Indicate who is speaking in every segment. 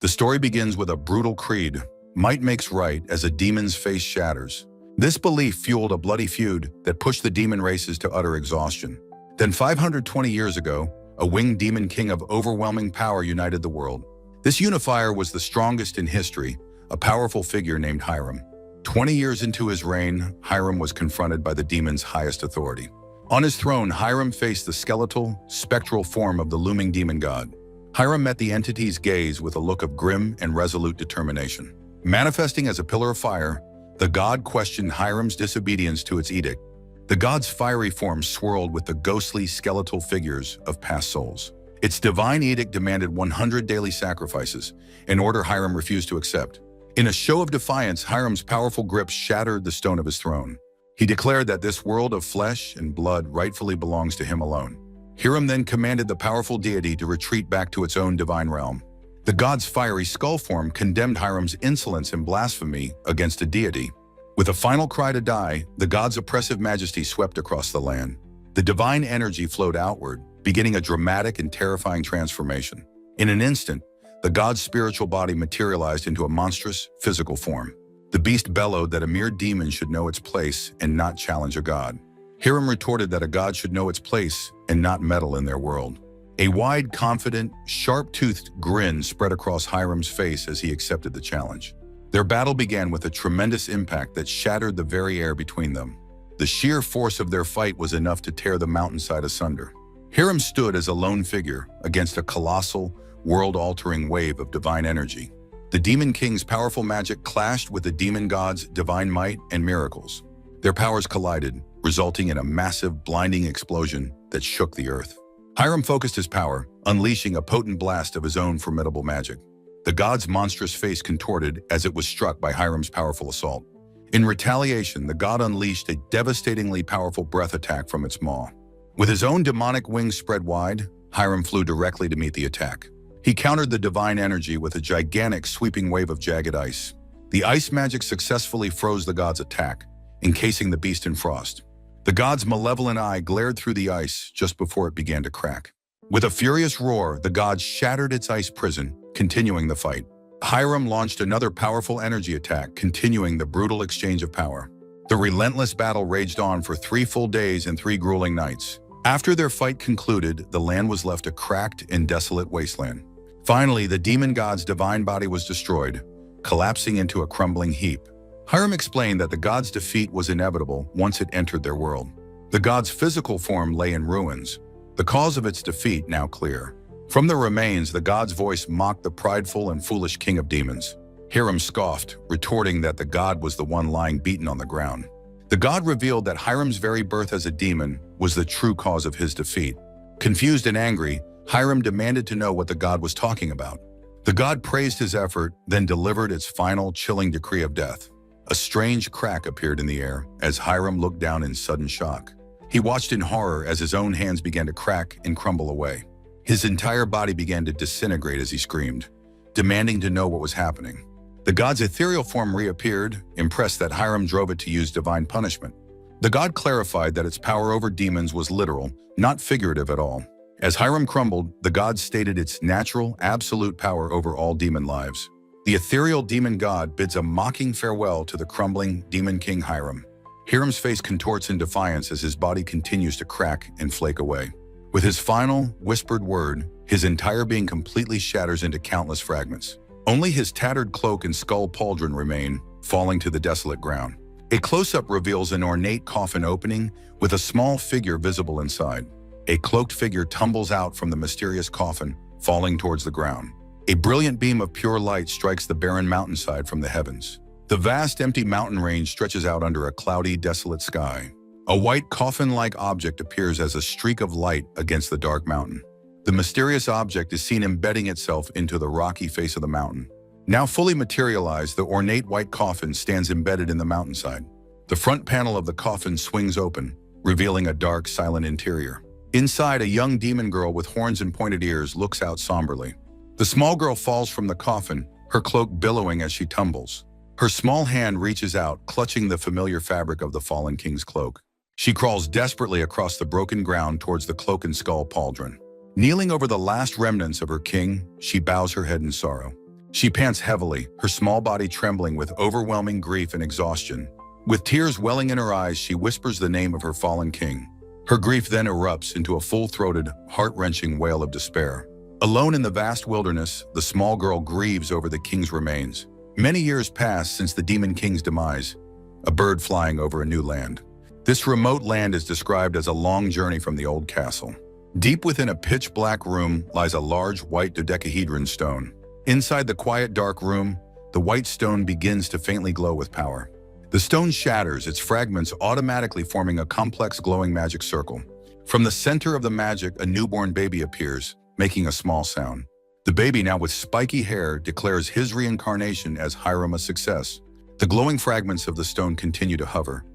Speaker 1: The story begins with a brutal creed: might makes right, as a demon's face shatters. This belief fueled a bloody feud that pushed the demon races to utter exhaustion. Then 520 years ago, a winged demon king of overwhelming power united the world. This unifier was the strongest in history, a powerful figure named Hiram. 20 years into his reign, Hiram was confronted by the demon's highest authority. On his throne, Hiram faced the skeletal, spectral form of the looming demon god. Hiram met the entity's gaze with a look of grim and resolute determination. Manifesting as a pillar of fire, the god questioned Hiram's disobedience to its edict. The god's fiery form swirled with the ghostly skeletal figures of past souls. Its divine edict demanded 100 daily sacrifices, an order Hiram refused to accept. In a show of defiance, Hiram's powerful grip shattered the stone of his throne. He declared that this world of flesh and blood rightfully belongs to him alone. Hiram then commanded the powerful deity to retreat back to its own divine realm. The god's fiery skull form condemned Hiram's insolence and blasphemy against a deity. With a final cry to die, the god's oppressive majesty swept across the land. The divine energy flowed outward, beginning a dramatic and terrifying transformation. In an instant, the god's spiritual body materialized into a monstrous, physical form. The beast bellowed that a mere demon should know its place and not challenge a god. Hiram retorted that a god should know its place and not meddle in their world. A wide, confident, sharp-toothed grin spread across Hiram's face as he accepted the challenge. Their battle began with a tremendous impact that shattered the very air between them. The sheer force of their fight was enough to tear the mountainside asunder. Hiram stood as a lone figure against a colossal, world-altering wave of divine energy. The Demon King's powerful magic clashed with the demon god's divine might and miracles. Their powers collided, resulting in a massive, blinding explosion that shook the earth. Hiram focused his power, unleashing a potent blast of his own formidable magic. The god's monstrous face contorted as it was struck by Hiram's powerful assault. In retaliation, the god unleashed a devastatingly powerful breath attack from its maw. With his own demonic wings spread wide, Hiram flew directly to meet the attack. He countered the divine energy with a gigantic sweeping wave of jagged ice. The ice magic successfully froze the god's attack, encasing the beast in frost. The god's malevolent eye glared through the ice just before it began to crack. With a furious roar, the god shattered its ice prison, continuing the fight. Hiram launched another powerful energy attack, continuing the brutal exchange of power. The relentless battle raged on for 3 full days and 3 grueling nights. After their fight concluded, the land was left a cracked and desolate wasteland. Finally, the demon god's divine body was destroyed, collapsing into a crumbling heap. Hiram explained that the god's defeat was inevitable once it entered their world. The god's physical form lay in ruins, the cause of its defeat now clear. From the remains, the god's voice mocked the prideful and foolish king of demons. Hiram scoffed, retorting that the god was the one lying beaten on the ground. The god revealed that Hiram's very birth as a demon was the true cause of his defeat. Confused and angry, Hiram demanded to know what the god was talking about. The god praised his effort, then delivered its final, chilling decree of death. A strange crack appeared in the air as Hiram looked down in sudden shock. He watched in horror as his own hands began to crack and crumble away. His entire body began to disintegrate as he screamed, demanding to know what was happening. The god's ethereal form reappeared, impressed that Hiram drove it to use divine punishment. The god clarified that its power over demons was literal, not figurative at all. As Hiram crumbled, the god stated its natural, absolute power over all demon lives. The ethereal demon god bids a mocking farewell to the crumbling demon king Hiram. Hiram's face contorts in defiance as his body continues to crack and flake away. With his final, whispered word, his entire being completely shatters into countless fragments. Only his tattered cloak and skull pauldron remain, falling to the desolate ground. A close-up reveals an ornate coffin opening with a small figure visible inside. A cloaked figure tumbles out from the mysterious coffin, falling towards the ground. A brilliant beam of pure light strikes the barren mountainside from the heavens. The vast, empty mountain range stretches out under a cloudy, desolate sky. A white coffin-like object appears as a streak of light against the dark mountain. The mysterious object is seen embedding itself into the rocky face of the mountain. Now fully materialized, the ornate white coffin stands embedded in the mountainside. The front panel of the coffin swings open, revealing a dark, silent interior. Inside, a young demon girl with horns and pointed ears looks out somberly. The small girl falls from the coffin, her cloak billowing as she tumbles. Her small hand reaches out, clutching the familiar fabric of the fallen king's cloak. She crawls desperately across the broken ground towards the cloak and skull pauldron. Kneeling over the last remnants of her king, she bows her head in sorrow. She pants heavily, her small body trembling with overwhelming grief and exhaustion. With tears welling in her eyes, she whispers the name of her fallen king. Her grief then erupts into a full-throated, heart-wrenching wail of despair. Alone in the vast wilderness, the small girl grieves over the king's remains. Many years pass since the Demon King's demise, a bird flying over a new land. This remote land is described as a long journey from the old castle. Deep within a pitch-black room lies a large white dodecahedron stone. Inside the quiet, dark room, the white stone begins to faintly glow with power. The stone shatters, its fragments automatically forming a complex glowing magic circle. From the center of the magic, a newborn baby appears, making a small sound. The baby, now with spiky hair, declares his reincarnation as Hiram a success. The glowing fragments of the stone continue to hover,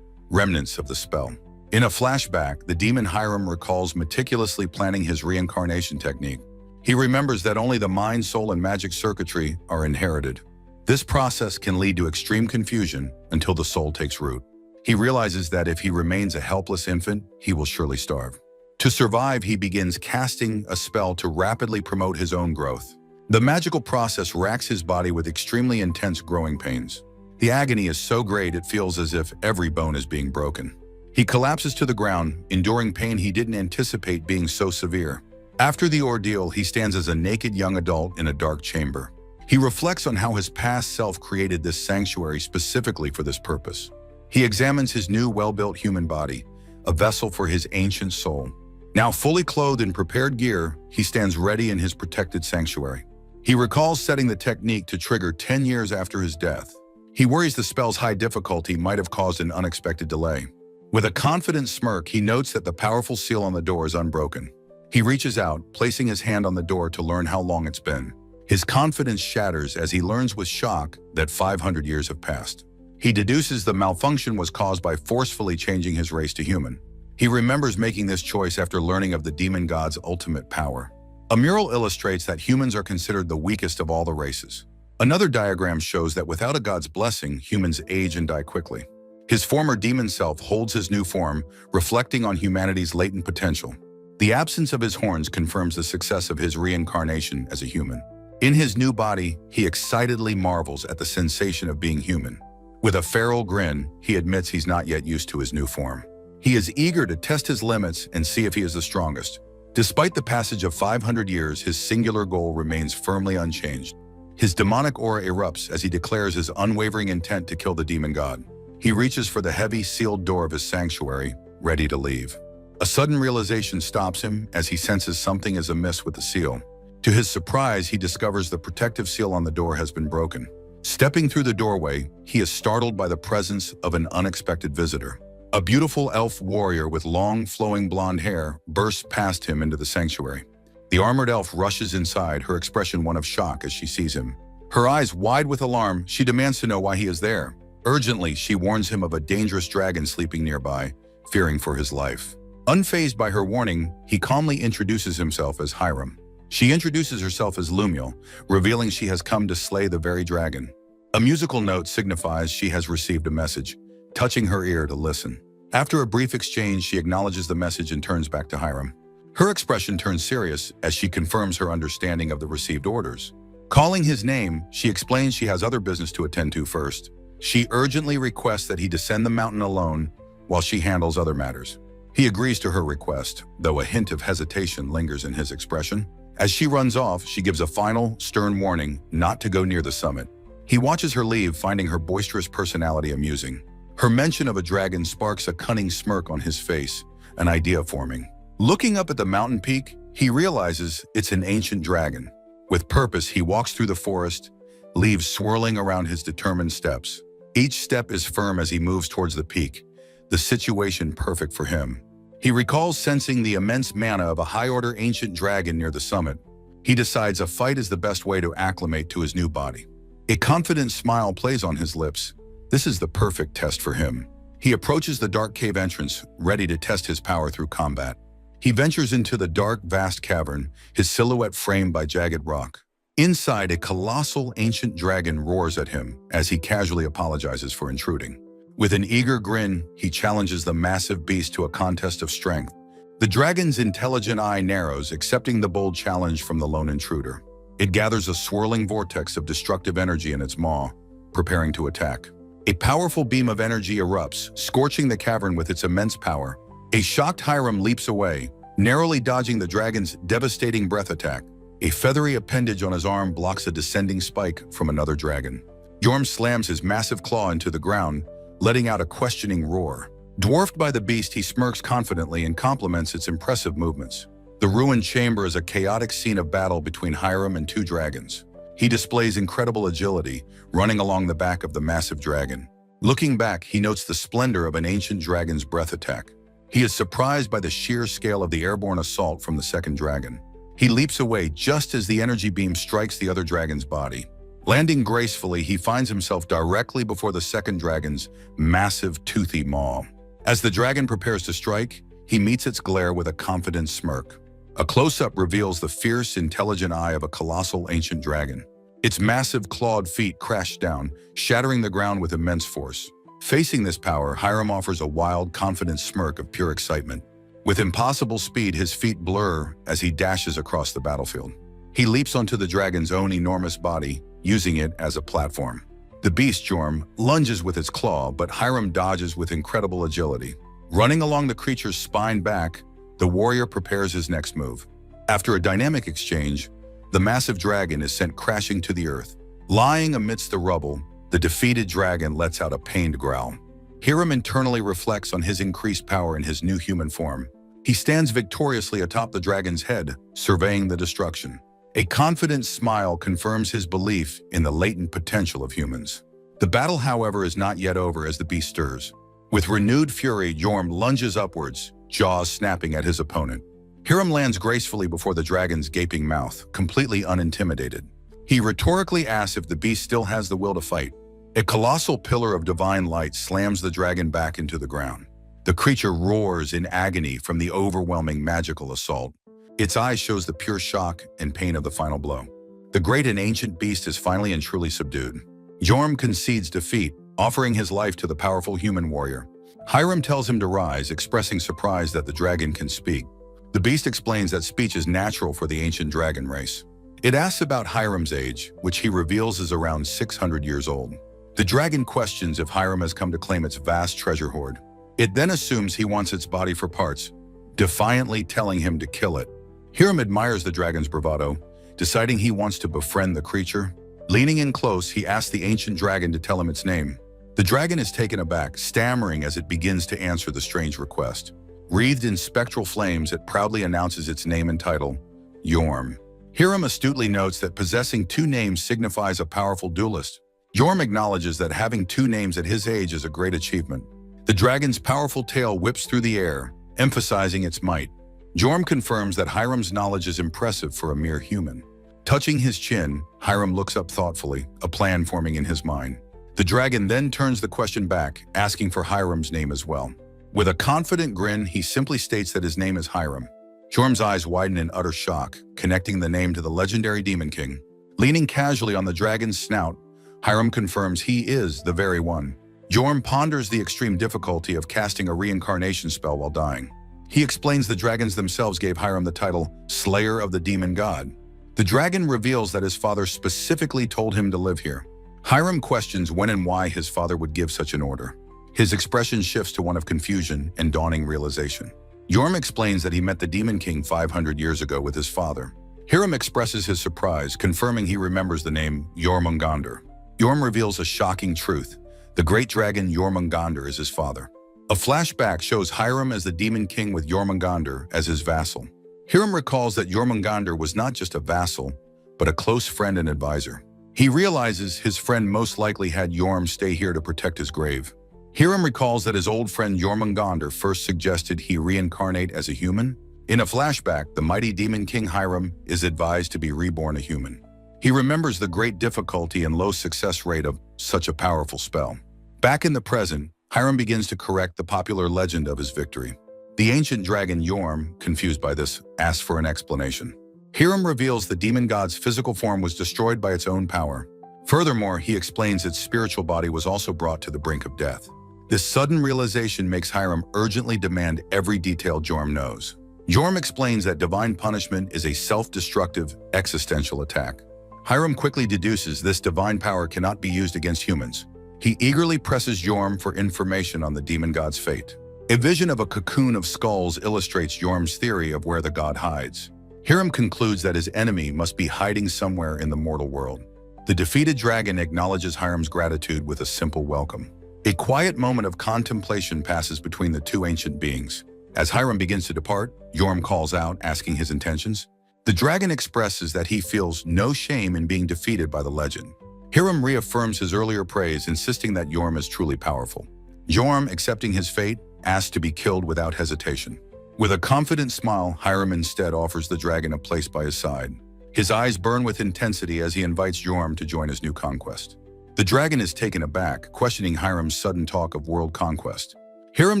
Speaker 1: remnants of the spell. In a flashback, the demon Hiram recalls meticulously planning his reincarnation technique. He remembers that only the mind, soul, and magic circuitry are inherited. This process can lead to extreme confusion until the soul takes root. He realizes that if he remains a helpless infant, he will surely starve. To survive, he begins casting a spell to rapidly promote his own growth. The magical process racks his body with extremely intense growing pains. The agony is so great it feels as if every bone is being broken. He collapses to the ground, enduring pain he didn't anticipate being so severe. After the ordeal, he stands as a naked young adult in a dark chamber. He reflects on how his past self created this sanctuary specifically for this purpose. He examines his new, well-built human body, a vessel for his ancient soul. Now fully clothed in prepared gear, he stands ready in his protected sanctuary. He recalls setting the technique to trigger 10 years after his death. He worries the spell's high difficulty might have caused an unexpected delay. With a confident smirk, he notes that the powerful seal on the door is unbroken. He reaches out, placing his hand on the door to learn how long it's been. His confidence shatters as he learns with shock that 500 years have passed. He deduces the malfunction was caused by forcefully changing his race to human. He remembers making this choice after learning of the demon god's ultimate power. A mural illustrates that humans are considered the weakest of all the races. Another diagram shows that without a god's blessing, humans age and die quickly. His former demon self holds his new form, reflecting on humanity's latent potential. The absence of his horns confirms the success of his reincarnation as a human. In his new body, he excitedly marvels at the sensation of being human. With a feral grin, he admits he's not yet used to his new form. He is eager to test his limits and see if he is the strongest. Despite the passage of 500 years, his singular goal remains firmly unchanged. His demonic aura erupts as he declares his unwavering intent to kill the demon god. He reaches for the heavy, sealed door of his sanctuary, ready to leave. A sudden realization stops him as he senses something is amiss with the seal. To his surprise, he discovers the protective seal on the door has been broken. Stepping through the doorway, he is startled by the presence of an unexpected visitor. A beautiful elf warrior with long, flowing blonde hair bursts past him into the sanctuary. The armored elf rushes inside, her expression one of shock as she sees him. Her eyes wide with alarm, she demands to know why he is there. Urgently, she warns him of a dangerous dragon sleeping nearby, fearing for his life. Unfazed by her warning, he calmly introduces himself as Hiram. She introduces herself as Lumiel, revealing she has come to slay the very dragon. A musical note signifies she has received a message, touching her ear to listen. After a brief exchange, she acknowledges the message and turns back to Hiram. Her expression turns serious as she confirms her understanding of the received orders. Calling his name, she explains she has other business to attend to first. She urgently requests that he descend the mountain alone while she handles other matters. He agrees to her request, though a hint of hesitation lingers in his expression. As she runs off, she gives a final, stern warning not to go near the summit. He watches her leave, finding her boisterous personality amusing. Her mention of a dragon sparks a cunning smirk on his face, an idea forming. Looking up at the mountain peak, he realizes it's an ancient dragon. With purpose, he walks through the forest, leaves swirling around his determined steps. Each step is firm as he moves towards the peak, the situation perfect for him. He recalls sensing the immense mana of a high-order ancient dragon near the summit. He decides a fight is the best way to acclimate to his new body. A confident smile plays on his lips. This is the perfect test for him. He approaches the dark cave entrance, ready to test his power through combat. He ventures into the dark, vast cavern, his silhouette framed by jagged rock. Inside, a colossal ancient dragon roars at him as he casually apologizes for intruding. With an eager grin, he challenges the massive beast to a contest of strength. The dragon's intelligent eye narrows, accepting the bold challenge from the lone intruder. It gathers a swirling vortex of destructive energy in its maw, preparing to attack. A powerful beam of energy erupts, scorching the cavern with its immense power. A shocked Hiram leaps away, narrowly dodging the dragon's devastating breath attack. A feathery appendage on his arm blocks a descending spike from another dragon. Jorm slams his massive claw into the ground, letting out a questioning roar. Dwarfed by the beast, he smirks confidently and compliments its impressive movements. The ruined chamber is a chaotic scene of battle between Hiram and two dragons. He displays incredible agility, running along the back of the massive dragon. Looking back, he notes the splendor of an ancient dragon's breath attack. He is surprised by the sheer scale of the airborne assault from the second dragon. He leaps away just as the energy beam strikes the other dragon's body. Landing gracefully, he finds himself directly before the second dragon's massive, toothy maw. As the dragon prepares to strike, he meets its glare with a confident smirk. A close-up reveals the fierce, intelligent eye of a colossal ancient dragon. Its massive clawed feet crash down, shattering the ground with immense force. Facing this power, Hiram offers a wild, confident smirk of pure excitement. With impossible speed, his feet blur as he dashes across the battlefield. He leaps onto the dragon's own enormous body, using it as a platform. The beast, Jorm, lunges with its claw, but Hiram dodges with incredible agility. Running along the creature's spine back, the warrior prepares his next move. After a dynamic exchange, the massive dragon is sent crashing to the earth. Lying amidst the rubble, the defeated dragon lets out a pained growl. Hiram internally reflects on his increased power in his new human form. He stands victoriously atop the dragon's head, surveying the destruction. A confident smile confirms his belief in the latent potential of humans. The battle, however, is not yet over as the beast stirs. With renewed fury, Jorm lunges upwards, jaws snapping at his opponent. Hiram lands gracefully before the dragon's gaping mouth, completely unintimidated. He rhetorically asks if the beast still has the will to fight. A colossal pillar of divine light slams the dragon back into the ground. The creature roars in agony from the overwhelming magical assault. Its eyes shows the pure shock and pain of the final blow. The great and ancient beast is finally and truly subdued. Jorm concedes defeat, offering his life to the powerful human warrior. Hiram tells him to rise, expressing surprise that the dragon can speak. The beast explains that speech is natural for the ancient dragon race. It asks about Hiram's age, which he reveals is around 600 years old. The dragon questions if Hiram has come to claim its vast treasure hoard. It then assumes he wants its body for parts, defiantly telling him to kill it. Hiram admires the dragon's bravado, deciding he wants to befriend the creature. Leaning in close, he asks the ancient dragon to tell him its name. The dragon is taken aback, stammering as it begins to answer the strange request. Wreathed in spectral flames, it proudly announces its name and title, Jorm. Hiram astutely notes that possessing two names signifies a powerful duelist. Jorm acknowledges that having two names at his age is a great achievement. The dragon's powerful tail whips through the air, emphasizing its might. Jorm confirms that Hiram's knowledge is impressive for a mere human. Touching his chin, Hiram looks up thoughtfully, a plan forming in his mind. The dragon then turns the question back, asking for Hiram's name as well. With a confident grin, he simply states that his name is Hiram. Jorm's eyes widen in utter shock, connecting the name to the legendary Demon King. Leaning casually on the dragon's snout, Hiram confirms he is the very one. Jorm ponders the extreme difficulty of casting a reincarnation spell while dying. He explains the dragons themselves gave Hiram the title Slayer of the Demon God. The dragon reveals that his father specifically told him to live here. Hiram questions when and why his father would give such an order. His expression shifts to one of confusion and dawning realization. Jorm explains that he met the Demon King 500 years ago with his father. Hiram expresses his surprise, confirming he remembers the name Jormungandr. Jorm reveals a shocking truth. The great dragon Jormungandr is his father. A flashback shows Hiram as the Demon King with Jormungandr as his vassal. Hiram recalls that Jormungandr was not just a vassal, but a close friend and advisor. He realizes his friend most likely had Jorm stay here to protect his grave. Hiram recalls that his old friend Jormungandr first suggested he reincarnate as a human. In a flashback, the mighty Demon King Hiram is advised to be reborn a human. He remembers the great difficulty and low success rate of such a powerful spell. Back in the present, Hiram begins to correct the popular legend of his victory. The ancient dragon Jorm, confused by this, asks for an explanation. Hiram reveals the demon god's physical form was destroyed by its own power. Furthermore, he explains its spiritual body was also brought to the brink of death. This sudden realization makes Hiram urgently demand every detail Jorm knows. Jorm explains that divine punishment is a self-destructive, existential attack. Hiram quickly deduces this divine power cannot be used against humans. He eagerly presses Yorm for information on the demon god's fate. A vision of a cocoon of skulls illustrates Yorm's theory of where the god hides. Hiram concludes that his enemy must be hiding somewhere in the mortal world. The defeated dragon acknowledges Hiram's gratitude with a simple welcome. A quiet moment of contemplation passes between the two ancient beings. As Hiram begins to depart, Yorm calls out, asking his intentions. The dragon expresses that he feels no shame in being defeated by the legend. Hiram reaffirms his earlier praise, insisting that Yorm is truly powerful. Yorm, accepting his fate, asks to be killed without hesitation. With a confident smile, Hiram instead offers the dragon a place by his side. His eyes burn with intensity as he invites Yorm to join his new conquest. The dragon is taken aback, questioning Hiram's sudden talk of world conquest. Hiram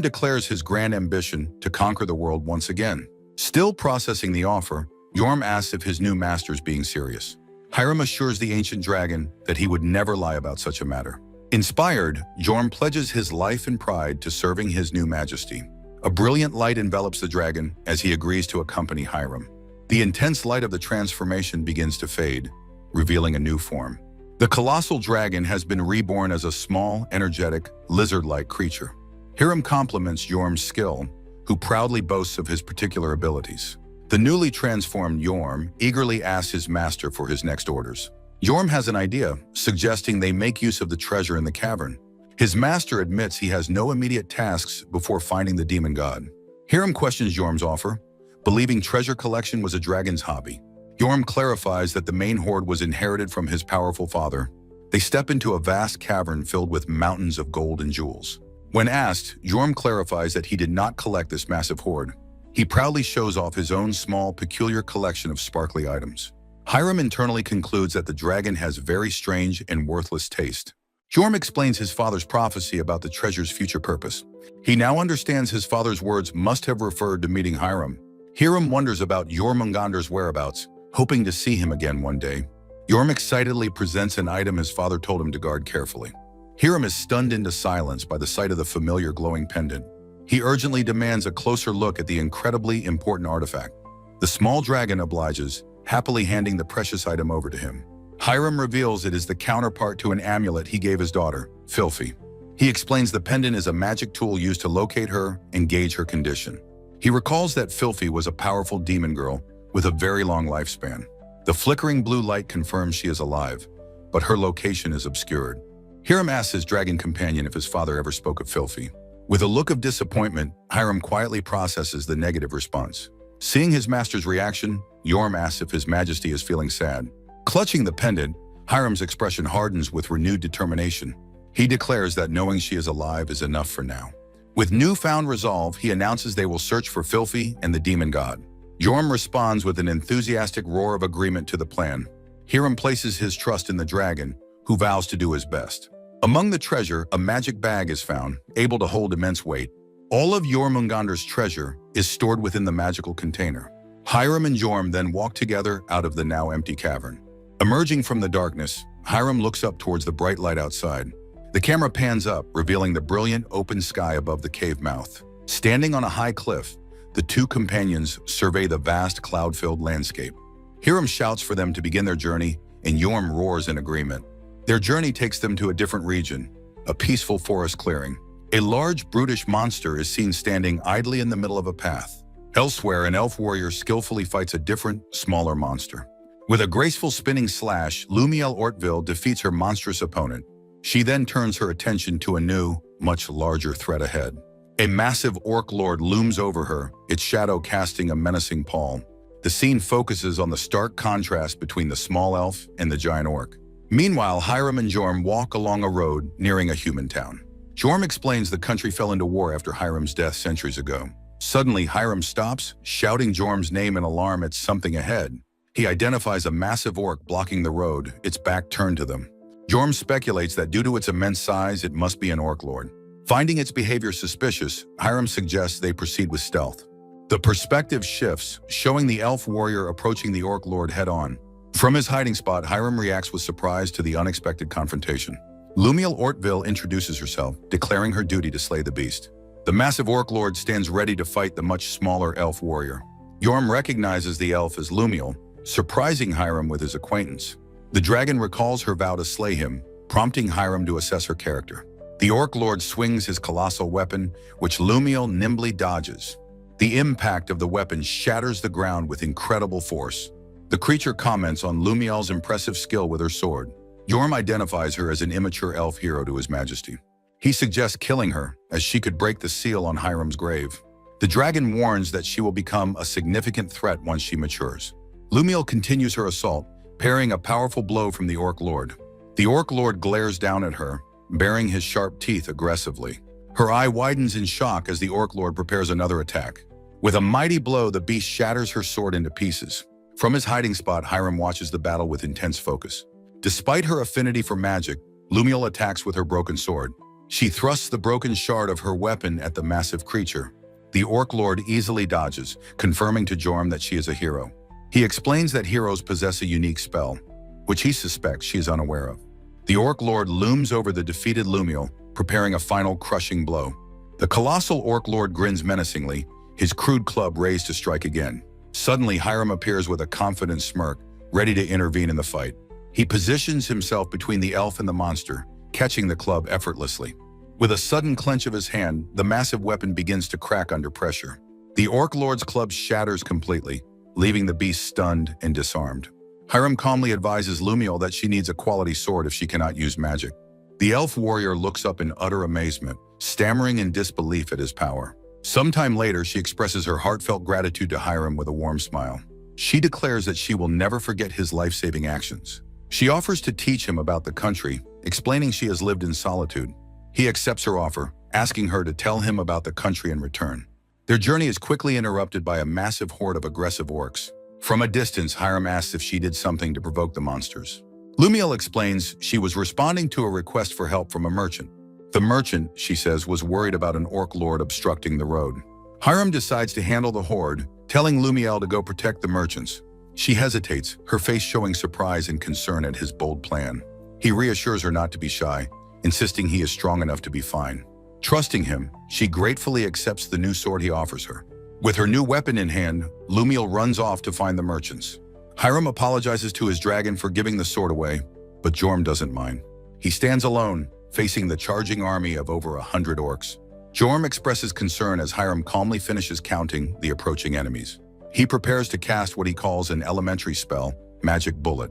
Speaker 1: declares his grand ambition to conquer the world once again. Still processing the offer, Yorm asks if his new master is being serious. Hiram assures the ancient dragon that he would never lie about such a matter. Inspired, Yorm pledges his life and pride to serving his new majesty. A brilliant light envelops the dragon as he agrees to accompany Hiram. The intense light of the transformation begins to fade, revealing a new form. The colossal dragon has been reborn as a small, energetic, lizard-like creature. Hiram compliments Yorm's skill, who proudly boasts of his particular abilities. The newly transformed Yorm eagerly asks his master for his next orders. Yorm has an idea, suggesting they make use of the treasure in the cavern. His master admits he has no immediate tasks before finding the demon god. Hiram questions Yorm's offer, believing treasure collection was a dragon's hobby. Yorm clarifies that the main hoard was inherited from his powerful father. They step into a vast cavern filled with mountains of gold and jewels. When asked, Yorm clarifies that he did not collect this massive hoard. He proudly shows off his own small, peculiar collection of sparkly items. Hiram internally concludes that the dragon has very strange and worthless taste. Yorm explains his father's prophecy about the treasure's future purpose. He now understands his father's words must have referred to meeting Hiram. Hiram wonders about Jormungandr's whereabouts, hoping to see him again one day. Yorm excitedly presents an item his father told him to guard carefully. Hiram is stunned into silence by the sight of the familiar glowing pendant. He urgently demands a closer look at the incredibly important artifact. The small dragon obliges, happily handing the precious item over to him. Hiram reveals it is the counterpart to an amulet he gave his daughter, Filthy. He explains the pendant is a magic tool used to locate her and gauge her condition. He recalls that Filthy was a powerful demon girl with a very long lifespan. The flickering blue light confirms she is alive, but her location is obscured. Hiram asks his dragon companion if his father ever spoke of Filthy. With a look of disappointment, Hiram quietly processes the negative response. Seeing his master's reaction, Yorm asks if his majesty is feeling sad. Clutching the pendant, Hiram's expression hardens with renewed determination. He declares that knowing she is alive is enough for now. With newfound resolve, he announces they will search for Filthy and the demon god. Yorm responds with an enthusiastic roar of agreement to the plan. Hiram places his trust in the dragon, who vows to do his best. Among the treasure, a magic bag is found, able to hold immense weight. All of Jormungandr's treasure is stored within the magical container. Hiram and Yorm then walk together out of the now empty cavern. Emerging from the darkness, Hiram looks up towards the bright light outside. The camera pans up, revealing the brilliant open sky above the cave mouth. Standing on a high cliff, the two companions survey the vast cloud-filled landscape. Hiram shouts for them to begin their journey, and Yorm roars in agreement. Their journey takes them to a different region, a peaceful forest clearing. A large, brutish monster is seen standing idly in the middle of a path. Elsewhere, an elf warrior skillfully fights a different, smaller monster. With a graceful spinning slash, Lumiel Ortville defeats her monstrous opponent. She then turns her attention to a new, much larger threat ahead. A massive orc lord looms over her, its shadow casting a menacing pall. The scene focuses on the stark contrast between the small elf and the giant orc. Meanwhile, Hiram and Yorm walk along a road nearing a human town. Yorm explains the country fell into war after Hiram's death centuries ago. Suddenly, Hiram stops, shouting Yorm's name in alarm at something ahead. He identifies a massive orc blocking the road, its back turned to them. Yorm speculates that due to its immense size, it must be an orc lord. Finding its behavior suspicious, Hiram suggests they proceed with stealth. The perspective shifts, showing the elf warrior approaching the orc lord head-on. From his hiding spot, Hiram reacts with surprise to the unexpected confrontation. Lumiel Ortville introduces herself, declaring her duty to slay the beast. The massive orc lord stands ready to fight the much smaller elf warrior. Yorm recognizes the elf as Lumiel, surprising Hiram with his acquaintance. The dragon recalls her vow to slay him, prompting Hiram to assess her character. The Orc Lord swings his colossal weapon, which Lumiel nimbly dodges. The impact of the weapon shatters the ground with incredible force. The creature comments on Lumiel's impressive skill with her sword. Jorm identifies her as an immature elf hero to His Majesty. He suggests killing her, as she could break the seal on Hiram's grave. The dragon warns that she will become a significant threat once she matures. Lumiel continues her assault, parrying a powerful blow from the Orc Lord. The Orc Lord glares down at her, baring his sharp teeth aggressively. Her eye widens in shock as the Orc Lord prepares another attack. With a mighty blow, the beast shatters her sword into pieces. From his hiding spot, Hiram watches the battle with intense focus. Despite her affinity for magic, Lumiel attacks with her broken sword. She thrusts the broken shard of her weapon at the massive creature. The Orc Lord easily dodges, confirming to Jorm that she is a hero. He explains that heroes possess a unique spell, which he suspects she is unaware of. The Orc Lord looms over the defeated Lumiel, preparing a final crushing blow. The colossal Orc Lord grins menacingly, his crude club raised to strike again. Suddenly, Hiram appears with a confident smirk, ready to intervene in the fight. He positions himself between the elf and the monster, catching the club effortlessly. With a sudden clench of his hand, the massive weapon begins to crack under pressure. The Orc Lord's club shatters completely, leaving the beast stunned and disarmed. Hiram calmly advises Lumiel that she needs a quality sword if she cannot use magic. The elf warrior looks up in utter amazement, stammering in disbelief at his power. Sometime later, she expresses her heartfelt gratitude to Hiram with a warm smile. She declares that she will never forget his life-saving actions. She offers to teach him about the country, explaining she has lived in solitude. He accepts her offer, asking her to tell him about the country in return. Their journey is quickly interrupted by a massive horde of aggressive orcs. From a distance, Hiram asks if she did something to provoke the monsters. Lumiel explains she was responding to a request for help from a merchant. The merchant, she says, was worried about an Orc Lord obstructing the road. Hiram decides to handle the horde, telling Lumiel to go protect the merchants. She hesitates, her face showing surprise and concern at his bold plan. He reassures her not to be shy, insisting he is strong enough to be fine. Trusting him, she gratefully accepts the new sword he offers her. With her new weapon in hand, Lumiel runs off to find the merchants. Hiram apologizes to his dragon for giving the sword away, but Jorm doesn't mind. He stands alone, facing the charging army of over 100 orcs. Jorm expresses concern as Hiram calmly finishes counting the approaching enemies. He prepares to cast what he calls an elementary spell, Magic Bullet.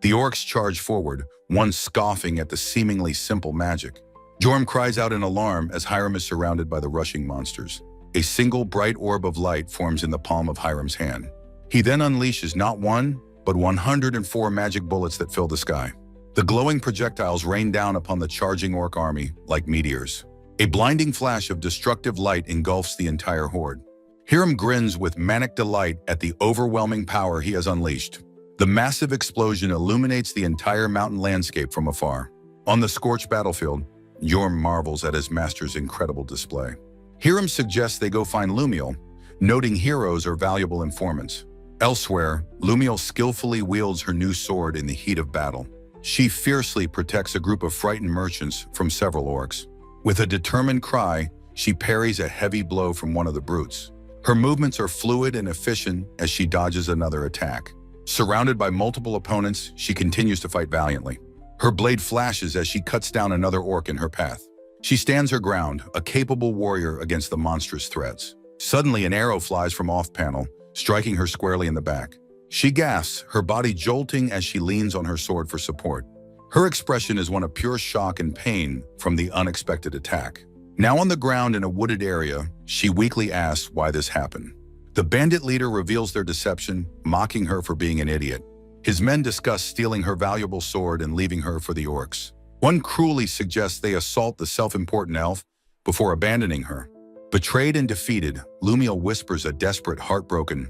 Speaker 1: The orcs charge forward, one scoffing at the seemingly simple magic. Jorm cries out in alarm as Hiram is surrounded by the rushing monsters. A single bright orb of light forms in the palm of Hiram's hand. He then unleashes not one, but 104 magic bullets that fill the sky. The glowing projectiles rain down upon the charging orc army like meteors. A blinding flash of destructive light engulfs the entire horde. Hiram grins with manic delight at the overwhelming power he has unleashed. The massive explosion illuminates the entire mountain landscape from afar. On the scorched battlefield, Jorm marvels at his master's incredible display. Hiram suggests they go find Lumiel, noting heroes are valuable informants. Elsewhere, Lumiel skillfully wields her new sword in the heat of battle. She fiercely protects a group of frightened merchants from several orcs. With a determined cry, she parries a heavy blow from one of the brutes. Her movements are fluid and efficient as she dodges another attack. Surrounded by multiple opponents, she continues to fight valiantly. Her blade flashes as she cuts down another orc in her path. She stands her ground, a capable warrior against the monstrous threats. Suddenly, an arrow flies from off-panel, striking her squarely in the back. She gasps, her body jolting as she leans on her sword for support. Her expression is one of pure shock and pain from the unexpected attack. Now on the ground in a wooded area, she weakly asks why this happened. The bandit leader reveals their deception, mocking her for being an idiot. His men discuss stealing her valuable sword and leaving her for the orcs. One cruelly suggests they assault the self-important elf before abandoning her. Betrayed and defeated, Lumiel whispers a desperate, heartbroken,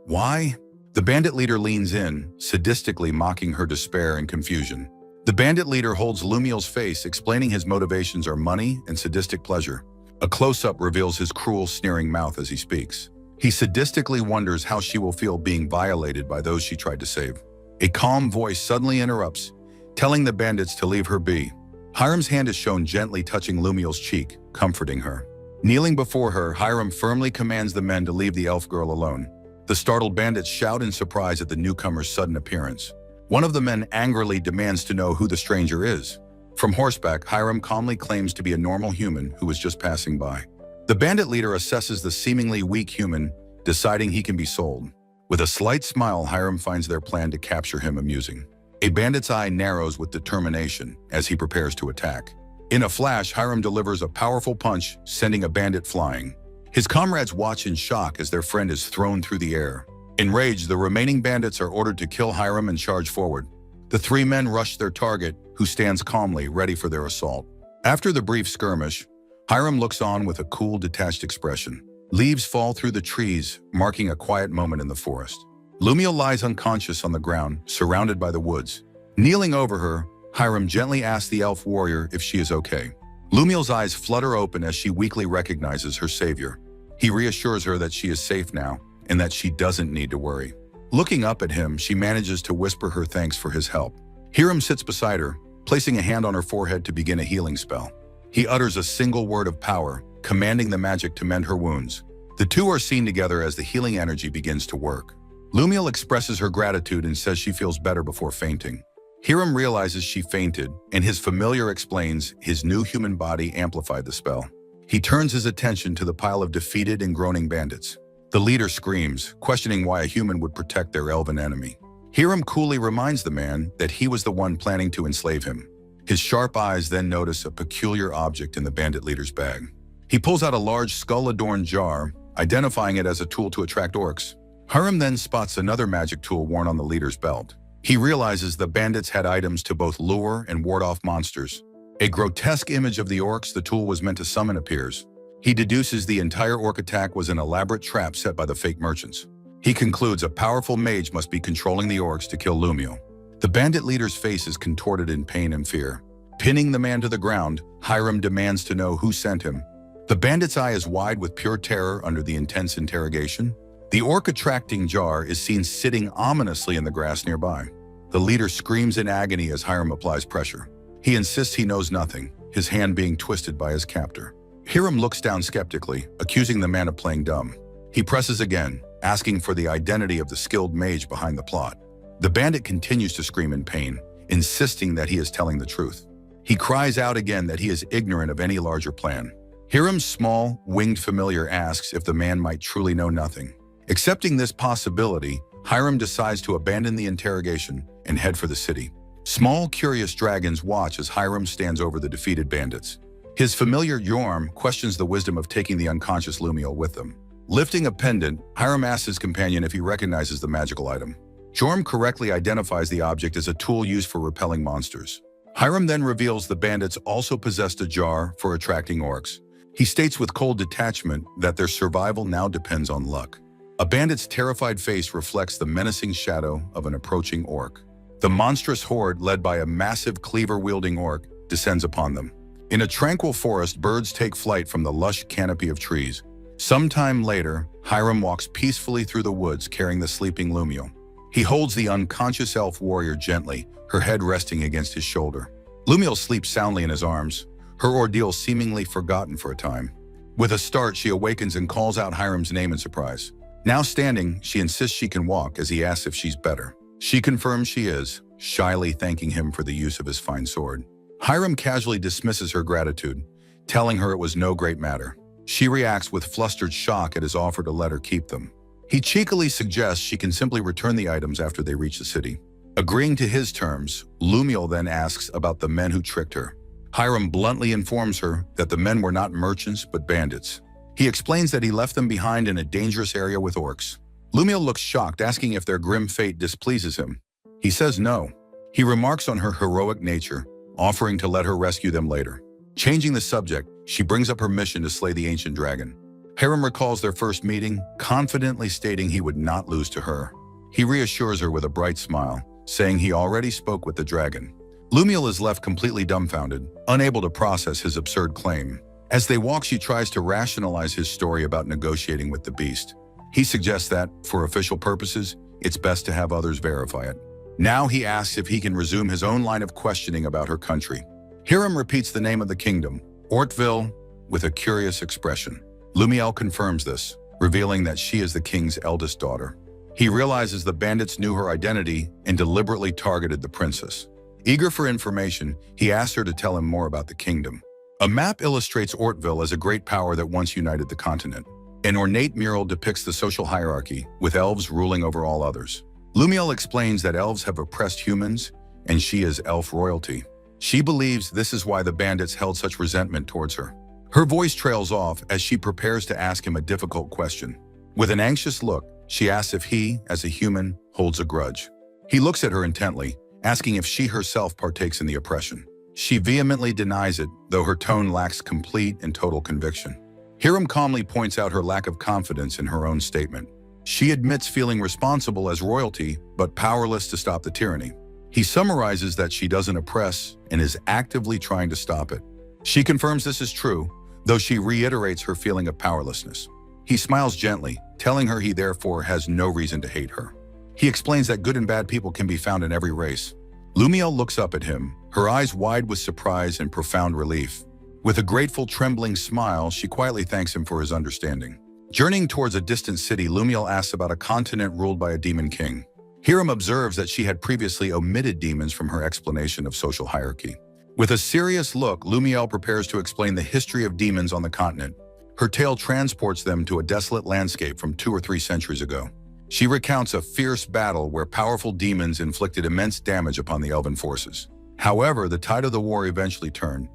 Speaker 1: "Why?" The bandit leader leans in, sadistically mocking her despair and confusion. The bandit leader holds Lumiel's face, explaining his motivations are money and sadistic pleasure. A close-up reveals his cruel, sneering mouth as he speaks. He sadistically wonders how she will feel being violated by those she tried to save. A calm voice suddenly interrupts, telling the bandits to leave her be. Hiram's hand is shown gently touching Lumiel's cheek, comforting her. Kneeling before her, Hiram firmly commands the men to leave the elf girl alone. The startled bandits shout in surprise at the newcomer's sudden appearance. One of the men angrily demands to know who the stranger is. From horseback, Hiram calmly claims to be a normal human who was just passing by. The bandit leader assesses the seemingly weak human, deciding he can be sold. With a slight smile, Hiram finds their plan to capture him amusing. A bandit's eye narrows with determination as he prepares to attack. In a flash, Hiram delivers a powerful punch, sending a bandit flying. His comrades watch in shock as their friend is thrown through the air. Enraged, the remaining bandits are ordered to kill Hiram and charge forward. The three men rush their target, who stands calmly, ready for their assault. After the brief skirmish, Hiram looks on with a cool, detached expression. Leaves fall through the trees, marking a quiet moment in the forest. Lumiel lies unconscious on the ground, surrounded by the woods. Kneeling over her, Hiram gently asks the elf warrior if she is okay. Lumiel's eyes flutter open as she weakly recognizes her savior. He reassures her that she is safe now and that she doesn't need to worry. Looking up at him, she manages to whisper her thanks for his help. Hiram sits beside her, placing a hand on her forehead to begin a healing spell. He utters a single word of power, commanding the magic to mend her wounds. The two are seen together as the healing energy begins to work. Lumiel expresses her gratitude and says she feels better before fainting. Hiram realizes she fainted, and his familiar explains his new human body amplified the spell. He turns his attention to the pile of defeated and groaning bandits. The leader screams, questioning why a human would protect their elven enemy. Hiram coolly reminds the man that he was the one planning to enslave him. His sharp eyes then notice a peculiar object in the bandit leader's bag. He pulls out a large skull-adorned jar, identifying it as a tool to attract orcs. Hiram then spots another magic tool worn on the leader's belt. He realizes the bandits had items to both lure and ward off monsters. A grotesque image of the orcs the tool was meant to summon appears. He deduces the entire orc attack was an elaborate trap set by the fake merchants. He concludes a powerful mage must be controlling the orcs to kill Lumiel. The bandit leader's face is contorted in pain and fear. Pinning the man to the ground, Hiram demands to know who sent him. The bandit's eye is wide with pure terror under the intense interrogation. The orc-attracting jar is seen sitting ominously in the grass nearby. The leader screams in agony as Hiram applies pressure. He insists he knows nothing, his hand being twisted by his captor. Hiram looks down skeptically, accusing the man of playing dumb. He presses again, asking for the identity of the skilled mage behind the plot. The bandit continues to scream in pain, insisting that he is telling the truth. He cries out again that he is ignorant of any larger plan. Hiram's small, winged familiar asks if the man might truly know nothing. Accepting this possibility, Hiram decides to abandon the interrogation and head for the city. Small, curious dragons watch as Hiram stands over the defeated bandits. His familiar Yorm questions the wisdom of taking the unconscious Lumiel with them. Lifting a pendant, Hiram asks his companion if he recognizes the magical item. Jorm correctly identifies the object as a tool used for repelling monsters. Hiram then reveals the bandits also possessed a jar for attracting orcs. He states with cold detachment that their survival now depends on luck. A bandit's terrified face reflects the menacing shadow of an approaching orc. The monstrous horde, led by a massive cleaver-wielding orc, descends upon them. In a tranquil forest, birds take flight from the lush canopy of trees. Sometime later, Hiram walks peacefully through the woods carrying the sleeping Lumiel. He holds the unconscious elf warrior gently, her head resting against his shoulder. Lumiel sleeps soundly in his arms, her ordeal seemingly forgotten for a time. With a start, she awakens and calls out Hiram's name in surprise. Now standing, she insists she can walk as he asks if she's better. She confirms she is, shyly thanking him for the use of his fine sword. Hiram casually dismisses her gratitude, telling her it was no great matter. She reacts with flustered shock at his offer to let her keep them. He cheekily suggests she can simply return the items after they reach the city. Agreeing to his terms, Lumiel then asks about the men who tricked her. Hiram bluntly informs her that the men were not merchants but bandits. He explains that he left them behind in a dangerous area with orcs. Lumiel looks shocked, asking if their grim fate displeases him. He says no. He remarks on her heroic nature, offering to let her rescue them later. Changing the subject, she brings up her mission to slay the ancient dragon. Hiram recalls their first meeting, confidently stating he would not lose to her. He reassures her with a bright smile, saying he already spoke with the dragon. Lumiel is left completely dumbfounded, unable to process his absurd claim. As they walk, she tries to rationalize his story about negotiating with the beast. He suggests that, for official purposes, it's best to have others verify it. Now he asks if he can resume his own line of questioning about her country. Hiram repeats the name of the kingdom, Ortville, with a curious expression. Lumiel confirms this, revealing that she is the king's eldest daughter. He realizes the bandits knew her identity and deliberately targeted the princess. Eager for information, he asks her to tell him more about the kingdom. A map illustrates Ortville as a great power that once united the continent. An ornate mural depicts the social hierarchy, with elves ruling over all others. Lumiel explains that elves have oppressed humans, and she is elf royalty. She believes this is why the bandits held such resentment towards her. Her voice trails off as she prepares to ask him a difficult question. With an anxious look, she asks if he, as a human, holds a grudge. He looks at her intently, asking if she herself partakes in the oppression. She vehemently denies it, though her tone lacks complete and total conviction. Hiram calmly points out her lack of confidence in her own statement. She admits feeling responsible as royalty, but powerless to stop the tyranny. He summarizes that she doesn't oppress and is actively trying to stop it. She confirms this is true, though she reiterates her feeling of powerlessness. He smiles gently, telling her he therefore has no reason to hate her. He explains that good and bad people can be found in every race. Lumiel looks up at him, her eyes wide with surprise and profound relief. With a grateful, trembling smile, she quietly thanks him for his understanding. Journeying towards a distant city, Lumiel asks about a continent ruled by a demon king. Hiram observes that she had previously omitted demons from her explanation of social hierarchy. With a serious look, Lumiel prepares to explain the history of demons on the continent. Her tale transports them to a desolate landscape from 2 or 3 centuries ago. She recounts a fierce battle where powerful demons inflicted immense damage upon the elven forces. However, the tide of the war eventually turned,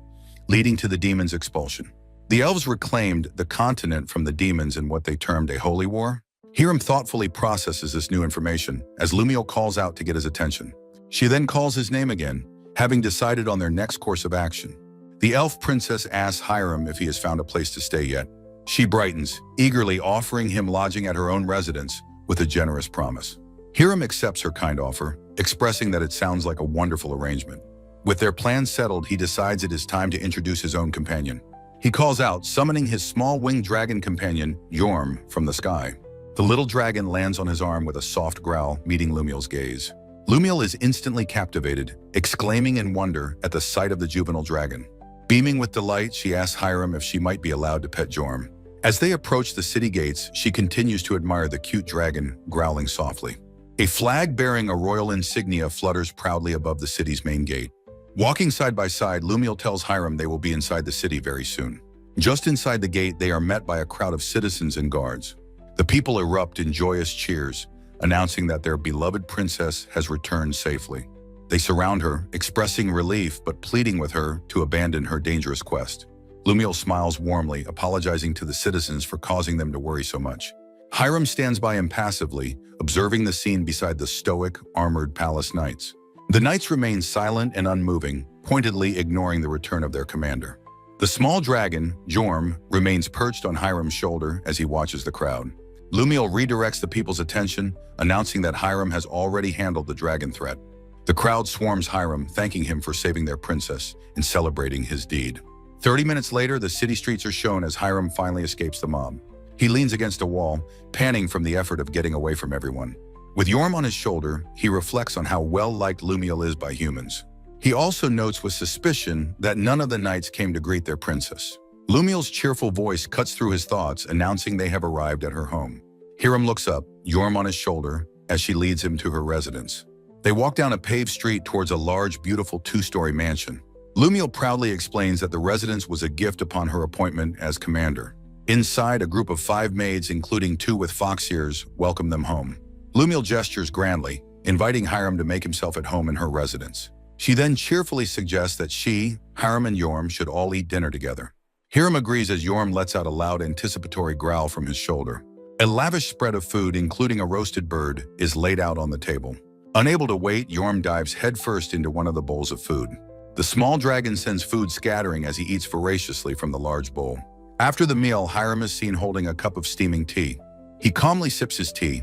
Speaker 1: leading to the demons' expulsion. The elves reclaimed the continent from the demons in what they termed a holy war. Hiram thoughtfully processes this new information as Lumiel calls out to get his attention. She then calls his name again, having decided on their next course of action. The elf princess asks Hiram if he has found a place to stay yet. She brightens, eagerly offering him lodging at her own residence with a generous promise. Hiram accepts her kind offer, expressing that it sounds like a wonderful arrangement. With their plans settled, he decides it is time to introduce his own companion. He calls out, summoning his small winged dragon companion, Yorm, from the sky. The little dragon lands on his arm with a soft growl, meeting Lumiel's gaze. Lumiel is instantly captivated, exclaiming in wonder at the sight of the juvenile dragon. Beaming with delight, she asks Hiram if she might be allowed to pet Yorm. As they approach the city gates, she continues to admire the cute dragon, growling softly. A flag bearing a royal insignia flutters proudly above the city's main gate. Walking side by side, Lumiel tells Hiram they will be inside the city very soon. Just inside the gate, they are met by a crowd of citizens and guards. The people erupt in joyous cheers, announcing that their beloved princess has returned safely. They surround her, expressing relief but pleading with her to abandon her dangerous quest. Lumiel smiles warmly, apologizing to the citizens for causing them to worry so much. Hiram stands by impassively, observing the scene beside the stoic, armored palace knights. The knights remain silent and unmoving, pointedly ignoring the return of their commander. The small dragon, Jorm, remains perched on Hiram's shoulder as he watches the crowd. Lumiel redirects the people's attention, announcing that Hiram has already handled the dragon threat. The crowd swarms Hiram, thanking him for saving their princess and celebrating his deed. 30 minutes later, the city streets are shown as Hiram finally escapes the mob. He leans against a wall, panting from the effort of getting away from everyone. With Yorm on his shoulder, he reflects on how well-liked Lumiel is by humans. He also notes with suspicion that none of the knights came to greet their princess. Lumiel's cheerful voice cuts through his thoughts, announcing they have arrived at her home. Hiram looks up, Yorm on his shoulder, as she leads him to her residence. They walk down a paved street towards a large, beautiful 2-story mansion. Lumiel proudly explains that the residence was a gift upon her appointment as commander. Inside, a group of 5 maids, including 2 with fox ears, welcome them home. Lumiel gestures grandly, inviting Hiram to make himself at home in her residence. She then cheerfully suggests that she, Hiram, and Yorm should all eat dinner together. Hiram agrees as Yorm lets out a loud anticipatory growl from his shoulder. A lavish spread of food, including a roasted bird, is laid out on the table. Unable to wait, Yorm dives headfirst into one of the bowls of food. The small dragon sends food scattering as he eats voraciously from the large bowl. After the meal, Hiram is seen holding a cup of steaming tea. He calmly sips his tea,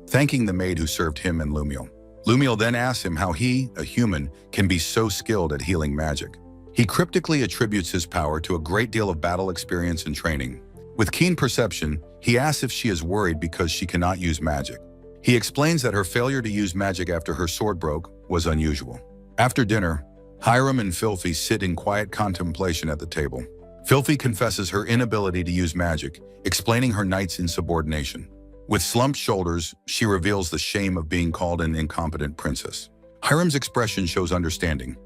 Speaker 1: thanking the maid who served him and Lumiel. Lumiel then asks him how he, a human, can be so skilled at healing magic. He cryptically attributes his power to a great deal of battle experience and training. With keen perception, he asks if she is worried because she cannot use magic. He explains that her failure to use magic after her sword broke was unusual. After dinner, Hiram and Filthy sit in quiet contemplation at the table. Filthy confesses her inability to use magic, explaining her knight's insubordination. With slumped shoulders, she reveals the shame of being called an incompetent princess. Hiram's expression shows understanding,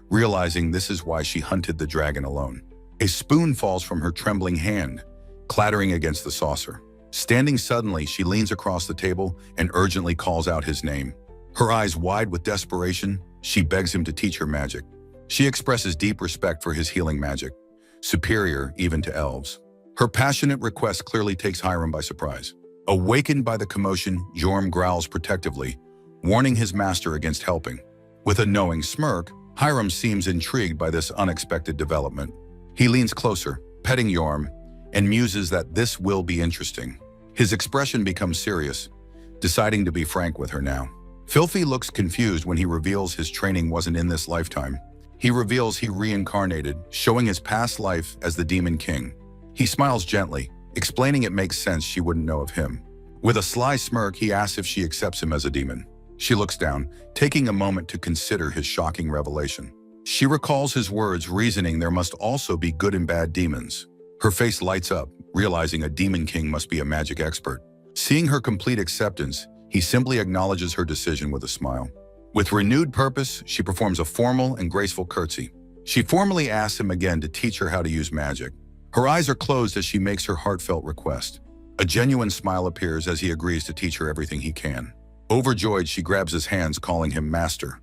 Speaker 1: realizing this is why she hunted the dragon alone. A spoon falls from her trembling hand, clattering against the saucer. Standing suddenly, she leans across the table and urgently calls out his name. Her eyes wide with desperation, she begs him to teach her magic. She expresses deep respect for his healing magic, superior even to elves. Her passionate request clearly takes Hiram by surprise. Awakened by the commotion, Jorm growls protectively, warning his master against helping. With a knowing smirk, Hiram seems intrigued by this unexpected development. He leans closer, petting Jorm, and muses that this will be interesting. His expression becomes serious, deciding to be frank with her now. Filthy looks confused when he reveals his training wasn't in this lifetime. He reveals he reincarnated, showing his past life as the Demon King. He smiles gently, explaining it makes sense she wouldn't know of him. With a sly smirk, he asks if she accepts him as a demon. She looks down, taking a moment to consider his shocking revelation. She recalls his words, reasoning there must also be good and bad demons. Her face lights up, realizing a Demon King must be a magic expert. Seeing her complete acceptance, he simply acknowledges her decision with a smile. With renewed purpose, she performs a formal and graceful curtsy. She formally asks him again to teach her how to use magic. Her eyes are closed as she makes her heartfelt request. A genuine smile appears as he agrees to teach her everything he can. Overjoyed, she grabs his hands, calling him master,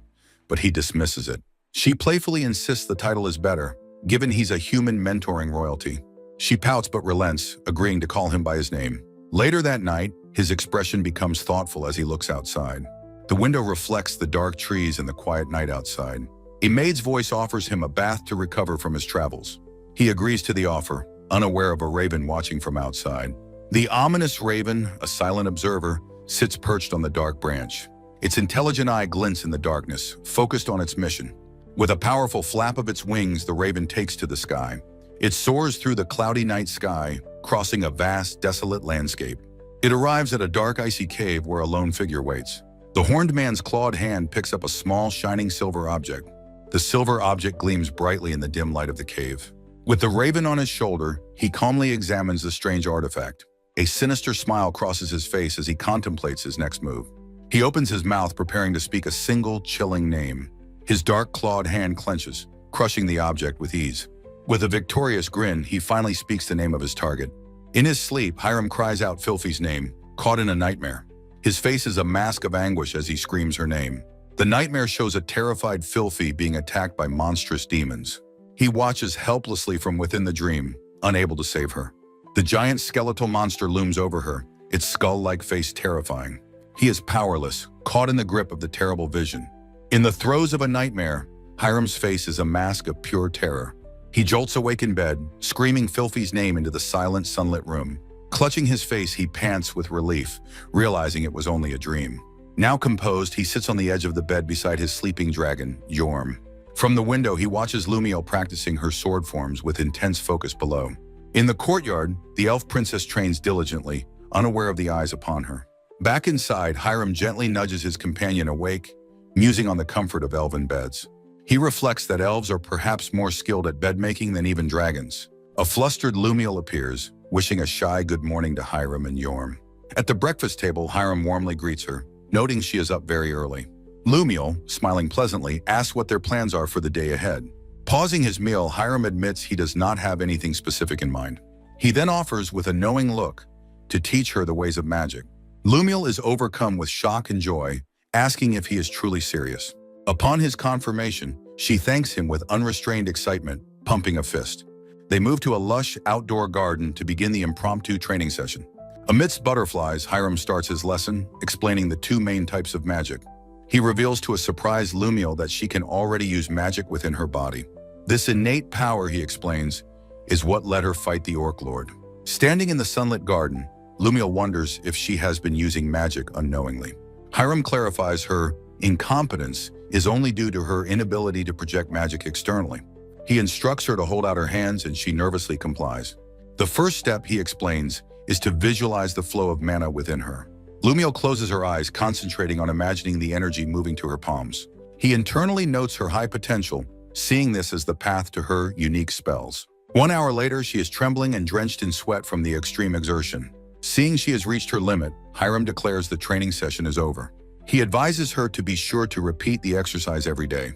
Speaker 1: but he dismisses it. She playfully insists the title is better, given he's a human mentoring royalty. She pouts but relents, agreeing to call him by his name. Later that night, his expression becomes thoughtful as he looks outside. The window reflects the dark trees and the quiet night outside. A maid's voice offers him a bath to recover from his travels. He agrees to the offer, unaware of a raven watching from outside. The ominous raven, a silent observer, sits perched on the dark branch. Its intelligent eye glints in the darkness, focused on its mission. With a powerful flap of its wings, the raven takes to the sky. It soars through the cloudy night sky, crossing a vast, desolate landscape. It arrives at a dark, icy cave where a lone figure waits. The horned man's clawed hand picks up a small, shining silver object. The silver object gleams brightly in the dim light of the cave. With the raven on his shoulder, he calmly examines the strange artifact. A sinister smile crosses his face as he contemplates his next move. He opens his mouth, preparing to speak a single, chilling name. His dark, clawed hand clenches, crushing the object with ease. With a victorious grin, he finally speaks the name of his target. In his sleep, Hiram cries out Filthy's name, caught in a nightmare. His face is a mask of anguish as he screams her name. The nightmare shows a terrified Filthy being attacked by monstrous demons. He watches helplessly from within the dream, unable to save her. The giant skeletal monster looms over her, its skull-like face terrifying. He is powerless, caught in the grip of the terrible vision. In the throes of a nightmare, Hiram's face is a mask of pure terror. He jolts awake in bed, screaming Filthy's name into the silent, sunlit room. Clutching his face, he pants with relief, realizing it was only a dream. Now composed, he sits on the edge of the bed beside his sleeping dragon, Jorm. From the window, he watches Lumiel practicing her sword forms with intense focus below. In the courtyard, the elf princess trains diligently, unaware of the eyes upon her. Back inside, Hiram gently nudges his companion awake, musing on the comfort of elven beds. He reflects that elves are perhaps more skilled at bed-making than even dragons. A flustered Lumiel appears, wishing a shy good morning to Hiram and Jorm. At the breakfast table, Hiram warmly greets her, noting she is up very early. Lumiel, smiling pleasantly, asks what their plans are for the day ahead. Pausing his meal, Hiram admits he does not have anything specific in mind. He then offers, with a knowing look, to teach her the ways of magic. Lumiel is overcome with shock and joy, asking if he is truly serious. Upon his confirmation, she thanks him with unrestrained excitement, pumping a fist. They move to a lush outdoor garden to begin the impromptu training session. Amidst butterflies, Hiram starts his lesson, explaining the two main types of magic. He reveals to a surprised Lumiel that she can already use magic within her body. This innate power, he explains, is what let her fight the Orc Lord. Standing in the sunlit garden, Lumiel wonders if she has been using magic unknowingly. Hiram clarifies her incompetence is only due to her inability to project magic externally. He instructs her to hold out her hands and she nervously complies. The first step, he explains, is to visualize the flow of mana within her. Lumiel closes her eyes, concentrating on imagining the energy moving to her palms. He internally notes her high potential, seeing this as the path to her unique spells. 1 hour later, she is trembling and drenched in sweat from the extreme exertion. Seeing she has reached her limit, Hiram declares the training session is over. He advises her to be sure to repeat the exercise every day.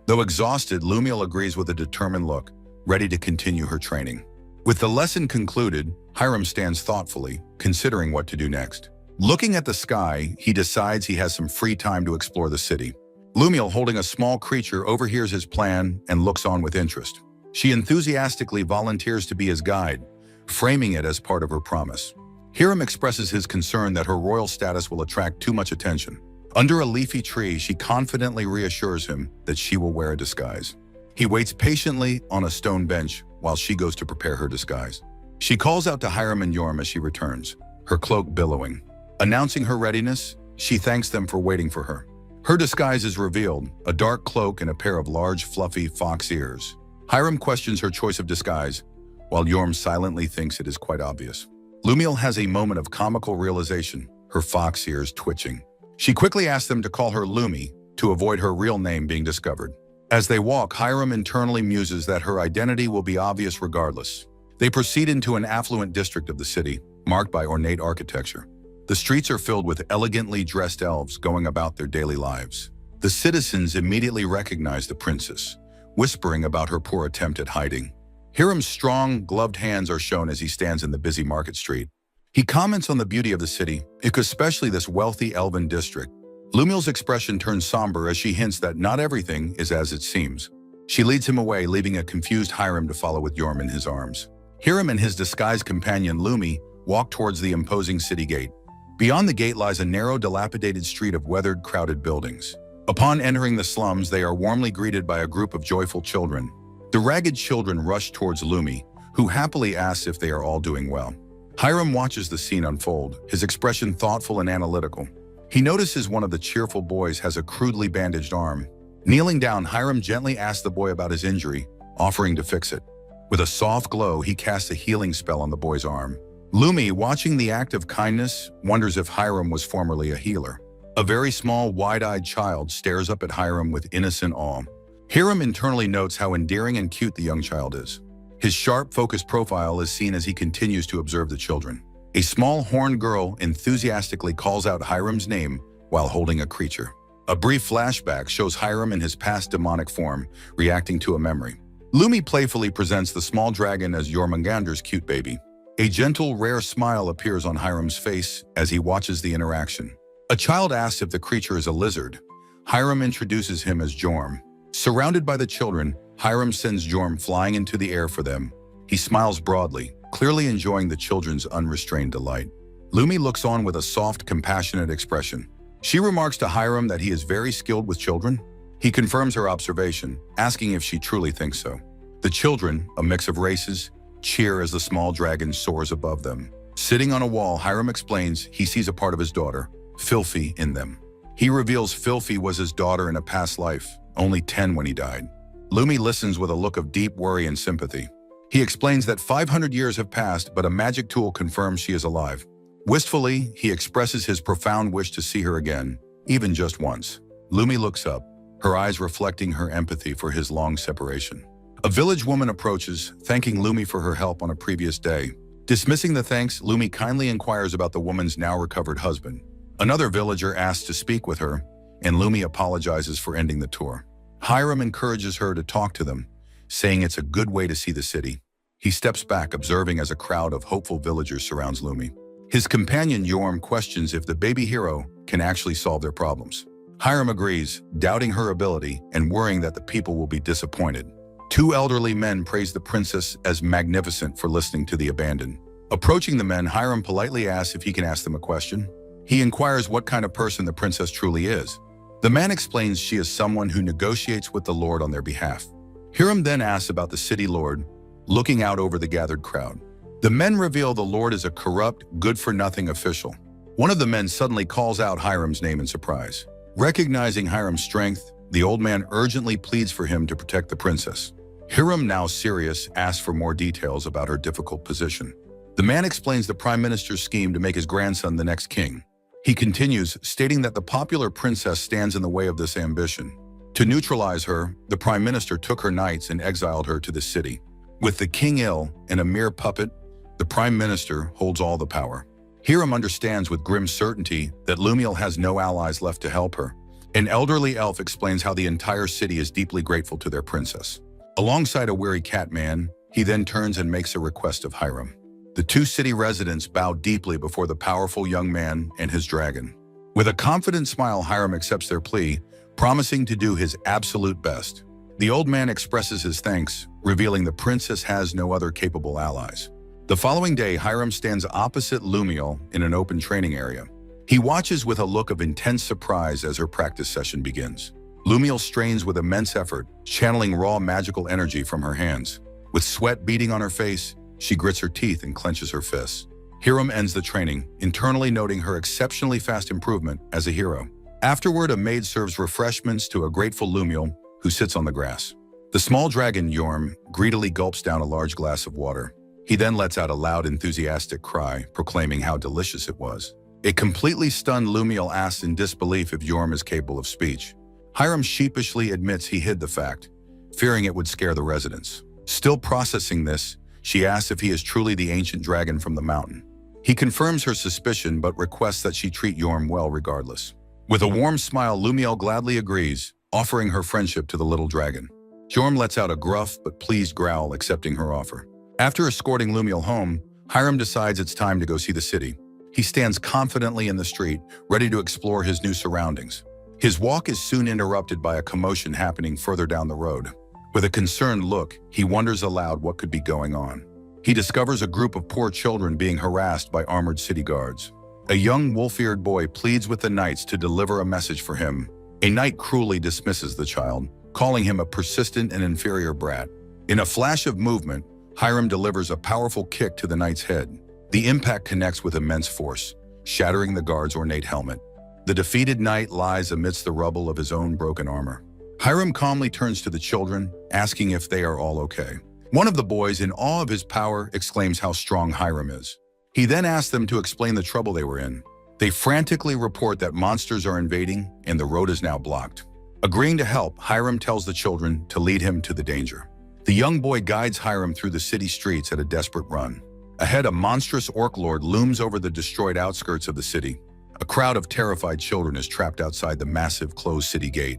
Speaker 1: Though exhausted, Lumiel agrees with a determined look, ready to continue her training. With the lesson concluded, Hiram stands thoughtfully, considering what to do next. Looking at the sky, he decides he has some free time to explore the city. Lumiel, holding a small creature, overhears his plan and looks on with interest. She enthusiastically volunteers to be his guide, framing it as part of her promise. Hiram expresses his concern that her royal status will attract too much attention. Under a leafy tree, she confidently reassures him that she will wear a disguise. He waits patiently on a stone bench while she goes to prepare her disguise. She calls out to Hiram and Yorm as she returns, her cloak billowing. Announcing her readiness, she thanks them for waiting for her. Her disguise is revealed, a dark cloak and a pair of large, fluffy fox ears. Hiram questions her choice of disguise, while Yorm silently thinks it is quite obvious. Lumiel has a moment of comical realization, her fox ears twitching. She quickly asks them to call her Lumi to avoid her real name being discovered. As they walk, Hiram internally muses that her identity will be obvious regardless. They proceed into an affluent district of the city, marked by ornate architecture. The streets are filled with elegantly dressed elves going about their daily lives. The citizens immediately recognize the princess, whispering about her poor attempt at hiding. Hiram's strong, gloved hands are shown as he stands in the busy market street. He comments on the beauty of the city, especially this wealthy elven district. Lumiel's expression turns somber as she hints that not everything is as it seems. She leads him away, leaving a confused Hiram to follow with Yorm in his arms. Hiram and his disguised companion Lumi walk towards the imposing city gate. Beyond the gate lies a narrow, dilapidated street of weathered, crowded buildings. Upon entering the slums, they are warmly greeted by a group of joyful children. The ragged children rush towards Lumi, who happily asks if they are all doing well. Hiram watches the scene unfold, his expression thoughtful and analytical. He notices one of the cheerful boys has a crudely bandaged arm. Kneeling down, Hiram gently asks the boy about his injury, offering to fix it. With a soft glow, he casts a healing spell on the boy's arm. Lumi, watching the act of kindness, wonders if Hiram was formerly a healer. A very small, wide-eyed child stares up at Hiram with innocent awe. Hiram internally notes how endearing and cute the young child is. His sharp, focused profile is seen as he continues to observe the children. A small horned girl enthusiastically calls out Hiram's name while holding a creature. A brief flashback shows Hiram in his past demonic form, reacting to a memory. Lumi playfully presents the small dragon as Jormungandr's cute baby. A gentle, rare smile appears on Hiram's face as he watches the interaction. A child asks if the creature is a lizard. Hiram introduces him as Jorm. Surrounded by the children, Hiram sends Jorm flying into the air for them. He smiles broadly, clearly enjoying the children's unrestrained delight. Lumi looks on with a soft, compassionate expression. She remarks to Hiram that he is very skilled with children. He confirms her observation, asking if she truly thinks so. The children, a mix of races, cheer as the small dragon soars above them. Sitting on a wall, Hiram explains he sees a part of his daughter, Filthy, in them. He reveals Filthy was his daughter in a past life, only 10 when he died. Lumi listens with a look of deep worry and sympathy. He explains that 500 years have passed, but a magic tool confirms she is alive. Wistfully, he expresses his profound wish to see her again, even just once. Lumi looks up, her eyes reflecting her empathy for his long separation. A village woman approaches, thanking Lumi for her help on a previous day. Dismissing the thanks, Lumi kindly inquires about the woman's now-recovered husband. Another villager asks to speak with her, and Lumi apologizes for ending the tour. Hiram encourages her to talk to them, saying it's a good way to see the city. He steps back, observing as a crowd of hopeful villagers surrounds Lumi. His companion Yorm questions if the baby hero can actually solve their problems. Hiram agrees, doubting her ability and worrying that the people will be disappointed. Two elderly men praise the princess as magnificent for listening to the abandoned. Approaching the men, Hiram politely asks if he can ask them a question. He inquires what kind of person the princess truly is. The man explains she is someone who negotiates with the Lord on their behalf. Hiram then asks about the city lord, looking out over the gathered crowd. The men reveal the Lord is a corrupt, good-for-nothing official. One of the men suddenly calls out Hiram's name in surprise. Recognizing Hiram's strength, the old man urgently pleads for him to protect the princess. Hiram, now serious, asks for more details about her difficult position. The man explains the prime minister's scheme to make his grandson the next king. He continues, stating that the popular princess stands in the way of this ambition. To neutralize her, the prime minister took her knights and exiled her to the city. With the king ill and a mere puppet, the prime minister holds all the power. Hiram understands with grim certainty that Lumiel has no allies left to help her. An elderly elf explains how the entire city is deeply grateful to their princess. Alongside a weary cat man, he then turns and makes a request of Hiram. The two city residents bow deeply before the powerful young man and his dragon. With a confident smile, Hiram accepts their plea, promising to do his absolute best. The old man expresses his thanks, revealing the princess has no other capable allies. The following day, Hiram stands opposite Lumiel in an open training area. He watches with a look of intense surprise as her practice session begins. Lumiel strains with immense effort, channeling raw magical energy from her hands. With sweat beading on her face, she grits her teeth and clenches her fists. Hiram ends the training, internally noting her exceptionally fast improvement as a hero. Afterward, a maid serves refreshments to a grateful Lumiel, who sits on the grass. The small dragon, Yorm, greedily gulps down a large glass of water. He then lets out a loud, enthusiastic cry, proclaiming how delicious it was. It completely stunned Lumiel, asks in disbelief if Yorm is capable of speech. Hiram sheepishly admits he hid the fact, fearing it would scare the residents. Still processing this, she asks if he is truly the ancient dragon from the mountain. He confirms her suspicion but requests that she treat Yorm well regardless. With a warm smile, Lumiel gladly agrees, offering her friendship to the little dragon. Yorm lets out a gruff but pleased growl, accepting her offer. After escorting Lumiel home, Hiram decides it's time to go see the city. He stands confidently in the street, ready to explore his new surroundings. His walk is soon interrupted by a commotion happening further down the road. With a concerned look, he wonders aloud what could be going on. He discovers a group of poor children being harassed by armored city guards. A young wolf-eared boy pleads with the knights to deliver a message for him. A knight cruelly dismisses the child, calling him a persistent and inferior brat. In a flash of movement, Hiram delivers a powerful kick to the knight's head. The impact connects with immense force, shattering the guard's ornate helmet. The defeated knight lies amidst the rubble of his own broken armor. Hiram calmly turns to the children, asking if they are all okay. One of the boys, in awe of his power, exclaims how strong Hiram is. He then asks them to explain the trouble they were in. They frantically report that monsters are invading and the road is now blocked. Agreeing to help, Hiram tells the children to lead him to the danger. The young boy guides Hiram through the city streets at a desperate run. Ahead, a monstrous orc lord looms over the destroyed outskirts of the city. A crowd of terrified children is trapped outside the massive closed city gate.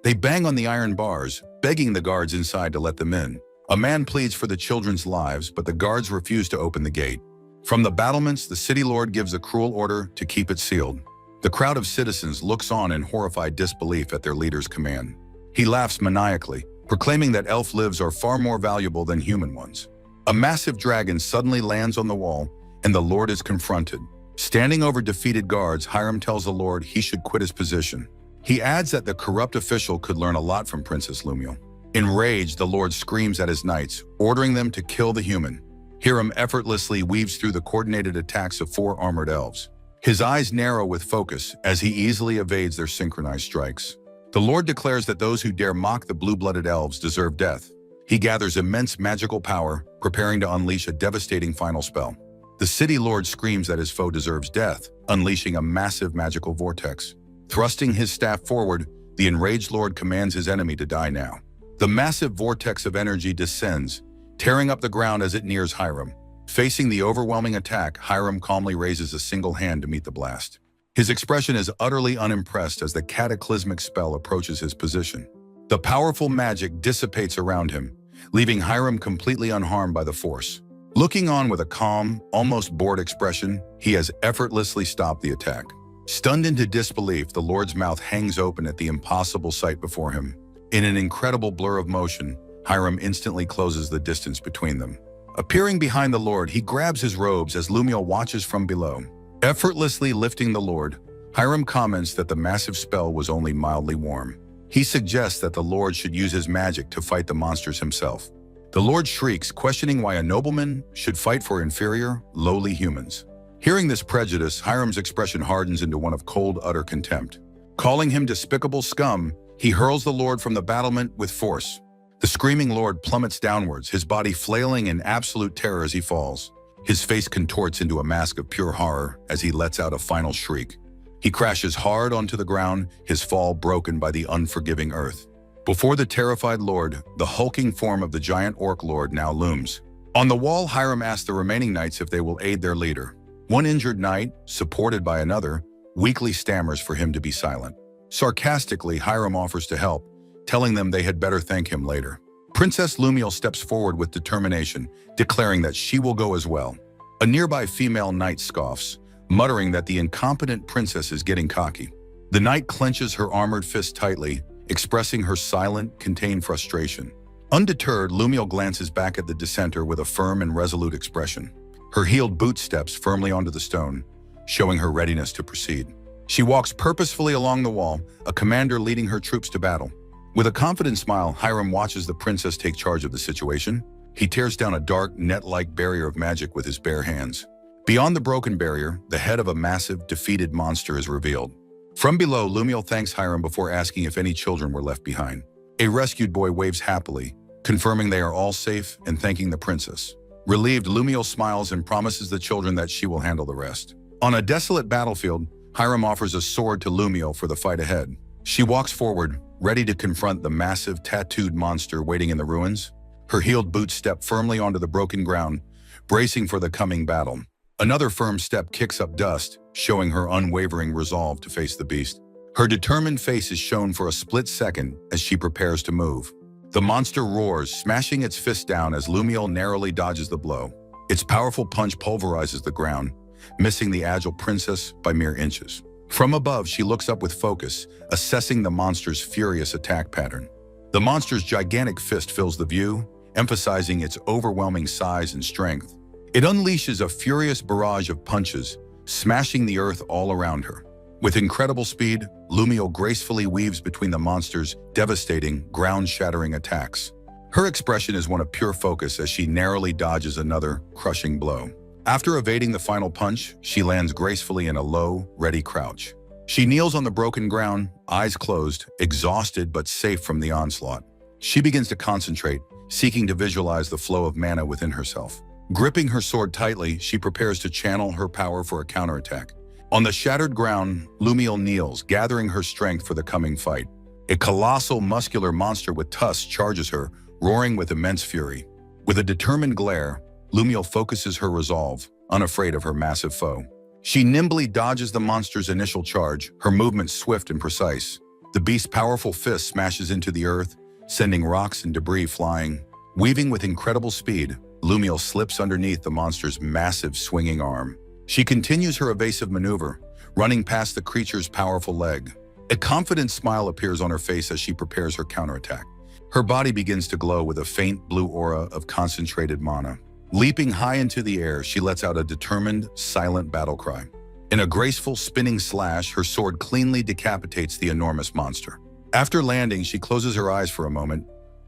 Speaker 1: They bang on the iron bars, begging the guards inside to let them in. A man pleads for the children's lives, but the guards refuse to open the gate. From the battlements, the city lord gives a cruel order to keep it sealed. The crowd of citizens looks on in horrified disbelief at their leader's command. He laughs maniacally, proclaiming that elf lives are far more valuable than human ones. A massive dragon suddenly lands on the wall, and the lord is confronted. Standing over defeated guards, Hiram tells the lord he should quit his position. He adds that the corrupt official could learn a lot from Princess Lumiel. Enraged, the lord screams at his knights, ordering them to kill the human. Hiram effortlessly weaves through the coordinated attacks of 4 armored elves. His eyes narrow with focus as he easily evades their synchronized strikes. The lord declares that those who dare mock the blue-blooded elves deserve death. He gathers immense magical power, preparing to unleash a devastating final spell. The city lord screams that his foe deserves death, unleashing a massive magical vortex. Thrusting his staff forward, the enraged lord commands his enemy to die now. The massive vortex of energy descends, tearing up the ground as it nears Hiram. Facing the overwhelming attack, Hiram calmly raises a single hand to meet the blast. His expression is utterly unimpressed as the cataclysmic spell approaches his position. The powerful magic dissipates around him, leaving Hiram completely unharmed by the force. Looking on with a calm, almost bored expression, he has effortlessly stopped the attack. Stunned into disbelief, the lord's mouth hangs open at the impossible sight before him. In an incredible blur of motion, Hiram instantly closes the distance between them. Appearing behind the lord, he grabs his robes as Lumiel watches from below. Effortlessly lifting the lord, Hiram comments that the massive spell was only mildly warm. He suggests that the lord should use his magic to fight the monsters himself. The lord shrieks, questioning why a nobleman should fight for inferior, lowly humans. Hearing this prejudice, Hiram's expression hardens into one of cold, utter contempt. Calling him despicable scum, he hurls the lord from the battlement with force. The screaming lord plummets downwards, his body flailing in absolute terror as he falls. His face contorts into a mask of pure horror as he lets out a final shriek. He crashes hard onto the ground, his fall broken by the unforgiving earth. Before the terrified lord, the hulking form of the giant orc lord now looms. On the wall, Hiram asks the remaining knights if they will aid their leader. One injured knight, supported by another, weakly stammers for him to be silent. Sarcastically, Hiram offers to help, telling them they had better thank him later. Princess Lumiel steps forward with determination, declaring that she will go as well. A nearby female knight scoffs, muttering that the incompetent princess is getting cocky. The knight clenches her armored fist tightly, expressing her silent, contained frustration. Undeterred, Lumiel glances back at the dissenter with a firm and resolute expression. Her heeled boot steps firmly onto the stone, showing her readiness to proceed. She walks purposefully along the wall, a commander leading her troops to battle. With a confident smile, Hiram watches the princess take charge of the situation. He tears down a dark, net-like barrier of magic with his bare hands. Beyond the broken barrier, the head of a massive, defeated monster is revealed. From below, Lumiel thanks Hiram before asking if any children were left behind. A rescued boy waves happily, confirming they are all safe and thanking the princess. Relieved, Lumiel smiles and promises the children that she will handle the rest. On a desolate battlefield, Hiram offers a sword to Lumiel for the fight ahead. She walks forward, ready to confront the massive, tattooed monster waiting in the ruins. Her heeled boots step firmly onto the broken ground, bracing for the coming battle. Another firm step kicks up dust, showing her unwavering resolve to face the beast. Her determined face is shown for a split second as she prepares to move. The monster roars, smashing its fist down as Lumiel narrowly dodges the blow. Its powerful punch pulverizes the ground, missing the agile princess by mere inches. From above, she looks up with focus, assessing the monster's furious attack pattern. The monster's gigantic fist fills the view, emphasizing its overwhelming size and strength. It unleashes a furious barrage of punches, smashing the earth all around her. With incredible speed, Lumiel gracefully weaves between the monster's devastating, ground-shattering attacks. Her expression is one of pure focus as she narrowly dodges another crushing blow. After evading the final punch, she lands gracefully in a low, ready crouch. She kneels on the broken ground, eyes closed, exhausted but safe from the onslaught. She begins to concentrate, seeking to visualize the flow of mana within herself. Gripping her sword tightly, she prepares to channel her power for a counterattack. On the shattered ground, Lumiel kneels, gathering her strength for the coming fight. A colossal, muscular monster with tusks charges her, roaring with immense fury. With a determined glare, Lumiel focuses her resolve, unafraid of her massive foe. She nimbly dodges the monster's initial charge, her movement swift and precise. The beast's powerful fist smashes into the earth, sending rocks and debris flying. Weaving with incredible speed, Lumiel slips underneath the monster's massive swinging arm. She continues her evasive maneuver, running past the creature's powerful leg. A confident smile appears on her face as she prepares her counterattack. Her body begins to glow with a faint blue aura of concentrated mana. Leaping high into the air, she lets out a determined, silent battle cry. In a graceful, spinning slash, her sword cleanly decapitates the enormous monster. After landing, she closes her eyes for a moment,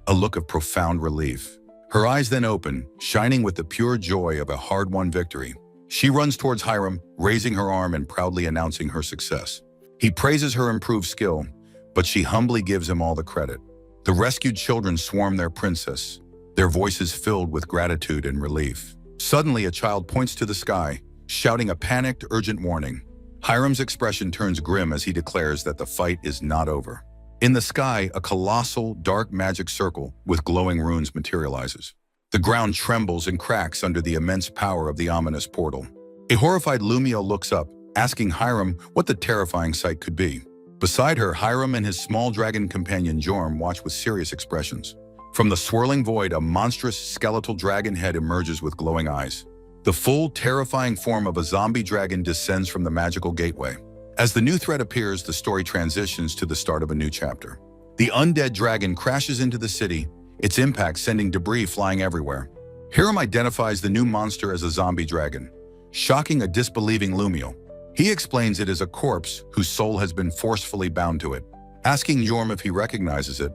Speaker 1: a look of profound relief. Her eyes then open, shining with the pure joy of a hard-won victory. She runs towards Hiram, raising her arm and proudly announcing her success. He praises her improved skill, but she humbly gives him all the credit. The rescued children swarm their princess, their voices filled with gratitude and relief. Suddenly, a child points to the sky, shouting a panicked, urgent warning. Hiram's expression turns grim as he declares that the fight is not over. In the sky, a colossal, dark magic circle with glowing runes materializes. The ground trembles and cracks under the immense power of the ominous portal. A horrified Lumiel looks up, asking Hiram what the terrifying sight could be. Beside her, Hiram and his small dragon companion Jorm watch with serious expressions. From the swirling void, a monstrous skeletal dragon head emerges with glowing eyes. The full, terrifying form of a zombie dragon descends from the magical gateway. As the new threat appears, the story transitions to the start of a new chapter. The undead dragon crashes into the city, its impact sending debris flying everywhere. Hiram identifies the new monster as a zombie dragon, shocking a disbelieving Lumiel. He explains it as a corpse whose soul has been forcefully bound to it. Asking Jorm if he recognizes it,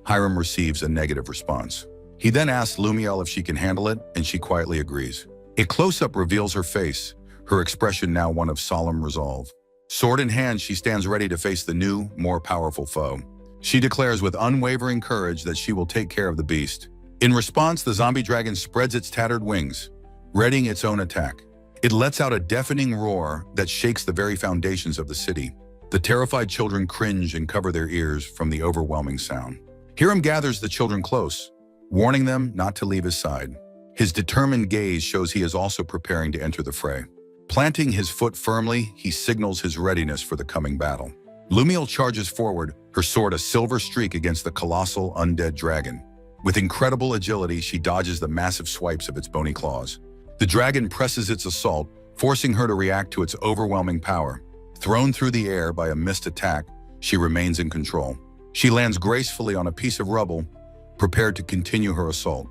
Speaker 1: Hiram receives a negative response. He then asks Lumiel if she can handle it, and she quietly agrees. A close-up reveals her face, her expression now one of solemn resolve. Sword in hand, she stands ready to face the new, more powerful foe. She declares with unwavering courage that she will take care of the beast. In response, the zombie dragon spreads its tattered wings, readying its own attack. It lets out a deafening roar that shakes the very foundations of the city. The terrified children cringe and cover their ears from the overwhelming sound. Hiram gathers the children close, warning them not to leave his side. His determined gaze shows he is also preparing to enter the fray. Planting his foot firmly, he signals his readiness for the coming battle. Lumiel charges forward, her sword a silver streak against the colossal undead dragon. With incredible agility, she dodges the massive swipes of its bony claws. The dragon presses its assault, forcing her to react to its overwhelming power. Thrown through the air by a missed attack, she remains in control. She lands gracefully on a piece of rubble, prepared to continue her assault.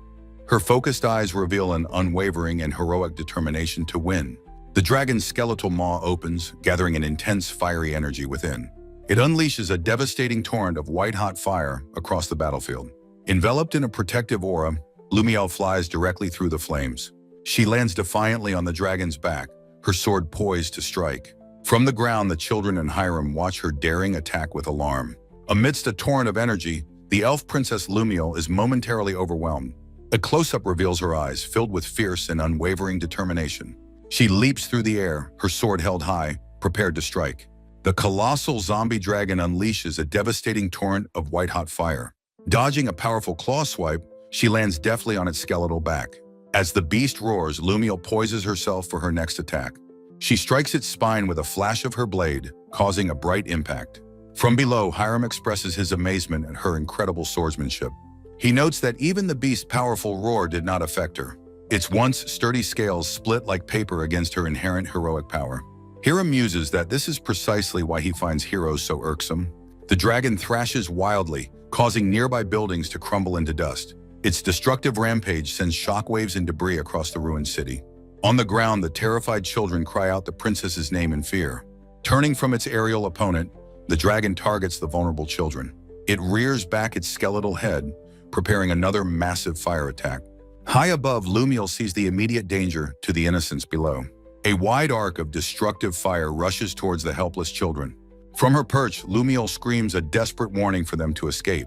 Speaker 1: Her focused eyes reveal an unwavering and heroic determination to win. The dragon's skeletal maw opens, gathering an intense fiery energy within. It unleashes a devastating torrent of white-hot fire across the battlefield. Enveloped in a protective aura, Lumiel flies directly through the flames. She lands defiantly on the dragon's back, her sword poised to strike. From the ground, the children and Hiram watch her daring attack with alarm. Amidst a torrent of energy, the elf princess Lumiel is momentarily overwhelmed. A close-up reveals her eyes, filled with fierce and unwavering determination. She leaps through the air, her sword held high, prepared to strike. The colossal zombie dragon unleashes a devastating torrent of white-hot fire. Dodging a powerful claw swipe, she lands deftly on its skeletal back. As the beast roars, Lumiel poises herself for her next attack. She strikes its spine with a flash of her blade, causing a bright impact. From below, Hiram expresses his amazement at her incredible swordsmanship. He notes that even the beast's powerful roar did not affect her. Its once sturdy scales split like paper against her inherent heroic power. Hiram muses that this is precisely why he finds heroes so irksome. The dragon thrashes wildly, causing nearby buildings to crumble into dust. Its destructive rampage sends shockwaves and debris across the ruined city. On the ground, the terrified children cry out the princess's name in fear. Turning from its aerial opponent, the dragon targets the vulnerable children. It rears back its skeletal head, preparing another massive fire attack. High above, Lumiel sees the immediate danger to the innocents below. A wide arc of destructive fire rushes towards the helpless children. From her perch, Lumiel screams a desperate warning for them to escape.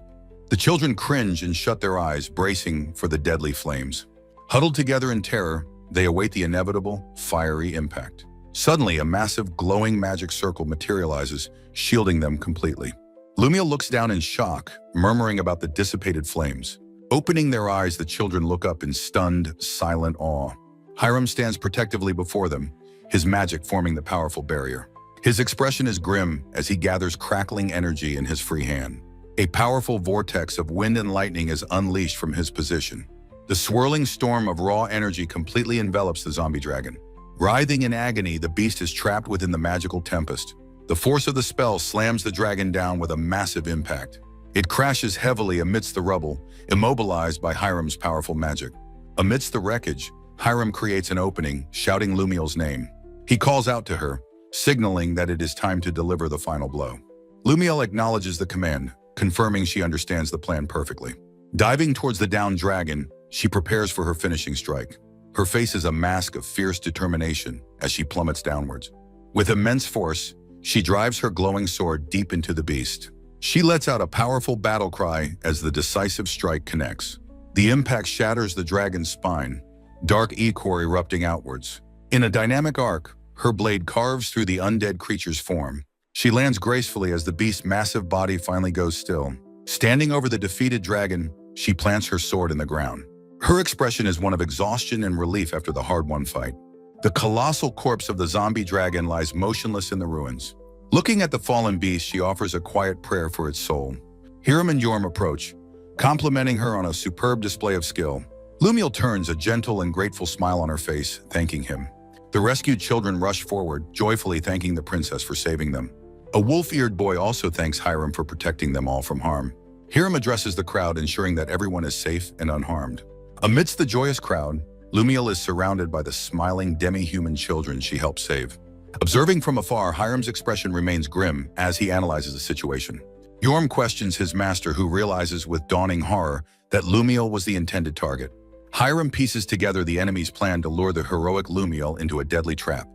Speaker 1: The children cringe and shut their eyes, bracing for the deadly flames. Huddled together in terror, they await the inevitable, fiery impact. Suddenly, a massive, glowing magic circle materializes, shielding them completely. Lumiel looks down in shock, murmuring about the dissipated flames. Opening their eyes, the children look up in stunned, silent awe. Hiram stands protectively before them, his magic forming the powerful barrier. His expression is grim as he gathers crackling energy in his free hand. A powerful vortex of wind and lightning is unleashed from his position. The swirling storm of raw energy completely envelops the zombie dragon. Writhing in agony, the beast is trapped within the magical tempest. The force of the spell slams the dragon down with a massive impact. It crashes heavily amidst the rubble, immobilized by Hiram's powerful magic. Amidst the wreckage, Hiram creates an opening, shouting Lumiel's name. He calls out to her, signaling that it is time to deliver the final blow. Lumiel acknowledges the command, confirming she understands the plan perfectly. Diving towards the downed dragon, she prepares for her finishing strike. Her face is a mask of fierce determination as she plummets downwards. With immense force, she drives her glowing sword deep into the beast. She lets out a powerful battle cry as the decisive strike connects. The impact shatters the dragon's spine, dark ichor erupting outwards. In a dynamic arc, her blade carves through the undead creature's form. She lands gracefully as the beast's massive body finally goes still. Standing over the defeated dragon, she plants her sword in the ground. Her expression is one of exhaustion and relief after the hard-won fight. The colossal corpse of the zombie dragon lies motionless in the ruins. Looking at the fallen beast, she offers a quiet prayer for its soul. Hiram and Yorm approach, complimenting her on a superb display of skill. Lumiel turns, a gentle and grateful smile on her face, thanking him. The rescued children rush forward, joyfully thanking the princess for saving them. A wolf-eared boy also thanks Hiram for protecting them all from harm. Hiram addresses the crowd, ensuring that everyone is safe and unharmed. Amidst the joyous crowd, Lumiel is surrounded by the smiling demi-human children she helped save. Observing from afar, Hiram's expression remains grim as he analyzes the situation. Yorm questions his master, who realizes with dawning horror that Lumiel was the intended target. Hiram pieces together the enemy's plan to lure the heroic Lumiel into a deadly trap.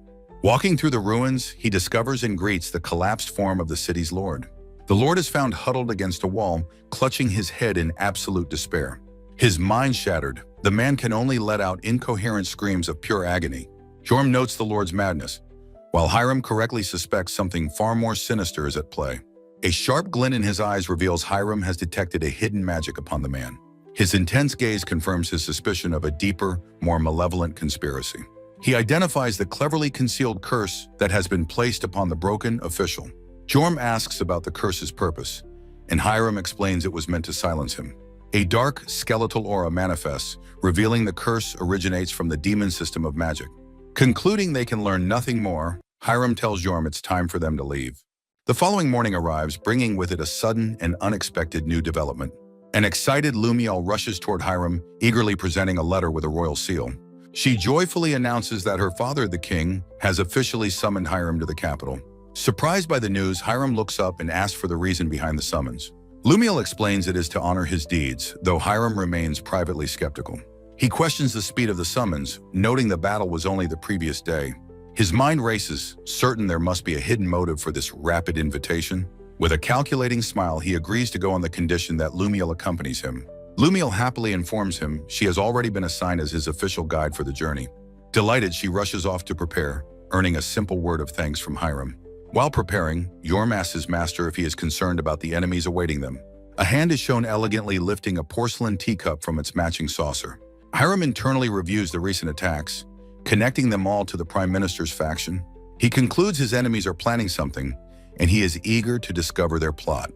Speaker 1: Walking through the ruins, he discovers and greets the collapsed form of the city's lord. The lord is found huddled against a wall, clutching his head in absolute despair. His mind shattered, the man can only let out incoherent screams of pure agony. Yorm notes the lord's madness, while Hiram correctly suspects something far more sinister is at play. A sharp glint in his eyes reveals Hiram has detected a hidden magic upon the man. His intense gaze confirms his suspicion of a deeper, more malevolent conspiracy. He identifies the cleverly concealed curse that has been placed upon the broken official. Jorm asks about the curse's purpose, and Hiram explains it was meant to silence him. A dark, skeletal aura manifests, revealing the curse originates from the demon system of magic. Concluding they can learn nothing more, Hiram tells Jorm it's time for them to leave. The following morning arrives, bringing with it a sudden and unexpected new development. An excited Lumiel rushes toward Hiram, eagerly presenting a letter with a royal seal. She joyfully announces that her father, the king, has officially summoned Hiram to the capital. Surprised by the news, Hiram looks up and asks for the reason behind the summons. Lumiel explains it is to honor his deeds, though Hiram remains privately skeptical. He questions the speed of the summons, noting the battle was only the previous day. His mind races, certain there must be a hidden motive for this rapid invitation. With a calculating smile, he agrees to go on the condition that Lumiel accompanies him. Lumiel happily informs him she has already been assigned as his official guide for the journey. Delighted, she rushes off to prepare, earning a simple word of thanks from Hiram. While preparing, Jorm asks his master if he is concerned about the enemies awaiting them. A hand is shown elegantly lifting a porcelain teacup from its matching saucer. Hiram internally reviews the recent attacks, connecting them all to the Prime Minister's faction. He concludes his enemies are planning something, and he is eager to discover their plot.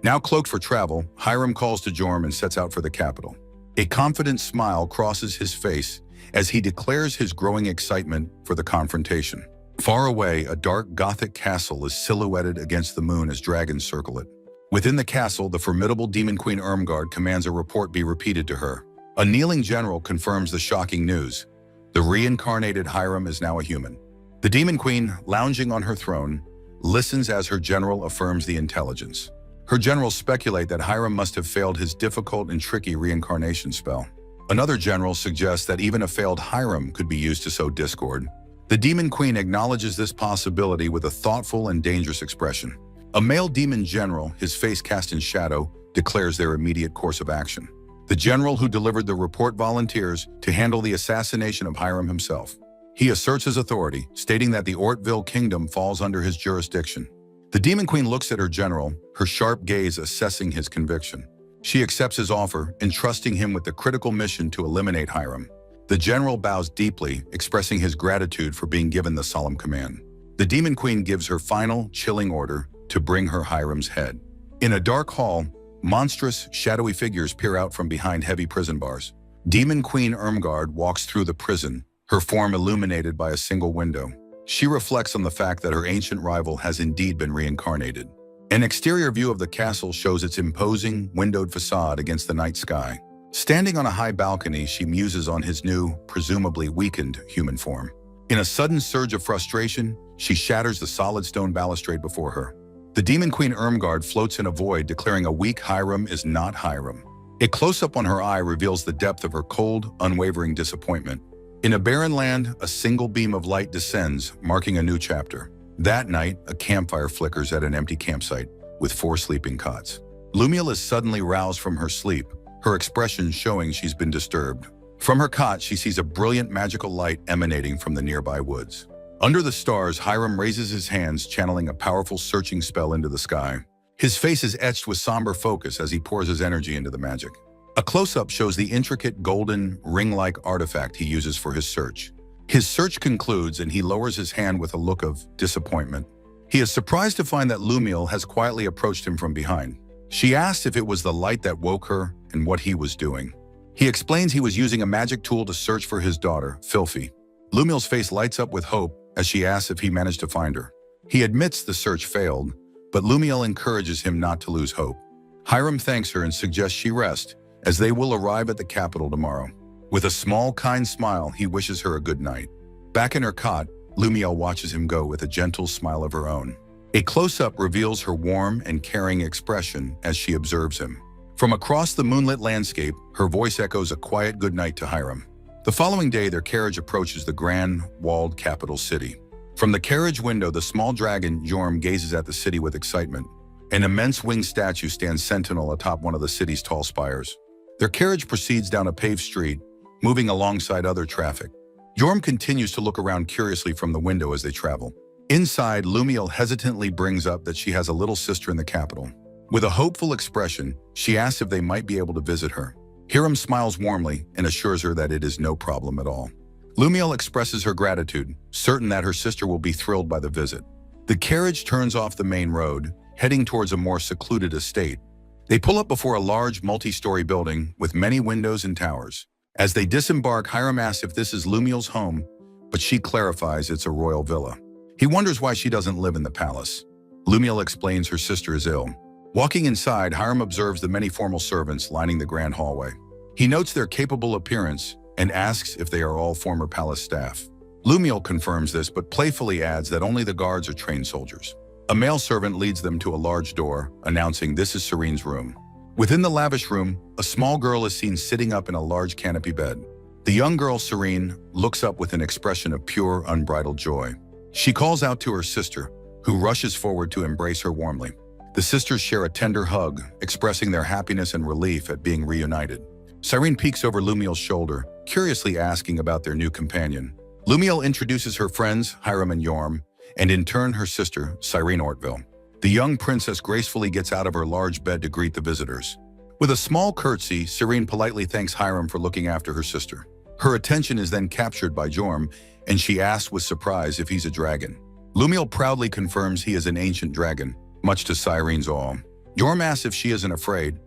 Speaker 1: Now cloaked for travel, Hiram calls to Jorm and sets out for the capital. A confident smile crosses his face as he declares his growing excitement for the confrontation. Far away, a dark Gothic castle is silhouetted against the moon as dragons circle it. Within the castle, the formidable Demon Queen Irmgard commands a report be repeated to her. A kneeling general confirms the shocking news. The reincarnated Hiram is now a human. The Demon Queen, lounging on her throne, listens as her general affirms the intelligence. Her generals speculate that Hiram must have failed his difficult and tricky reincarnation spell. Another general suggests that even a failed Hiram could be used to sow discord. The Demon Queen acknowledges this possibility with a thoughtful and dangerous expression. A male demon general, his face cast in shadow, declares their immediate course of action. The general who delivered the report volunteers to handle the assassination of Hiram himself. He asserts his authority, stating that the Ortville kingdom falls under his jurisdiction. The Demon Queen looks at her general, her sharp gaze assessing his conviction. She accepts his offer, entrusting him with the critical mission to eliminate Hiram. The general bows deeply, expressing his gratitude for being given the solemn command. The Demon Queen gives her final, chilling order to bring her Hiram's head. In a dark hall, monstrous, shadowy figures peer out from behind heavy prison bars. Demon Queen Irmgard walks through the prison, her form illuminated by a single window. She reflects on the fact that her ancient rival has indeed been reincarnated. An exterior view of the castle shows its imposing, windowed facade against the night sky. Standing on a high balcony, she muses on his new, presumably weakened, human form. In a sudden surge of frustration, she shatters the solid stone balustrade before her. The Demon Queen Irmgard floats in a void, declaring a weak Hiram is not Hiram. A close-up on her eye reveals the depth of her cold, unwavering disappointment. In a barren land, a single beam of light descends, marking a new chapter. That night, a campfire flickers at an empty campsite, with 4 sleeping cots. Lumiel is suddenly roused from her sleep, her expression showing she's been disturbed. From her cot, she sees a brilliant magical light emanating from the nearby woods. Under the stars, Hiram raises his hands, channeling a powerful searching spell into the sky. His face is etched with somber focus as he pours his energy into the magic. A close-up shows the intricate golden, ring-like artifact he uses for his search. His search concludes and he lowers his hand with a look of disappointment. He is surprised to find that Lumiel has quietly approached him from behind. She asks if it was the light that woke her and what he was doing. He explains he was using a magic tool to search for his daughter, Filthy. Lumiel's face lights up with hope as she asks if he managed to find her. He admits the search failed, but Lumiel encourages him not to lose hope. Hiram thanks her and suggests she rest, as they will arrive at the capital tomorrow. With a small, kind smile, he wishes her a good night. Back in her cot, Lumiel watches him go with a gentle smile of her own. A close-up reveals her warm and caring expression as she observes him. From across the moonlit landscape, her voice echoes a quiet goodnight to Hiram. The following day, their carriage approaches the grand, walled capital city. From the carriage window, the small dragon, Jorm, gazes at the city with excitement. An immense winged statue stands sentinel atop one of the city's tall spires. Their carriage proceeds down a paved street, moving alongside other traffic. Jorm continues to look around curiously from the window as they travel. Inside, Lumiel hesitantly brings up that she has a little sister in the capital. With a hopeful expression, she asks if they might be able to visit her. Hiram smiles warmly and assures her that it is no problem at all. Lumiel expresses her gratitude, certain that her sister will be thrilled by the visit. The carriage turns off the main road, heading towards a more secluded estate. They pull up before a large multi-story building with many windows and towers. As they disembark, Hiram asks if this is Lumiel's home, but she clarifies it's a royal villa. He wonders why she doesn't live in the palace. Lumiel explains her sister is ill. Walking inside, Hiram observes the many formal servants lining the grand hallway. He notes their capable appearance and asks if they are all former palace staff. Lumiel confirms this, but playfully adds that only the guards are trained soldiers. A male servant leads them to a large door, announcing this is Serene's room. Within the lavish room, a small girl is seen sitting up in a large canopy bed. The young girl, Serene, looks up with an expression of pure, unbridled joy. She calls out to her sister, who rushes forward to embrace her warmly. The sisters share a tender hug, expressing their happiness and relief at being reunited. Serene peeks over Lumiel's shoulder, curiously asking about their new companion. Lumiel introduces her friends, Hiram and Yorm, and in turn her sister, Cyrene Ortville. The young princess gracefully gets out of her large bed to greet the visitors. With a small curtsy, Serene politely thanks Hiram for looking after her sister. Her attention is then captured by Yorm, and she asks with surprise if he's a dragon. Lumiel proudly confirms he is an ancient dragon, much to Cyrene's awe. Yorm asks if she isn't afraid,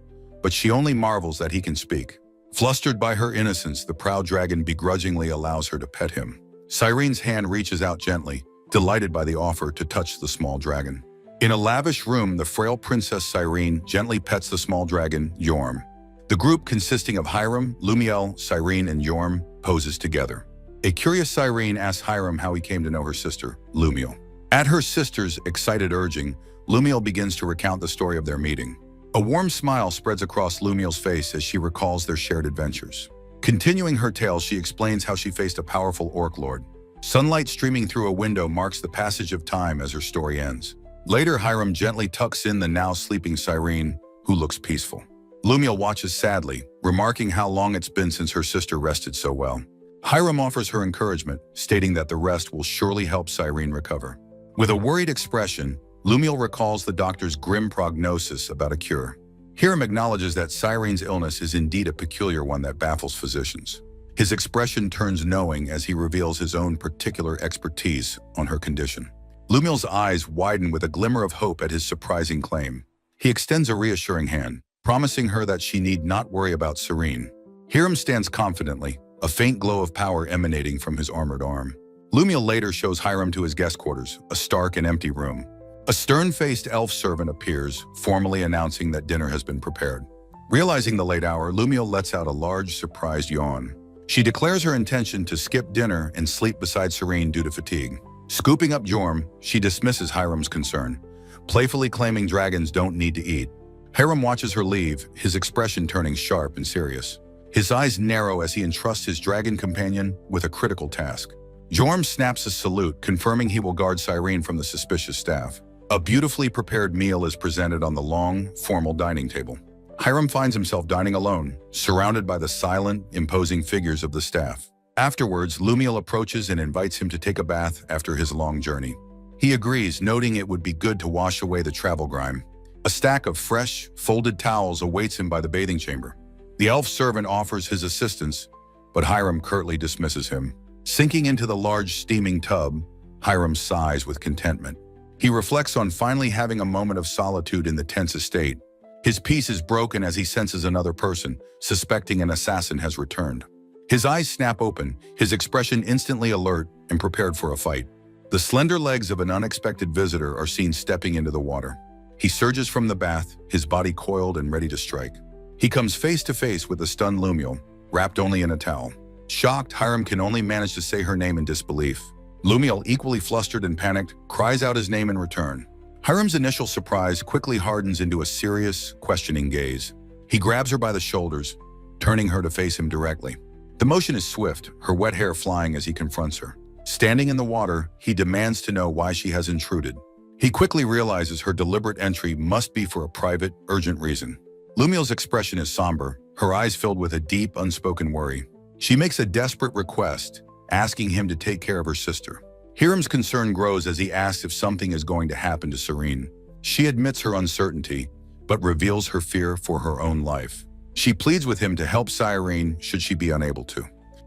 Speaker 1: but she only marvels that he can speak. Flustered by her innocence, the proud dragon begrudgingly allows her to pet him. Cyrene's hand reaches out gently, delighted by the offer to touch the small dragon. In a lavish room, the frail Princess Cyrene gently pets the small dragon, Yorm. The group, consisting of Hiram, Lumiel, Cyrene, and Yorm, poses together. A curious Cyrene asks Hiram how he came to know her sister, Lumiel. At her sister's excited urging, Lumiel begins to recount the story of their meeting. A warm smile spreads across Lumiel's face as she recalls their shared adventures. Continuing her tale, she explains how she faced a powerful orc lord. Sunlight streaming through a window marks the passage of time as her story ends. Later, Hiram gently tucks in the now sleeping Cyrene, who looks peaceful. Lumiel watches sadly, remarking how long it's been since her sister rested so well. Hiram offers her encouragement, stating that the rest will surely help Cyrene recover. With a worried expression, Lumiel recalls the doctor's grim prognosis about a cure. Hiram acknowledges that Cyrene's illness is indeed a peculiar one that baffles physicians. His expression turns knowing as he reveals his own particular expertise on her condition. Lumiel's eyes widen with a glimmer of hope at his surprising claim. He extends a reassuring hand, promising her that she need not worry about Serene. Hiram stands confidently, a faint glow of power emanating from his armored arm. Lumiel later shows Hiram to his guest quarters, a stark and empty room. A stern-faced elf servant appears, formally announcing that dinner has been prepared. Realizing the late hour, Lumiel lets out a large, surprised yawn. She declares her intention to skip dinner and sleep beside Serene due to fatigue. Scooping up Yorm, she dismisses Hiram's concern, playfully claiming dragons don't need to eat. Hiram watches her leave, his expression turning sharp and serious. His eyes narrow as he entrusts his dragon companion with a critical task. Yorm snaps a salute, confirming he will guard Cyrene from the suspicious staff. A beautifully prepared meal is presented on the long, formal dining table. Hiram finds himself dining alone, surrounded by the silent, imposing figures of the staff. Afterwards, Lumiel approaches and invites him to take a bath after his long journey. He agrees, noting it would be good to wash away the travel grime. A stack of fresh, folded towels awaits him by the bathing chamber. The elf servant offers his assistance, but Hiram curtly dismisses him. Sinking into the large steaming tub, Hiram sighs with contentment. He reflects on finally having a moment of solitude in the tense estate. His peace is broken as he senses another person, suspecting an assassin has returned. His eyes snap open, his expression instantly alert and prepared for a fight. The slender legs of an unexpected visitor are seen stepping into the water. He surges from the bath, his body coiled and ready to strike. He comes face to face with the stunned Lumiel, wrapped only in a towel. Shocked, Hiram can only manage to say her name in disbelief. Lumiel, equally flustered and panicked, cries out his name in return. Hiram's initial surprise quickly hardens into a serious, questioning gaze. He grabs her by the shoulders, turning her to face him directly. The motion is swift, her wet hair flying as he confronts her. Standing in the water, he demands to know why she has intruded. He quickly realizes her deliberate entry must be for a private, urgent reason. Lumiel's expression is somber, her eyes filled with a deep, unspoken worry. She makes a desperate request, asking him to take care of her sister. Hiram's concern grows as he asks if something is going to happen to Serene. She admits her uncertainty, but reveals her fear for her own life. She pleads with him to help Cyrene should she be unable to.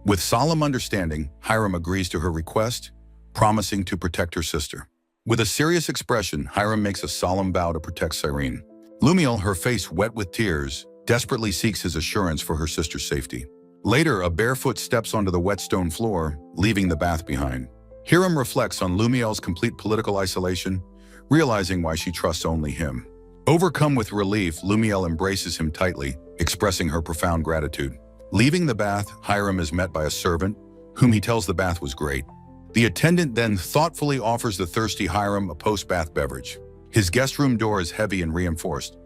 Speaker 1: With solemn understanding, Hiram agrees to her request, promising to protect her sister. With a serious expression, Hiram makes a solemn vow to protect Cyrene. Lumiel, her face wet with tears, desperately seeks his assurance for her sister's safety. Later, a barefoot steps onto the wet stone floor, leaving the bath behind. Hiram reflects on Lumiel's complete political isolation, realizing why she trusts only him. Overcome with relief, Lumiel embraces him tightly, expressing her profound gratitude. Leaving the bath, Hiram is met by a servant, whom he tells the bath was great. The attendant then thoughtfully offers the thirsty Hiram a post-bath beverage. His guest room door is heavy and reinforced,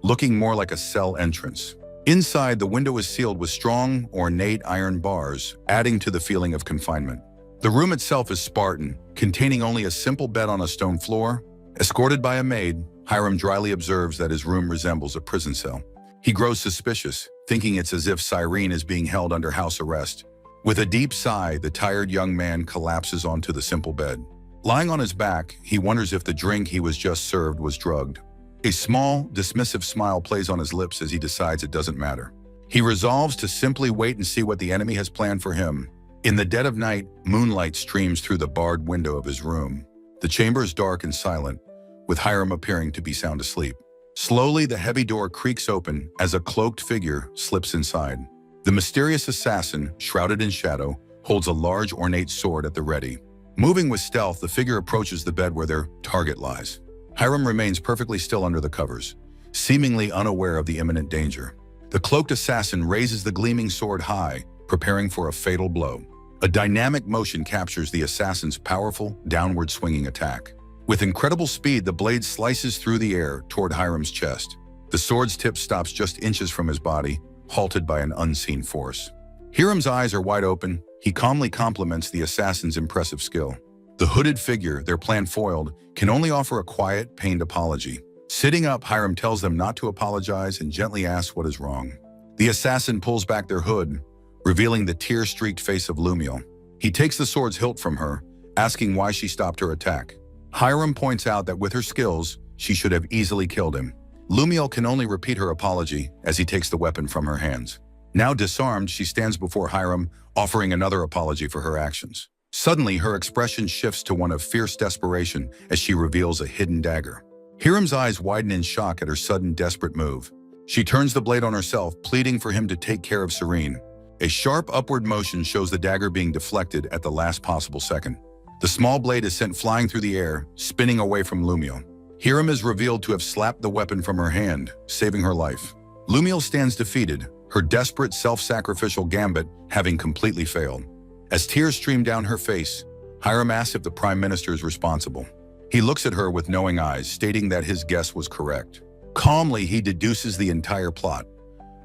Speaker 1: looking more like a cell entrance. Inside, the window is sealed with strong, ornate iron bars, adding to the feeling of confinement. The room itself is Spartan, containing only a simple bed on a stone floor. Escorted by a maid, Hiram dryly observes that his room resembles a prison cell. He grows suspicious, thinking it's as if Cyrene is being held under house arrest. With a deep sigh, the tired young man collapses onto the simple bed. Lying on his back, he wonders if the drink he was just served was drugged. A small, dismissive smile plays on his lips as he decides it doesn't matter. He resolves to simply wait and see what the enemy has planned for him. In the dead of night, moonlight streams through the barred window of his room. The chamber is dark and silent, with Hiram appearing to be sound asleep. Slowly, the heavy door creaks open as a cloaked figure slips inside. The mysterious assassin, shrouded in shadow, holds a large ornate sword at the ready. Moving with stealth, the figure approaches the bed where their target lies. Hiram remains perfectly still under the covers, seemingly unaware of the imminent danger. The cloaked assassin raises the gleaming sword high, preparing for a fatal blow. A dynamic motion captures the assassin's powerful, downward swinging attack. With incredible speed, the blade slices through the air toward Hiram's chest. The sword's tip stops just inches from his body, halted by an unseen force. Hiram's eyes are wide open. He calmly compliments the assassin's impressive skill. The hooded figure, their plan foiled, can only offer a quiet, pained apology. Sitting up, Hiram tells them not to apologize and gently asks what is wrong. The assassin pulls back their hood, revealing the tear-streaked face of Lumiel. He takes the sword's hilt from her, asking why she stopped her attack. Hiram points out that with her skills, she should have easily killed him. Lumiel can only repeat her apology as he takes the weapon from her hands. Now disarmed, she stands before Hiram, offering another apology for her actions. Suddenly, her expression shifts to one of fierce desperation as she reveals a hidden dagger. Hiram's eyes widen in shock at her sudden, desperate move. She turns the blade on herself, pleading for him to take care of Cyrene. A sharp upward motion shows the dagger being deflected at the last possible second. The small blade is sent flying through the air, spinning away from Lumiel. Hiram is revealed to have slapped the weapon from her hand, saving her life. Lumiel stands defeated, her desperate self-sacrificial gambit having completely failed. As tears stream down her face, Hiram asks if the Prime Minister is responsible. He looks at her with knowing eyes, stating that his guess was correct. Calmly, he deduces the entire plot.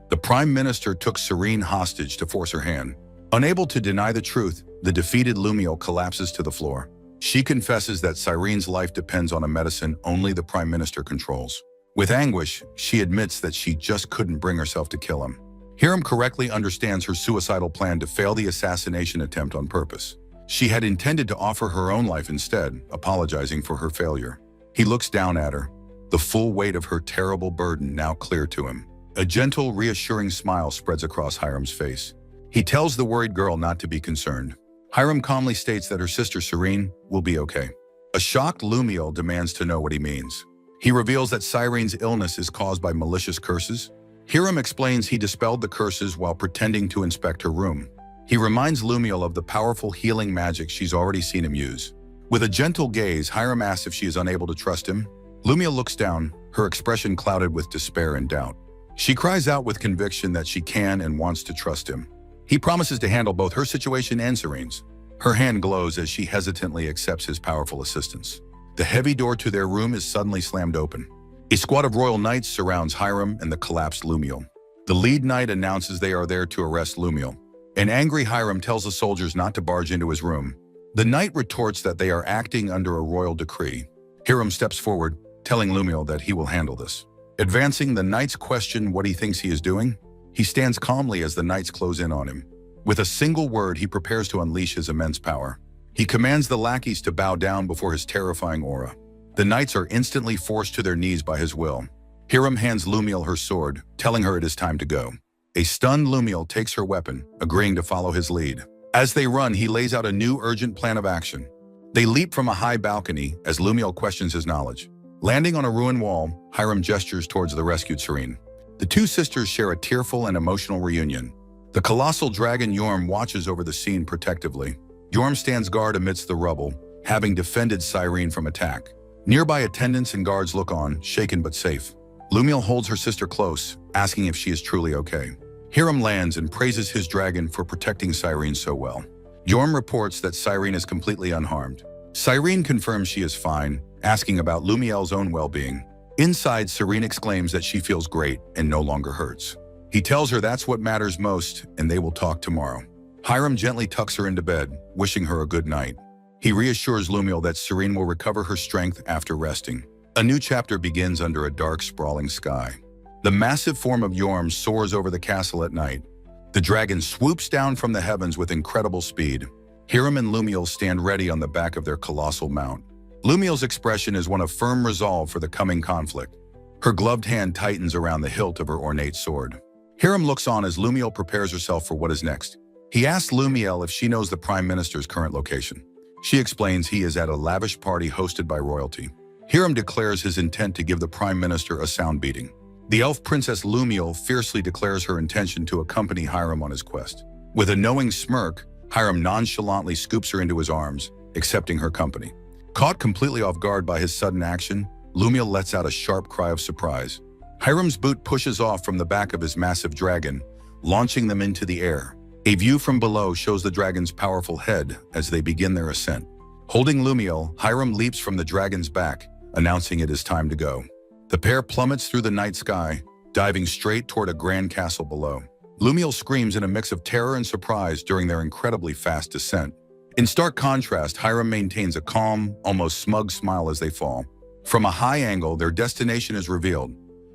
Speaker 1: The Prime Minister took Cyrene hostage to force her hand. Unable to deny the truth, the defeated Lumiel collapses to the floor. She confesses that Cyrene's life depends on a medicine only the Prime Minister controls. With anguish, she admits that she just couldn't bring herself to kill him. Hiram correctly understands her suicidal plan to fail the assassination attempt on purpose. She had intended to offer her own life instead, apologizing for her failure. He looks down at her, the full weight of her terrible burden now clear to him. A gentle, reassuring smile spreads across Hiram's face. He tells the worried girl not to be concerned. Hiram calmly states that her sister Cyrene will be okay. A shocked Lumiel demands to know what he means. He reveals that Cyrene's illness is caused by malicious curses. Hiram explains he dispelled the curses while pretending to inspect her room. He reminds Lumiel of the powerful healing magic she's already seen him use. With a gentle gaze, Hiram asks if she is unable to trust him. Lumiel looks down, her expression clouded with despair and doubt. She cries out with conviction that she can and wants to trust him. He promises to handle both her situation and Cyrene's. Her hand glows as she hesitantly accepts his powerful assistance. The heavy door to their room is suddenly slammed open. A squad of royal knights surrounds Hiram and the collapsed Lumiel. The lead knight announces they are there to arrest Lumiel. An angry Hiram tells the soldiers not to barge into his room. The knight retorts that they are acting under a royal decree. Hiram steps forward, telling Lumiel that he will handle this. Advancing, the knights question what he thinks he is doing. He stands calmly as the knights close in on him. With a single word, he prepares to unleash his immense power. He commands the lackeys to bow down before his terrifying aura. The knights are instantly forced to their knees by his will. Hiram hands Lumiel her sword, telling her it is time to go. A stunned Lumiel takes her weapon, agreeing to follow his lead. As they run, he lays out a new urgent plan of action. They leap from a high balcony as Lumiel questions his knowledge. Landing on a ruined wall, Hiram gestures towards the rescued Serene. The two sisters share a tearful and emotional reunion. The colossal dragon Yorm watches over the scene protectively. Yorm stands guard amidst the rubble, having defended Cyrene from attack. Nearby attendants and guards look on, shaken but safe. Lumiel holds her sister close, asking if she is truly okay. Hiram lands and praises his dragon for protecting Cyrene so well. Yorm reports that Cyrene is completely unharmed. Cyrene confirms she is fine, asking about Lumiel's own well-being. Inside, Cyrene exclaims that she feels great and no longer hurts. He tells her that's what matters most and they will talk tomorrow. Hiram gently tucks her into bed, wishing her a good night. He reassures Lumiel that Cyrene will recover her strength after resting. A new chapter begins under a dark, sprawling sky. The massive form of Yorm soars over the castle at night. The dragon swoops down from the heavens with incredible speed. Hiram and Lumiel stand ready on the back of their colossal mount. Lumiel's expression is one of firm resolve for the coming conflict. Her gloved hand tightens around the hilt of her ornate sword. Hiram looks on as Lumiel prepares herself for what is next. He asks Lumiel if she knows the Prime Minister's current location. She explains he is at a lavish party hosted by royalty. Hiram declares his intent to give the Prime Minister a sound beating. The elf princess Lumiel fiercely declares her intention to accompany Hiram on his quest. With a knowing smirk, Hiram nonchalantly scoops her into his arms, accepting her company. Caught completely off guard by his sudden action, Lumiel lets out a sharp cry of surprise. Hiram's boot pushes off from the back of his massive dragon, launching them into the air. A view from below shows the dragon's powerful head as they begin their ascent. Holding Lumiel, Hiram leaps from the dragon's back, announcing it is time to go. The pair plummets through the night sky, diving straight toward a grand castle below. Lumiel screams in a mix of terror and surprise during their incredibly fast descent. In stark contrast, Hiram maintains a calm, almost smug smile as they fall. From a high angle, their destination is revealed,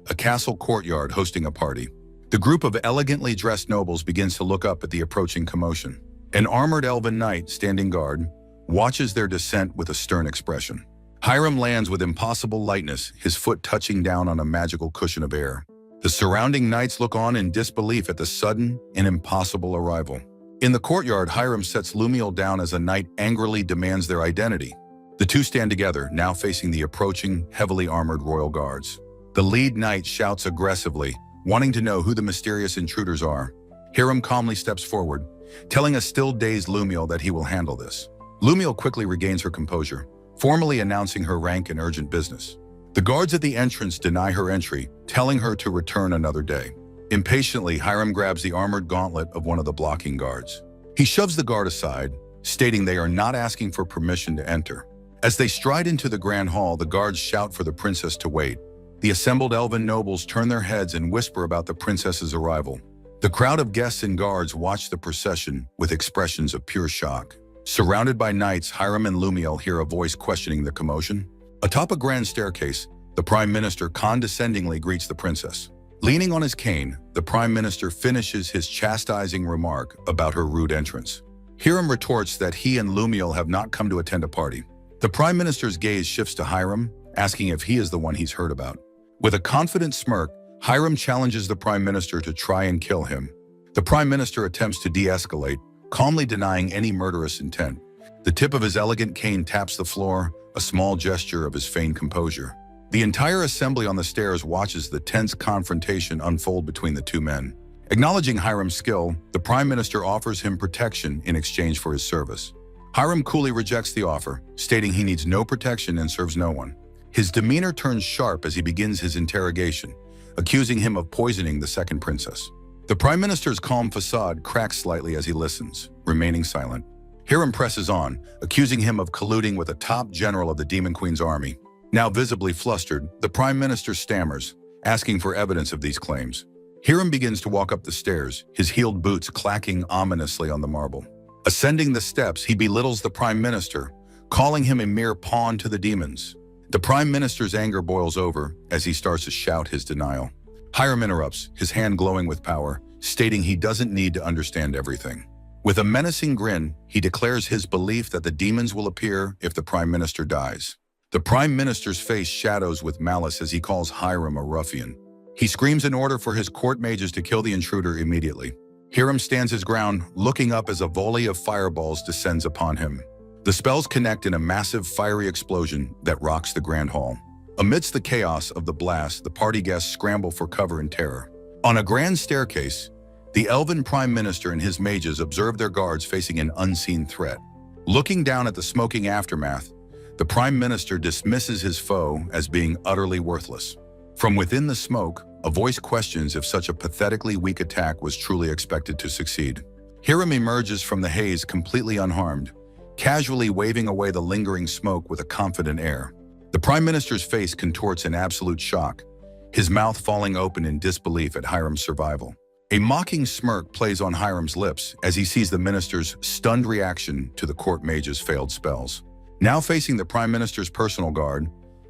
Speaker 1: a castle courtyard hosting a party. The group of elegantly dressed nobles begins to look up at the approaching commotion. An armored elven knight, standing guard, watches their descent with a stern expression. Hiram lands with impossible lightness, his foot touching down on a magical cushion of air. The surrounding knights look on in disbelief at the sudden and impossible arrival. In the courtyard, Hiram sets Lumiel down as a knight angrily demands their identity. The two stand together, now facing the approaching, heavily armored royal guards. The lead knight shouts aggressively, wanting to know who the mysterious intruders are. Hiram calmly steps forward, telling a still-dazed Lumiel that he will handle this. Lumiel quickly regains her composure, formally announcing her rank and urgent business. The guards at the entrance deny her entry, telling her to return another day. Impatiently, Hiram grabs the armored gauntlet of one of the blocking guards. He shoves the guard aside, stating they are not asking for permission to enter. As they stride into the grand hall, the guards shout for the princess to wait. The assembled elven nobles turn their heads and whisper about the princess's arrival. The crowd of guests and guards watch the procession with expressions of pure shock. Surrounded by knights, Hiram and Lumiel hear a voice questioning the commotion. Atop a grand staircase, the Prime Minister condescendingly greets the princess. Leaning on his cane, the Prime Minister finishes his chastising remark about her rude entrance. Hiram retorts that he and Lumiel have not come to attend a party. The Prime Minister's gaze shifts to Hiram, asking if he is the one he's heard about. With a confident smirk, Hiram challenges the Prime Minister to try and kill him. The Prime Minister attempts to de-escalate, calmly denying any murderous intent. The tip of his elegant cane taps the floor, a small gesture of his feigned composure. The entire assembly on the stairs watches the tense confrontation unfold between the two men. Acknowledging Hiram's skill, the Prime Minister offers him protection in exchange for his service. Hiram coolly rejects the offer, stating he needs no protection and serves no one. His demeanor turns sharp as he begins his interrogation, accusing him of poisoning the second princess. The Prime Minister's calm facade cracks slightly as he listens, remaining silent. Hiram presses on, accusing him of colluding with a top general of the Demon Queen's army. Now visibly flustered, the Prime Minister stammers, asking for evidence of these claims. Hiram begins to walk up the stairs, his heeled boots clacking ominously on the marble. Ascending the steps, he belittles the Prime Minister, calling him a mere pawn to the demons. The Prime Minister's anger boils over as he starts to shout his denial. Hiram interrupts, his hand glowing with power, stating he doesn't need to understand everything. With a menacing grin, he declares his belief that the demons will appear if the Prime Minister dies. The Prime Minister's face shadows with malice as he calls Hiram a ruffian. He screams an order for his court mages to kill the intruder immediately. Hiram stands his ground, looking up as a volley of fireballs descends upon him. The spells connect in a massive fiery explosion that rocks the Grand Hall. Amidst the chaos of the blast, the party guests scramble for cover in terror. On a grand staircase, the elven prime minister and his mages observe their guards facing an unseen threat. Looking down at the smoking aftermath, the prime minister dismisses his foe as being utterly worthless. From within the smoke, a voice questions if such a pathetically weak attack was truly expected to succeed. Hiram emerges from the haze completely unharmed, casually waving away the lingering smoke with a confident air. The prime minister's face contorts in absolute shock, his mouth falling open in disbelief at Hiram's survival. A mocking smirk plays on Hiram's lips as he sees the minister's stunned reaction to the court mage's failed spells. Now facing the prime minister's personal guard,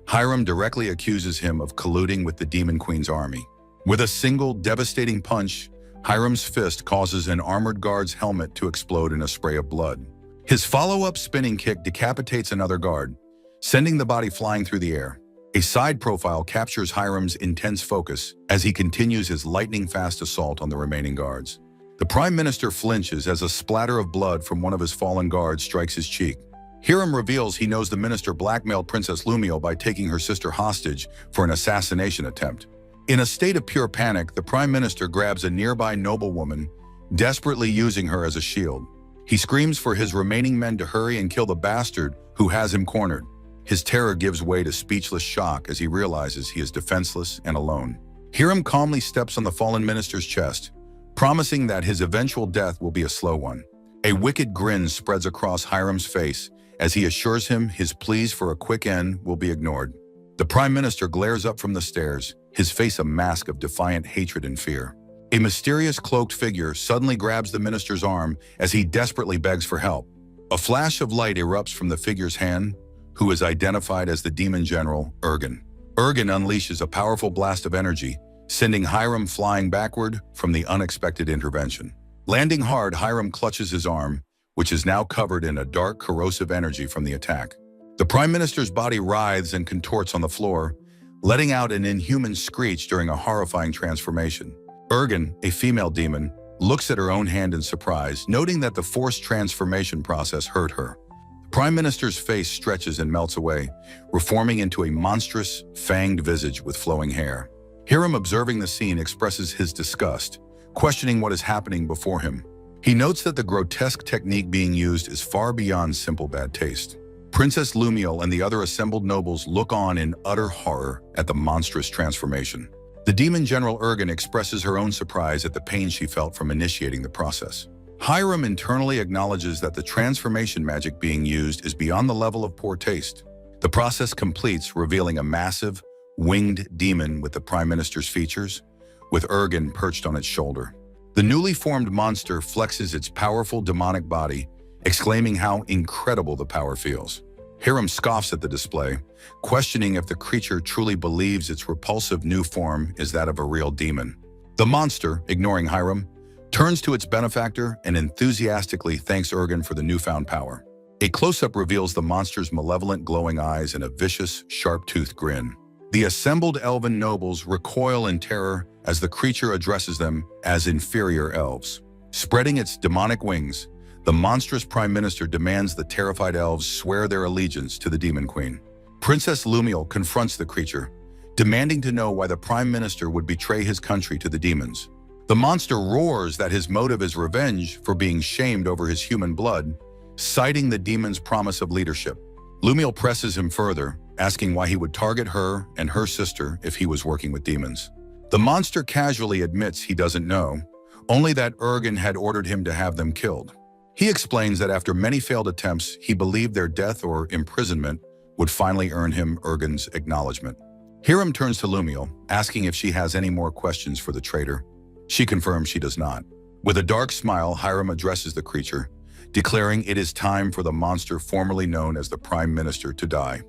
Speaker 1: Hiram directly accuses him of colluding with the Demon Queen's army. With a single devastating punch, Hiram's fist causes an armored guard's helmet to explode in a spray of blood. His follow-up spinning kick decapitates another guard, sending the body flying through the air. A side profile captures Hiram's intense focus as he continues his lightning-fast assault on the remaining guards. The prime minister flinches as a splatter of blood from one of his fallen guards strikes his cheek. Hiram reveals he knows the minister blackmailed Princess Lumiel by taking her sister hostage for an assassination attempt. In a state of pure panic, the prime minister grabs a nearby noblewoman, desperately using her as a shield. He screams for his remaining men to hurry and kill the bastard who has him cornered. His terror gives way to speechless shock as he realizes he is defenseless and alone. Hiram calmly steps on the fallen minister's chest, promising that his eventual death will be a slow one. A wicked grin spreads across Hiram's face as he assures him his pleas for a quick end will be ignored. The prime minister glares up from the stairs, his face a mask of defiant hatred and fear. A mysterious cloaked figure suddenly grabs the minister's arm as he desperately begs for help. A flash of light erupts from the figure's hand, who is identified as the demon general, Ergen. Ergen unleashes a powerful blast of energy, sending Hiram flying backward from the unexpected intervention. Landing hard, Hiram clutches his arm, which is now covered in a dark, corrosive energy from the attack. The prime minister's body writhes and contorts on the floor, letting out an inhuman screech during a horrifying transformation. Ergen, a female demon, looks at her own hand in surprise, noting that the forced transformation process hurt her. The prime minister's face stretches and melts away, reforming into a monstrous, fanged visage with flowing hair. Hiram, observing the scene, expresses his disgust, questioning what is happening before him. He notes that the grotesque technique being used is far beyond simple bad taste. Princess Lumiel and the other assembled nobles look on in utter horror at the monstrous transformation. The demon general Ergen expresses her own surprise at the pain she felt from initiating the process. Hiram internally acknowledges that the transformation magic being used is beyond the level of poor taste. The process completes, revealing a massive, winged demon with the prime minister's features, with Ergen perched on its shoulder. The newly formed monster flexes its powerful demonic body, exclaiming how incredible the power feels. Hiram scoffs at the display, questioning if the creature truly believes its repulsive new form is that of a real demon. The monster, ignoring Hiram, turns to its benefactor and enthusiastically thanks Ergen for the newfound power. A close-up reveals the monster's malevolent glowing eyes and a vicious, sharp-toothed grin. The assembled elven nobles recoil in terror as the creature addresses them as inferior elves. Spreading its demonic wings, the monstrous prime minister demands the terrified elves swear their allegiance to the demon queen. Princess Lumiel confronts the creature, demanding to know why the prime minister would betray his country to the demons. The monster roars that his motive is revenge for being shamed over his human blood, citing the demon's promise of leadership. Lumiel presses him further, asking why he would target her and her sister if he was working with demons. The monster casually admits he doesn't know, only that Ergen had ordered him to have them killed. He explains that after many failed attempts, he believed their death or imprisonment would finally earn him Ergen's acknowledgement. Hiram turns to Lumiel, asking if she has any more questions for the traitor. She confirms she does not. With a dark smile, Hiram addresses the creature, declaring it is time for the monster formerly known as the Prime Minister to die.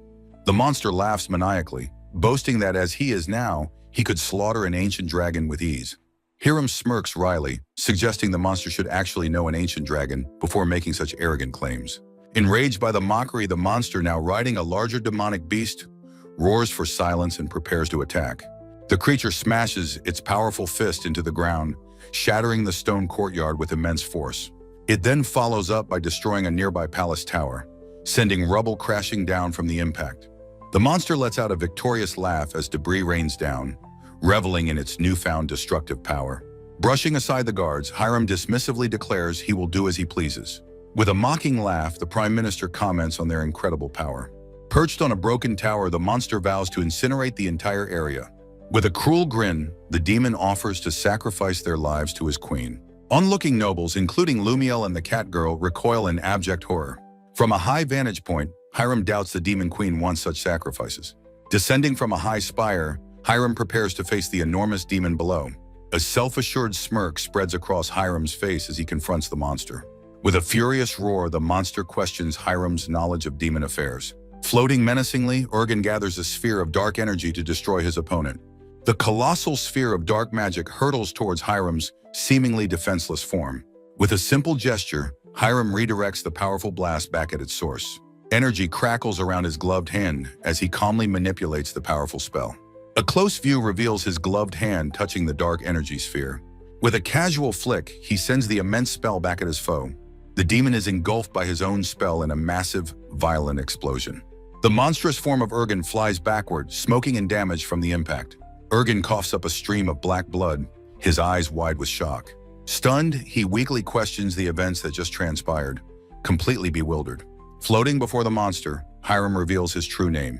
Speaker 1: The monster laughs maniacally, boasting that as he is now, he could slaughter an ancient dragon with ease. Hiram smirks wryly, suggesting the monster should actually know an ancient dragon before making such arrogant claims. Enraged by the mockery, the monster, now riding a larger demonic beast, roars for silence and prepares to attack. The creature smashes its powerful fist into the ground, shattering the stone courtyard with immense force. It then follows up by destroying a nearby palace tower, sending rubble crashing down from the impact. The monster lets out a victorious laugh as debris rains down, reveling in its newfound destructive power. Brushing aside the guards, Hiram dismissively declares he will do as he pleases. With a mocking laugh, the Prime Minister comments on their incredible power. Perched on a broken tower, the monster vows to incinerate the entire area. With a cruel grin, the demon offers to sacrifice their lives to his queen. Onlooking nobles, including Lumiel and the cat girl, recoil in abject horror. From a high vantage point, Hiram doubts the demon queen wants such sacrifices. Descending from a high spire, Hiram prepares to face the enormous demon below. A self-assured smirk spreads across Hiram's face as he confronts the monster. With a furious roar, the monster questions Hiram's knowledge of demon affairs. Floating menacingly, Urgen gathers a sphere of dark energy to destroy his opponent. The colossal sphere of dark magic hurtles towards Hiram's seemingly defenseless form. With a simple gesture, Hiram redirects the powerful blast back at its source. Energy crackles around his gloved hand as he calmly manipulates the powerful spell. A close view reveals his gloved hand touching the dark energy sphere. With a casual flick, he sends the immense spell back at his foe. The demon is engulfed by his own spell in a massive, violent explosion. The monstrous form of Urgen flies backward, smoking and damage from the impact. Urgen coughs up a stream of black blood, his eyes wide with shock. Stunned, he weakly questions the events that just transpired, completely bewildered. Floating before the monster, Hiram reveals his true name,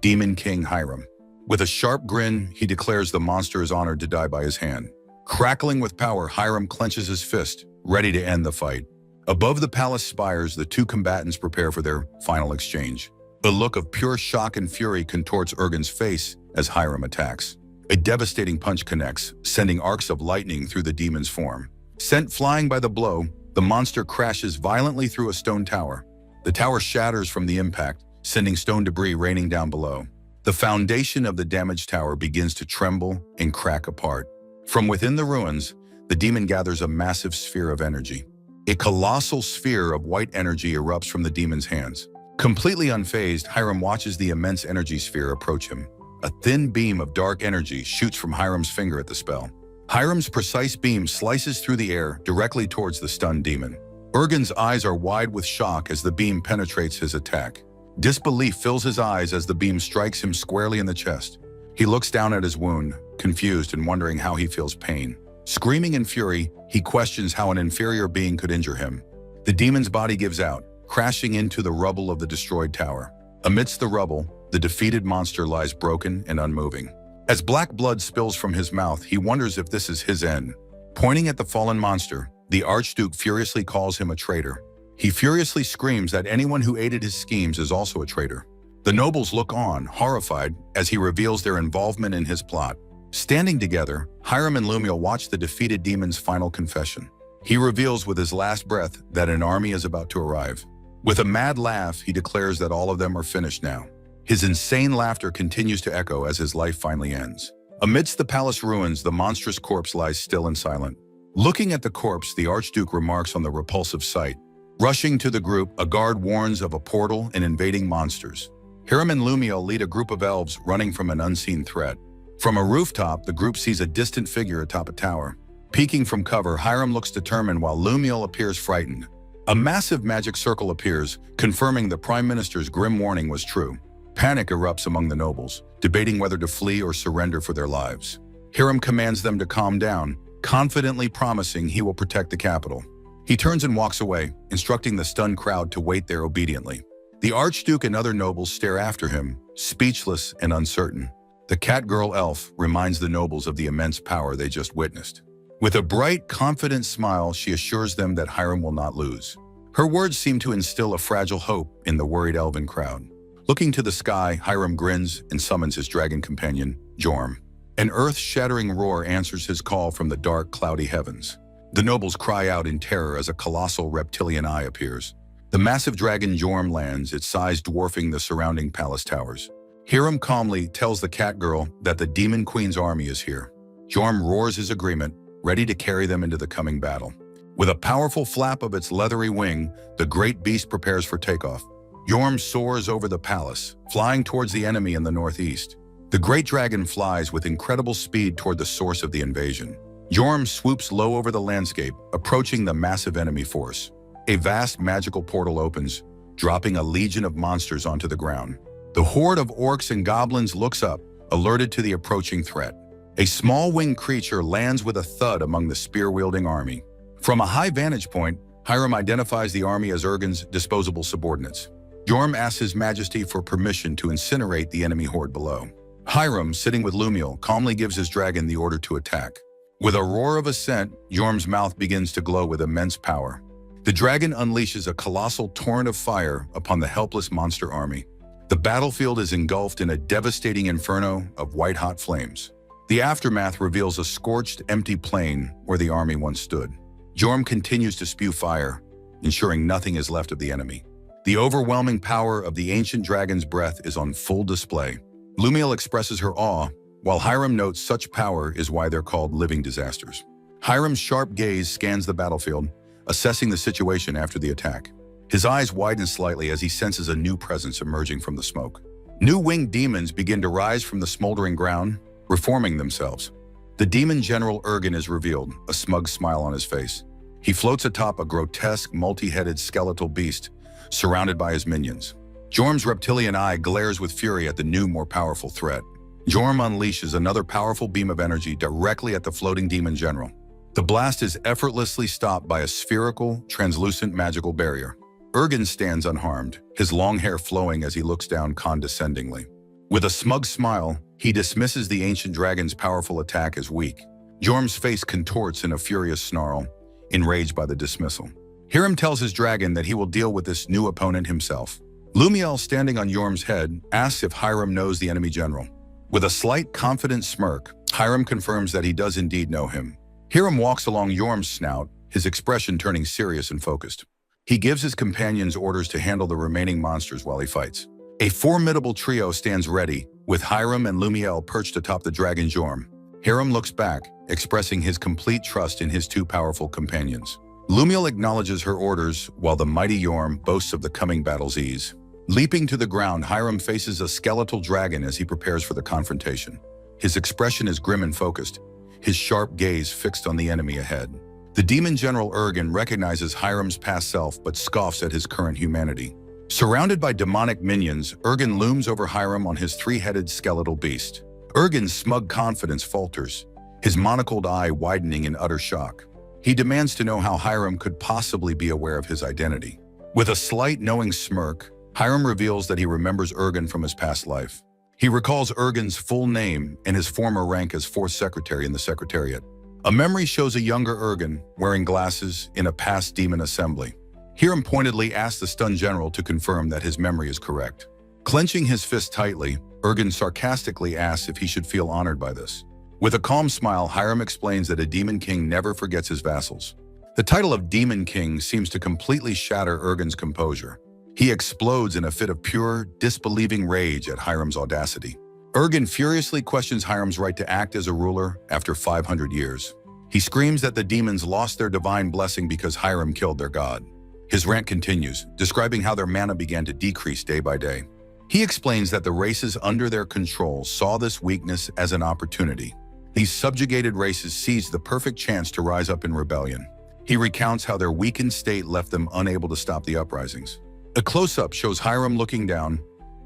Speaker 1: Demon King Hiram. With a sharp grin, he declares the monster is honored to die by his hand. Crackling with power, Hiram clenches his fist, ready to end the fight. Above the palace spires, the two combatants prepare for their final exchange. A look of pure shock and fury contorts Urgen's face as Hiram attacks. A devastating punch connects, sending arcs of lightning through the demon's form. Sent flying by the blow, the monster crashes violently through a stone tower. The tower shatters from the impact, sending stone debris raining down below. The foundation of the damaged tower begins to tremble and crack apart. From within the ruins, the demon gathers a massive sphere of energy. A colossal sphere of white energy erupts from the demon's hands. Completely unfazed, Hiram watches the immense energy sphere approach him. A thin beam of dark energy shoots from Hiram's finger at the spell. Hiram's precise beam slices through the air directly towards the stunned demon. Urgen's eyes are wide with shock as the beam penetrates his attack. Disbelief fills his eyes as the beam strikes him squarely in the chest. He looks down at his wound, confused and wondering how he feels pain. Screaming in fury, he questions how an inferior being could injure him. The demon's body gives out, crashing into the rubble of the destroyed tower. Amidst the rubble, the defeated monster lies broken and unmoving. As black blood spills from his mouth, he wonders if this is his end. Pointing at the fallen monster, the Archduke furiously calls him a traitor. He furiously screams that anyone who aided his schemes is also a traitor. The nobles look on, horrified, as he reveals their involvement in his plot. Standing together, Hiram and Lumiel watch the defeated demon's final confession. He reveals with his last breath that an army is about to arrive. With a mad laugh, he declares that all of them are finished now. His insane laughter continues to echo as his life finally ends. Amidst the palace ruins, the monstrous corpse lies still and silent. Looking at the corpse, the Archduke remarks on the repulsive sight. Rushing to the group, a guard warns of a portal and invading monsters. Hiram and Lumiel lead a group of elves running from an unseen threat. From a rooftop, the group sees a distant figure atop a tower. Peeking from cover, Hiram looks determined while Lumiel appears frightened. A massive magic circle appears, confirming the Prime Minister's grim warning was true. Panic erupts among the nobles, debating whether to flee or surrender for their lives. Hiram commands them to calm down, confidently promising he will protect the capital. He turns and walks away, instructing the stunned crowd to wait there obediently. The Archduke and other nobles stare after him, speechless and uncertain. The cat girl elf reminds the nobles of the immense power they just witnessed. With a bright, confident smile, she assures them that Hiram will not lose. Her words seem to instill a fragile hope in the worried elven crowd. Looking to the sky, Hiram grins and summons his dragon companion, Jorm. An earth-shattering roar answers his call from the dark, cloudy heavens. The nobles cry out in terror as a colossal reptilian eye appears. The massive dragon Jorm lands, its size dwarfing the surrounding palace towers. Hiram calmly tells the cat girl that the Demon Queen's army is here. Jorm roars his agreement, ready to carry them into the coming battle. With a powerful flap of its leathery wing, the great beast prepares for takeoff. Jorm soars over the palace, flying towards the enemy in the northeast. The great dragon flies with incredible speed toward the source of the invasion. Jorm swoops low over the landscape, approaching the massive enemy force. A vast magical portal opens, dropping a legion of monsters onto the ground. The horde of orcs and goblins looks up, alerted to the approaching threat. A small winged creature lands with a thud among the spear-wielding army. From a high vantage point, Hiram identifies the army as Ergin's disposable subordinates. Jorm asks His Majesty for permission to incinerate the enemy horde below. Hiram, sitting with Lumiel, calmly gives his dragon the order to attack. With a roar of assent, Jorm's mouth begins to glow with immense power. The dragon unleashes a colossal torrent of fire upon the helpless monster army. The battlefield is engulfed in a devastating inferno of white-hot flames. The aftermath reveals a scorched, empty plain where the army once stood. Jorm continues to spew fire, ensuring nothing is left of the enemy. The overwhelming power of the ancient dragon's breath is on full display. Lumiel expresses her awe, while Hiram notes such power is why they're called living disasters. Hiram's sharp gaze scans the battlefield, assessing the situation after the attack. His eyes widen slightly as he senses a new presence emerging from the smoke. New winged demons begin to rise from the smoldering ground, reforming themselves. The demon general Ergin is revealed, a smug smile on his face. He floats atop a grotesque, multi-headed skeletal beast, surrounded by his minions. Jorm's reptilian eye glares with fury at the new, more powerful threat. Jorm unleashes another powerful beam of energy directly at the floating demon general. The blast is effortlessly stopped by a spherical, translucent magical barrier. Ergin stands unharmed, his long hair flowing as he looks down condescendingly. With a smug smile, he dismisses the ancient dragon's powerful attack as weak. Jorm's face contorts in a furious snarl, enraged by the dismissal. Hiram tells his dragon that he will deal with this new opponent himself. Lumiel, standing on Jorm's head, asks if Hiram knows the enemy general. With a slight, confident smirk, Hiram confirms that he does indeed know him. Hiram walks along Jorm's snout, his expression turning serious and focused. He gives his companions orders to handle the remaining monsters while he fights. A formidable trio stands ready, with Hiram and Lumiel perched atop the dragon Jorm. Hiram looks back, expressing his complete trust in his two powerful companions. Lumiel acknowledges her orders, while the mighty Jorm boasts of the coming battle's ease. Leaping to the ground, Hiram faces a skeletal dragon as he prepares for the confrontation. His expression is grim and focused, his sharp gaze fixed on the enemy ahead. The demon general Ergin recognizes Hiram's past self but scoffs at his current humanity. Surrounded by demonic minions, Ergin looms over Hiram on his three-headed skeletal beast. Ergin's smug confidence falters, his monocled eye widening in utter shock. He demands to know how Hiram could possibly be aware of his identity. With a slight, knowing smirk, Hiram reveals that he remembers Ergin from his past life. He recalls Ergin's full name and his former rank as fourth secretary in the Secretariat. A memory shows a younger Ergin, wearing glasses, in a past demon assembly. Hiram pointedly asks the stunned general to confirm that his memory is correct. Clenching his fist tightly, Ergin sarcastically asks if he should feel honored by this. With a calm smile, Hiram explains that a demon king never forgets his vassals. The title of Demon King seems to completely shatter Ergin's composure. He explodes in a fit of pure, disbelieving rage at Hiram's audacity. Ergin furiously questions Hiram's right to act as a ruler after 500 years. He screams that the demons lost their divine blessing because Hiram killed their god. His rant continues, describing how their mana began to decrease day by day. He explains that the races under their control saw this weakness as an opportunity. These subjugated races seized the perfect chance to rise up in rebellion. He recounts how their weakened state left them unable to stop the uprisings. A close-up shows Hiram looking down,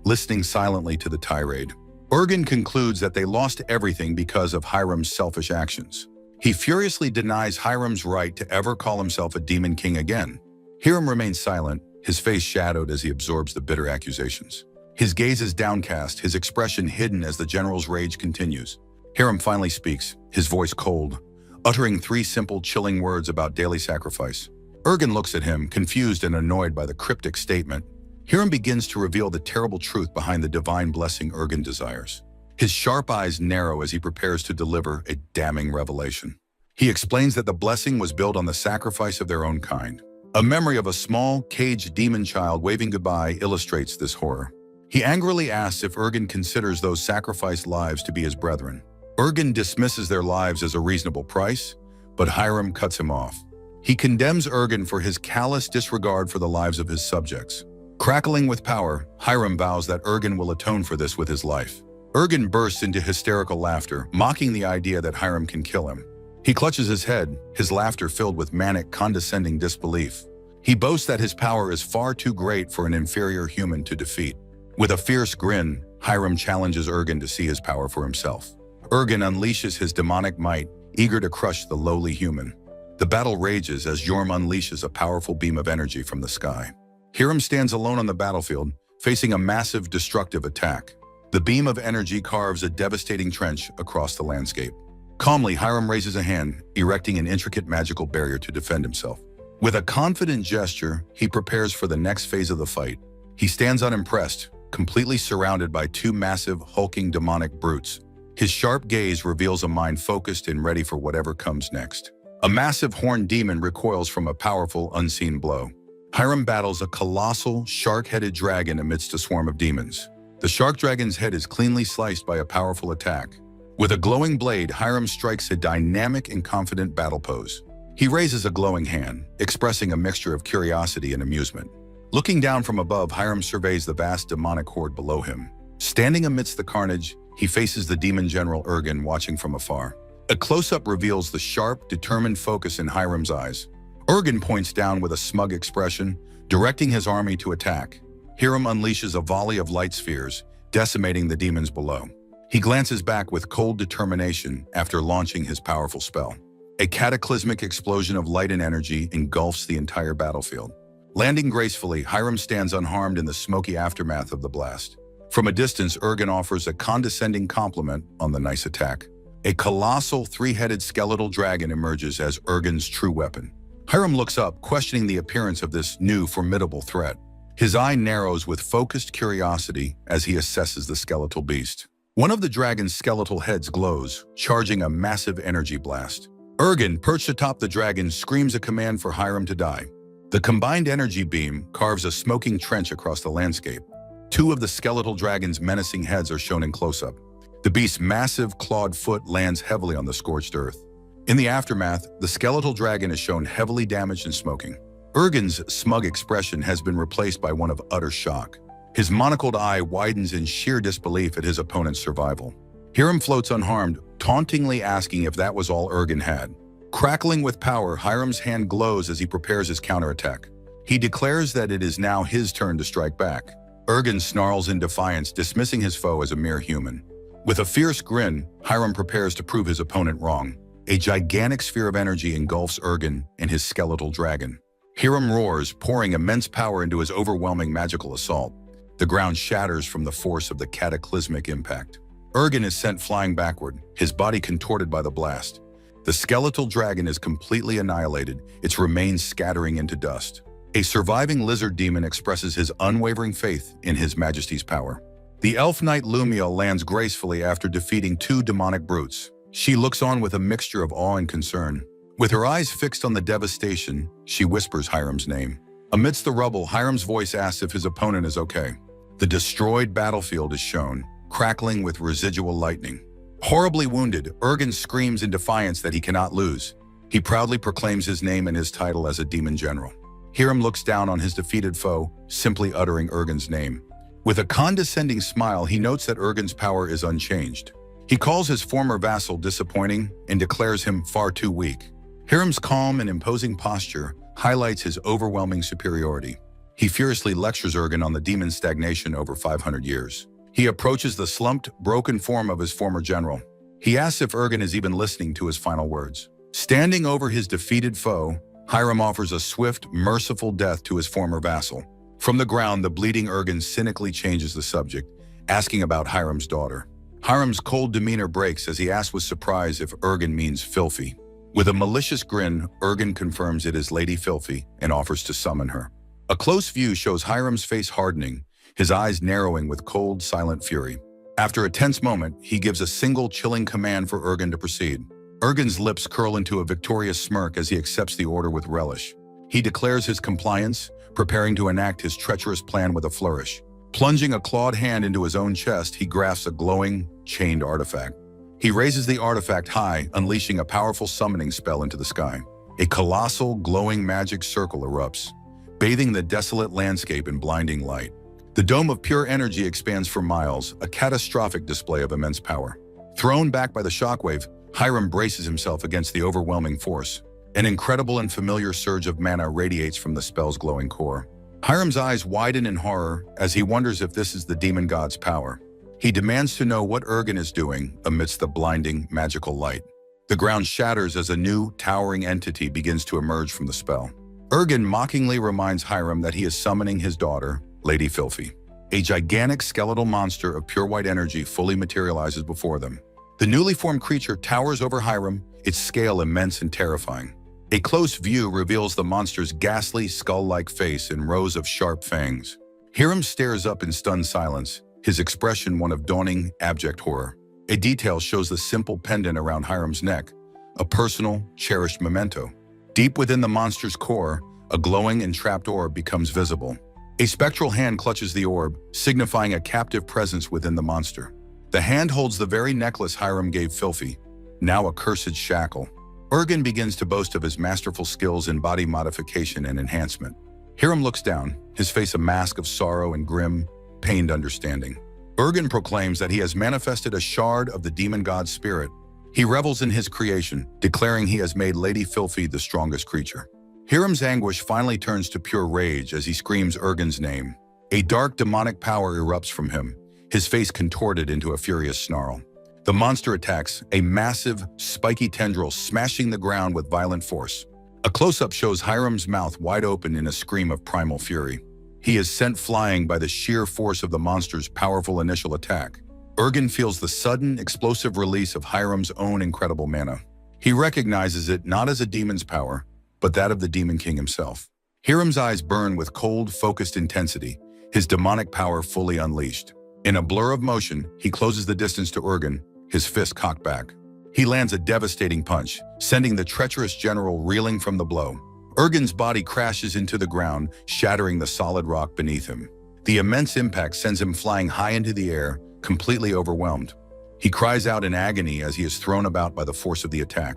Speaker 1: listening silently to the tirade. Ergin concludes that they lost everything because of Hiram's selfish actions. He furiously denies Hiram's right to ever call himself a demon king again. Hiram remains silent, his face shadowed as he absorbs the bitter accusations. His gaze is downcast, his expression hidden as the general's rage continues. Hiram finally speaks, his voice cold, uttering three simple, chilling words about daily sacrifice. Ergin looks at him, confused and annoyed by the cryptic statement. Hiram begins to reveal the terrible truth behind the divine blessing Ergin desires. His sharp eyes narrow as he prepares to deliver a damning revelation. He explains that the blessing was built on the sacrifice of their own kind. A memory of a small, caged demon child waving goodbye illustrates this horror. He angrily asks if Ergin considers those sacrificed lives to be his brethren. Ergin dismisses their lives as a reasonable price, but Hiram cuts him off. He condemns Ergin for his callous disregard for the lives of his subjects. Crackling with power, Hiram vows that Ergin will atone for this with his life. Ergen bursts into hysterical laughter, mocking the idea that Hiram can kill him. He clutches his head, his laughter filled with manic, condescending disbelief. He boasts that his power is far too great for an inferior human to defeat. With a fierce grin, Hiram challenges Ergen to see his power for himself. Ergen unleashes his demonic might, eager to crush the lowly human. The battle rages as Jorm unleashes a powerful beam of energy from the sky. Hiram stands alone on the battlefield, facing a massive, destructive attack. The beam of energy carves a devastating trench across the landscape. Calmly, Hiram raises a hand, erecting an intricate magical barrier to defend himself. With a confident gesture, he prepares for the next phase of the fight. He stands unimpressed, completely surrounded by two massive, hulking demonic brutes. His sharp gaze reveals a mind focused and ready for whatever comes next. A massive horned demon recoils from a powerful, unseen blow. Hiram battles a colossal, shark-headed dragon amidst a swarm of demons. The shark dragon's head is cleanly sliced by a powerful attack. With a glowing blade, Hiram strikes a dynamic and confident battle pose. He raises a glowing hand, expressing a mixture of curiosity and amusement. Looking down from above, Hiram surveys the vast demonic horde below him. Standing amidst the carnage, he faces the demon general Ergen watching from afar. A close-up reveals the sharp, determined focus in Hiram's eyes. Ergen points down with a smug expression, directing his army to attack. Hiram unleashes a volley of light spheres, decimating the demons below. He glances back with cold determination after launching his powerful spell. A cataclysmic explosion of light and energy engulfs the entire battlefield. Landing gracefully, Hiram stands unharmed in the smoky aftermath of the blast. From a distance, Ergen offers a condescending compliment on the nice attack. A colossal, three-headed skeletal dragon emerges as Ergen's true weapon. Hiram looks up, questioning the appearance of this new, formidable threat. His eye narrows with focused curiosity as he assesses the skeletal beast. One of the dragon's skeletal heads glows, charging a massive energy blast. Ergen, perched atop the dragon, screams a command for Hiram to die. The combined energy beam carves a smoking trench across the landscape. Two of the skeletal dragon's menacing heads are shown in close-up. The beast's massive, clawed foot lands heavily on the scorched earth. In the aftermath, the skeletal dragon is shown heavily damaged and smoking. Ergen's smug expression has been replaced by one of utter shock. His monocled eye widens in sheer disbelief at his opponent's survival. Hiram floats unharmed, tauntingly asking if that was all Ergen had. Crackling with power, Hiram's hand glows as he prepares his counterattack. He declares that it is now his turn to strike back. Ergen snarls in defiance, dismissing his foe as a mere human. With a fierce grin, Hiram prepares to prove his opponent wrong. A gigantic sphere of energy engulfs Ergen and his skeletal dragon. Hiram roars, pouring immense power into his overwhelming magical assault. The ground shatters from the force of the cataclysmic impact. Ergen is sent flying backward, his body contorted by the blast. The skeletal dragon is completely annihilated, its remains scattering into dust. A surviving lizard demon expresses his unwavering faith in His Majesty's power. The elf knight Lumia lands gracefully after defeating two demonic brutes. She looks on with a mixture of awe and concern. With her eyes fixed on the devastation, she whispers Hiram's name. Amidst the rubble, Hiram's voice asks if his opponent is okay. The destroyed battlefield is shown, crackling with residual lightning. Horribly wounded, Ergen screams in defiance that he cannot lose. He proudly proclaims his name and his title as a demon general. Hiram looks down on his defeated foe, simply uttering Ergen's name. With a condescending smile, he notes that Ergen's power is unchanged. He calls his former vassal disappointing and declares him far too weak. Hiram's calm and imposing posture highlights his overwhelming superiority. He furiously lectures Ergen on the demon's stagnation over 500 years. He approaches the slumped, broken form of his former general. He asks if Ergen is even listening to his final words. Standing over his defeated foe, Hiram offers a swift, merciful death to his former vassal. From the ground, the bleeding Ergen cynically changes the subject, asking about Hiram's daughter. Hiram's cold demeanor breaks as he asks with surprise if Ergen means filthy. With a malicious grin, Ergen confirms it is Lady Filthy and offers to summon her. A close view shows Hiram's face hardening, his eyes narrowing with cold, silent fury. After a tense moment, he gives a single chilling command for Ergen to proceed. Ergen's lips curl into a victorious smirk as he accepts the order with relish. He declares his compliance, preparing to enact his treacherous plan with a flourish. Plunging a clawed hand into his own chest, he grasps a glowing, chained artifact. He raises the artifact high, unleashing a powerful summoning spell into the sky. A colossal, glowing magic circle erupts, bathing the desolate landscape in blinding light. The dome of pure energy expands for miles, a catastrophic display of immense power. Thrown back by the shockwave, Hiram braces himself against the overwhelming force. An incredible and familiar surge of mana radiates from the spell's glowing core. Hiram's eyes widen in horror as he wonders if this is the demon god's power. He demands to know what Urgen is doing amidst the blinding, magical light. The ground shatters as a new, towering entity begins to emerge from the spell. Urgen mockingly reminds Hiram that he is summoning his daughter, Lady Filthy. A gigantic skeletal monster of pure white energy fully materializes before them. The newly formed creature towers over Hiram, its scale immense and terrifying. A close view reveals the monster's ghastly, skull-like face and rows of sharp fangs. Hiram stares up in stunned silence, his expression one of dawning, abject horror. A detail shows the simple pendant around Hiram's neck, a personal, cherished memento. Deep within the monster's core, a glowing and trapped orb becomes visible. A spectral hand clutches the orb, signifying a captive presence within the monster. The hand holds the very necklace Hiram gave Filthy, now a cursed shackle. Urgen begins to boast of his masterful skills in body modification and enhancement. Hiram looks down, his face a mask of sorrow and grim, pained understanding. Urgen proclaims that he has manifested a shard of the demon god's spirit. He revels in his creation, declaring he has made Lady Filthy the strongest creature. Hiram's anguish finally turns to pure rage as he screams Urgen's name. A dark demonic power erupts from him, his face contorted into a furious snarl. The monster attacks, a massive, spiky tendril smashing the ground with violent force. A close-up shows Hiram's mouth wide open in a scream of primal fury. He is sent flying by the sheer force of the monster's powerful initial attack. Urgen feels the sudden, explosive release of Hiram's own incredible mana. He recognizes it not as a demon's power, but that of the Demon King himself. Hiram's eyes burn with cold, focused intensity, his demonic power fully unleashed. In a blur of motion, he closes the distance to Urgen, his fist cocked back. He lands a devastating punch, sending the treacherous general reeling from the blow. Urgen's body crashes into the ground, shattering the solid rock beneath him. The immense impact sends him flying high into the air, completely overwhelmed. He cries out in agony as he is thrown about by the force of the attack.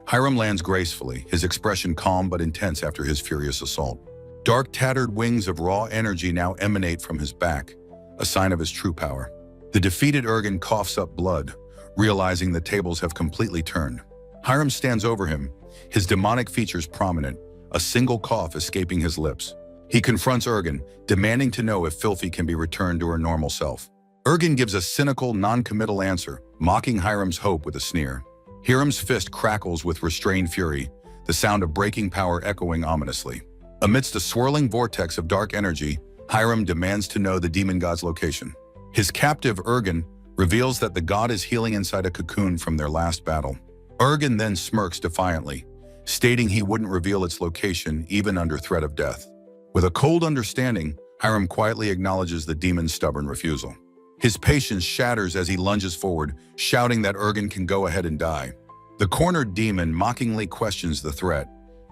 Speaker 1: Hiram lands gracefully, his expression calm but intense after his furious assault. Dark, tattered wings of raw energy now emanate from his back, a sign of his true power. The defeated Urgen coughs up blood, realizing the tables have completely turned. Hiram stands over him, his demonic features prominent, a single cough escaping his lips. He confronts Urgen, demanding to know if Filthy can be returned to her normal self. Urgen gives a cynical, non-committal answer, mocking Hiram's hope with a sneer. Hiram's fist crackles with restrained fury, the sound of breaking power echoing ominously. Amidst a swirling vortex of dark energy, Hiram demands to know the demon god's location. His captive, Urgen, reveals that the god is healing inside a cocoon from their last battle. Urgen then smirks defiantly, stating he wouldn't reveal its location even under threat of death. With a cold understanding, Hiram quietly acknowledges the demon's stubborn refusal. His patience shatters as he lunges forward, shouting that Urgen can go ahead and die. The cornered demon mockingly questions the threat,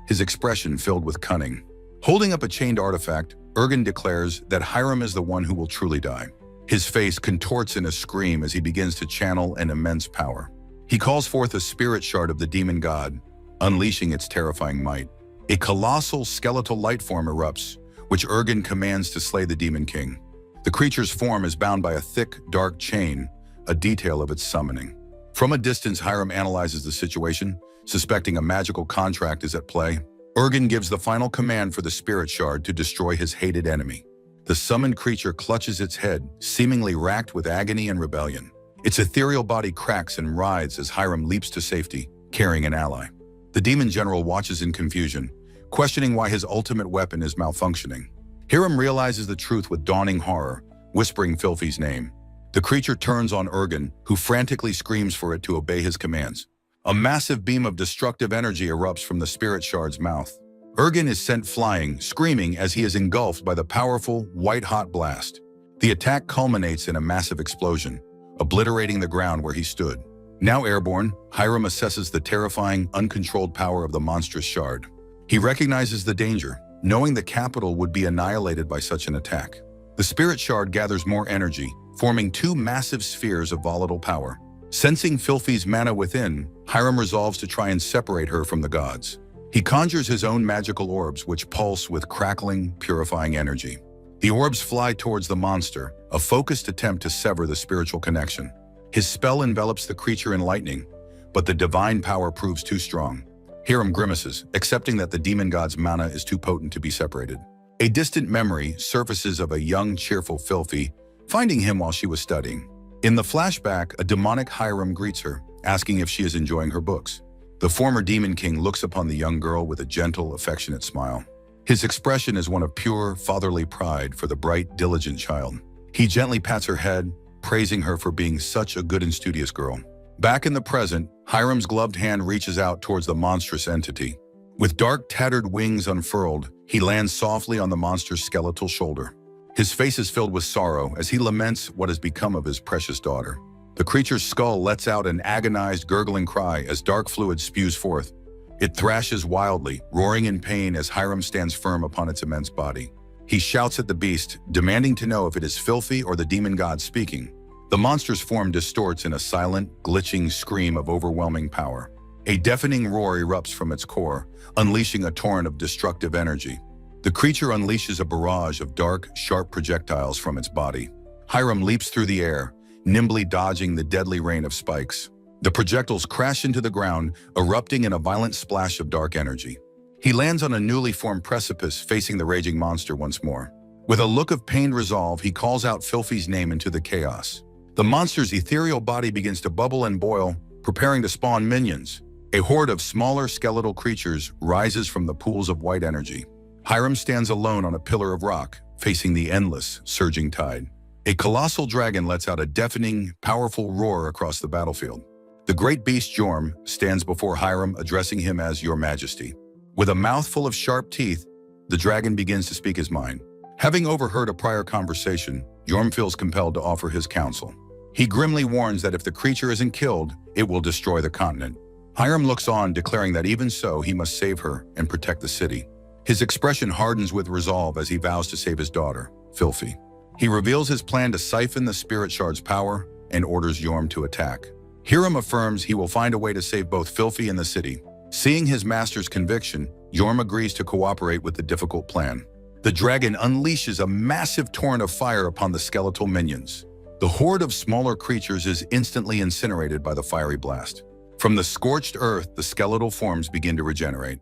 Speaker 1: his expression filled with cunning. Holding up a chained artifact, Urgen declares that Hiram is the one who will truly die. His face contorts in a scream as he begins to channel an immense power. He calls forth a spirit shard of the demon god, unleashing its terrifying might. A colossal skeletal light form erupts, which Urgen commands to slay the Demon King. The creature's form is bound by a thick, dark chain, a detail of its summoning. From a distance, Hiram analyzes the situation, suspecting a magical contract is at play. Urgen gives the final command for the spirit shard to destroy his hated enemy. The summoned creature clutches its head, seemingly racked with agony and rebellion. Its ethereal body cracks and writhes as Hiram leaps to safety, carrying an ally. The demon general watches in confusion, questioning why his ultimate weapon is malfunctioning. Hiram realizes the truth with dawning horror, whispering Filthy's name. The creature turns on Urgen, who frantically screams for it to obey his commands. A massive beam of destructive energy erupts from the spirit shard's mouth. Urgen is sent flying, screaming as he is engulfed by the powerful, white-hot blast. The attack culminates in a massive explosion, obliterating the ground where he stood. Now airborne, Hiram assesses the terrifying, uncontrolled power of the monstrous shard. He recognizes the danger, knowing the capital would be annihilated by such an attack. The spirit shard gathers more energy, forming two massive spheres of volatile power. Sensing Filthy's mana within, Hiram resolves to try and separate her from the gods. He conjures his own magical orbs, which pulse with crackling, purifying energy. The orbs fly towards the monster, a focused attempt to sever the spiritual connection. His spell envelops the creature in lightning, but the divine power proves too strong. Hiram grimaces, accepting that the demon god's mana is too potent to be separated. A distant memory surfaces of a young, cheerful Filthy, finding him while she was studying. In the flashback, a demonic Hiram greets her, asking if she is enjoying her books. The former demon king looks upon the young girl with a gentle, affectionate smile. His expression is one of pure, fatherly pride for the bright, diligent child. He gently pats her head, praising her for being such a good and studious girl. Back in the present, Hiram's gloved hand reaches out towards the monstrous entity. With dark, tattered wings unfurled, he lands softly on the monster's skeletal shoulder. His face is filled with sorrow as he laments what has become of his precious daughter. The creature's skull lets out an agonized, gurgling cry as dark fluid spews forth. It thrashes wildly, roaring in pain as Hiram stands firm upon its immense body. He shouts at the beast, demanding to know if it is Filthy or the demon god speaking. The monster's form distorts in a silent, glitching scream of overwhelming power. A deafening roar erupts from its core, unleashing a torrent of destructive energy. The creature unleashes a barrage of dark, sharp projectiles from its body. Hiram leaps through the air, nimbly dodging the deadly rain of spikes. The projectiles crash into the ground, erupting in a violent splash of dark energy. He lands on a newly formed precipice facing the raging monster once more. With a look of pained resolve, he calls out Filthy's name into the chaos. The monster's ethereal body begins to bubble and boil, preparing to spawn minions. A horde of smaller skeletal creatures rises from the pools of white energy. Hiram stands alone on a pillar of rock, facing the endless, surging tide. A colossal dragon lets out a deafening, powerful roar across the battlefield. The great beast Jorm stands before Hiram, addressing him as Your Majesty. With a mouth full of sharp teeth, the dragon begins to speak his mind. Having overheard a prior conversation, Jorm feels compelled to offer his counsel. He grimly warns that if the creature isn't killed, it will destroy the continent. Hiram looks on, declaring that even so, he must save her and protect the city. His expression hardens with resolve as he vows to save his daughter, Filthy. He reveals his plan to siphon the spirit shard's power and orders Jorm to attack. Hiram affirms he will find a way to save both Filthy and the city. Seeing his master's conviction, Jorm agrees to cooperate with the difficult plan. The dragon unleashes a massive torrent of fire upon the skeletal minions. The horde of smaller creatures is instantly incinerated by the fiery blast. From the scorched earth, the skeletal forms begin to regenerate.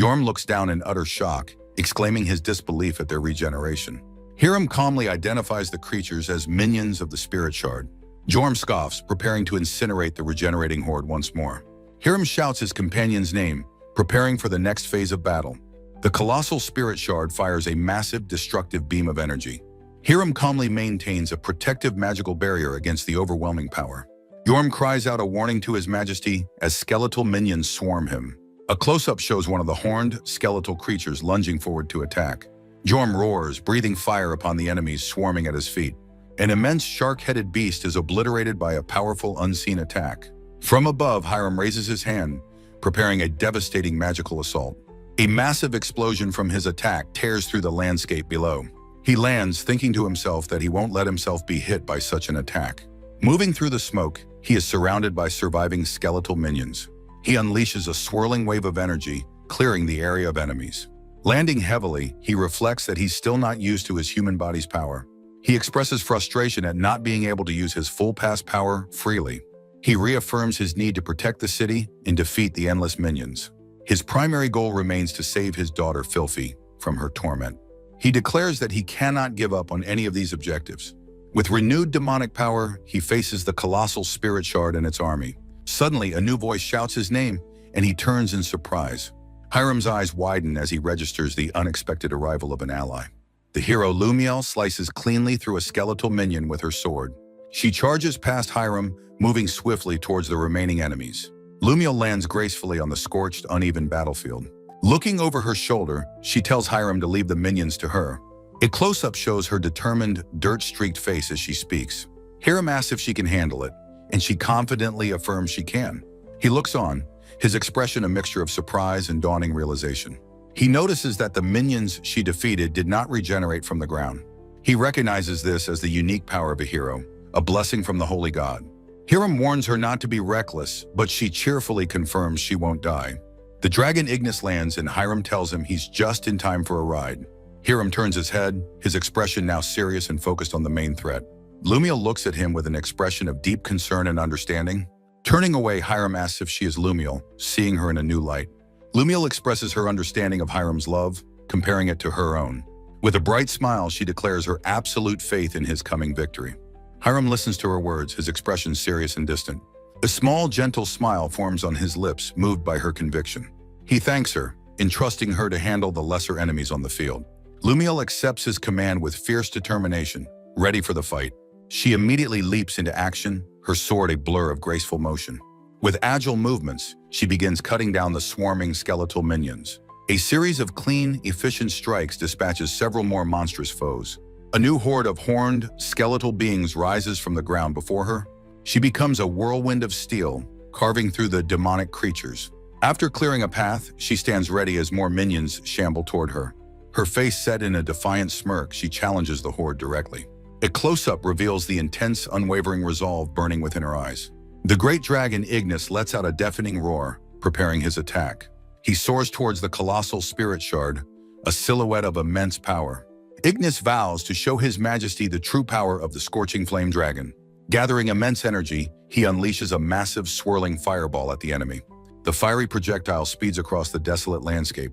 Speaker 1: Jorm looks down in utter shock, exclaiming his disbelief at their regeneration. Hiram calmly identifies the creatures as minions of the spirit shard. Jorm scoffs, preparing to incinerate the regenerating horde once more. Hiram shouts his companion's name, preparing for the next phase of battle. The colossal spirit shard fires a massive, destructive beam of energy. Hiram calmly maintains a protective magical barrier against the overwhelming power. Jorm cries out a warning to his majesty as skeletal minions swarm him. A close-up shows one of the horned, skeletal creatures lunging forward to attack. Jorm roars, breathing fire upon the enemies swarming at his feet. An immense shark-headed beast is obliterated by a powerful, unseen attack. From above, Hiram raises his hand, preparing a devastating magical assault. A massive explosion from his attack tears through the landscape below. He lands, thinking to himself that he won't let himself be hit by such an attack. Moving through the smoke, he is surrounded by surviving skeletal minions. He unleashes a swirling wave of energy, clearing the area of enemies. Landing heavily, he reflects that he's still not used to his human body's power. He expresses frustration at not being able to use his full past power freely. He reaffirms his need to protect the city and defeat the endless minions. His primary goal remains to save his daughter Filthy from her torment. He declares that he cannot give up on any of these objectives. With renewed demonic power, he faces the colossal spirit shard and its army. Suddenly, a new voice shouts his name, and he turns in surprise. Hiram's eyes widen as he registers the unexpected arrival of an ally. The hero Lumiel slices cleanly through a skeletal minion with her sword. She charges past Hiram, moving swiftly towards the remaining enemies. Lumiel lands gracefully on the scorched, uneven battlefield. Looking over her shoulder, she tells Hiram to leave the minions to her. A close-up shows her determined, dirt-streaked face as she speaks. Hiram asks if she can handle it, and she confidently affirms she can. He looks on, his expression a mixture of surprise and dawning realization. He notices that the minions she defeated did not regenerate from the ground. He recognizes this as the unique power of a hero, a blessing from the holy god. Hiram warns her not to be reckless, but she cheerfully confirms she won't die. The dragon Ignis lands and Hiram tells him he's just in time for a ride. Hiram turns his head, his expression now serious and focused on the main threat. Lumiel looks at him with an expression of deep concern and understanding. Turning away, Hiram asks if she is Lumiel, seeing her in a new light. Lumiel expresses her understanding of Hiram's love, comparing it to her own. With a bright smile, she declares her absolute faith in his coming victory. Hiram listens to her words, his expression serious and distant. A small, gentle smile forms on his lips, moved by her conviction. He thanks her, entrusting her to handle the lesser enemies on the field. Lumiel accepts his command with fierce determination, ready for the fight. She immediately leaps into action, her sword a blur of graceful motion. With agile movements, she begins cutting down the swarming skeletal minions. A series of clean, efficient strikes dispatches several more monstrous foes. A new horde of horned, skeletal beings rises from the ground before her. She becomes a whirlwind of steel, carving through the demonic creatures. After clearing a path, she stands ready as more minions shamble toward her. Her face set in a defiant smirk, she challenges the horde directly. A close-up reveals the intense, unwavering resolve burning within her eyes. The great dragon Ignis lets out a deafening roar, preparing his attack. He soars towards the colossal spirit shard, a silhouette of immense power. Ignis vows to show his majesty the true power of the scorching flame dragon. Gathering immense energy, he unleashes a massive swirling fireball at the enemy. The fiery projectile speeds across the desolate landscape,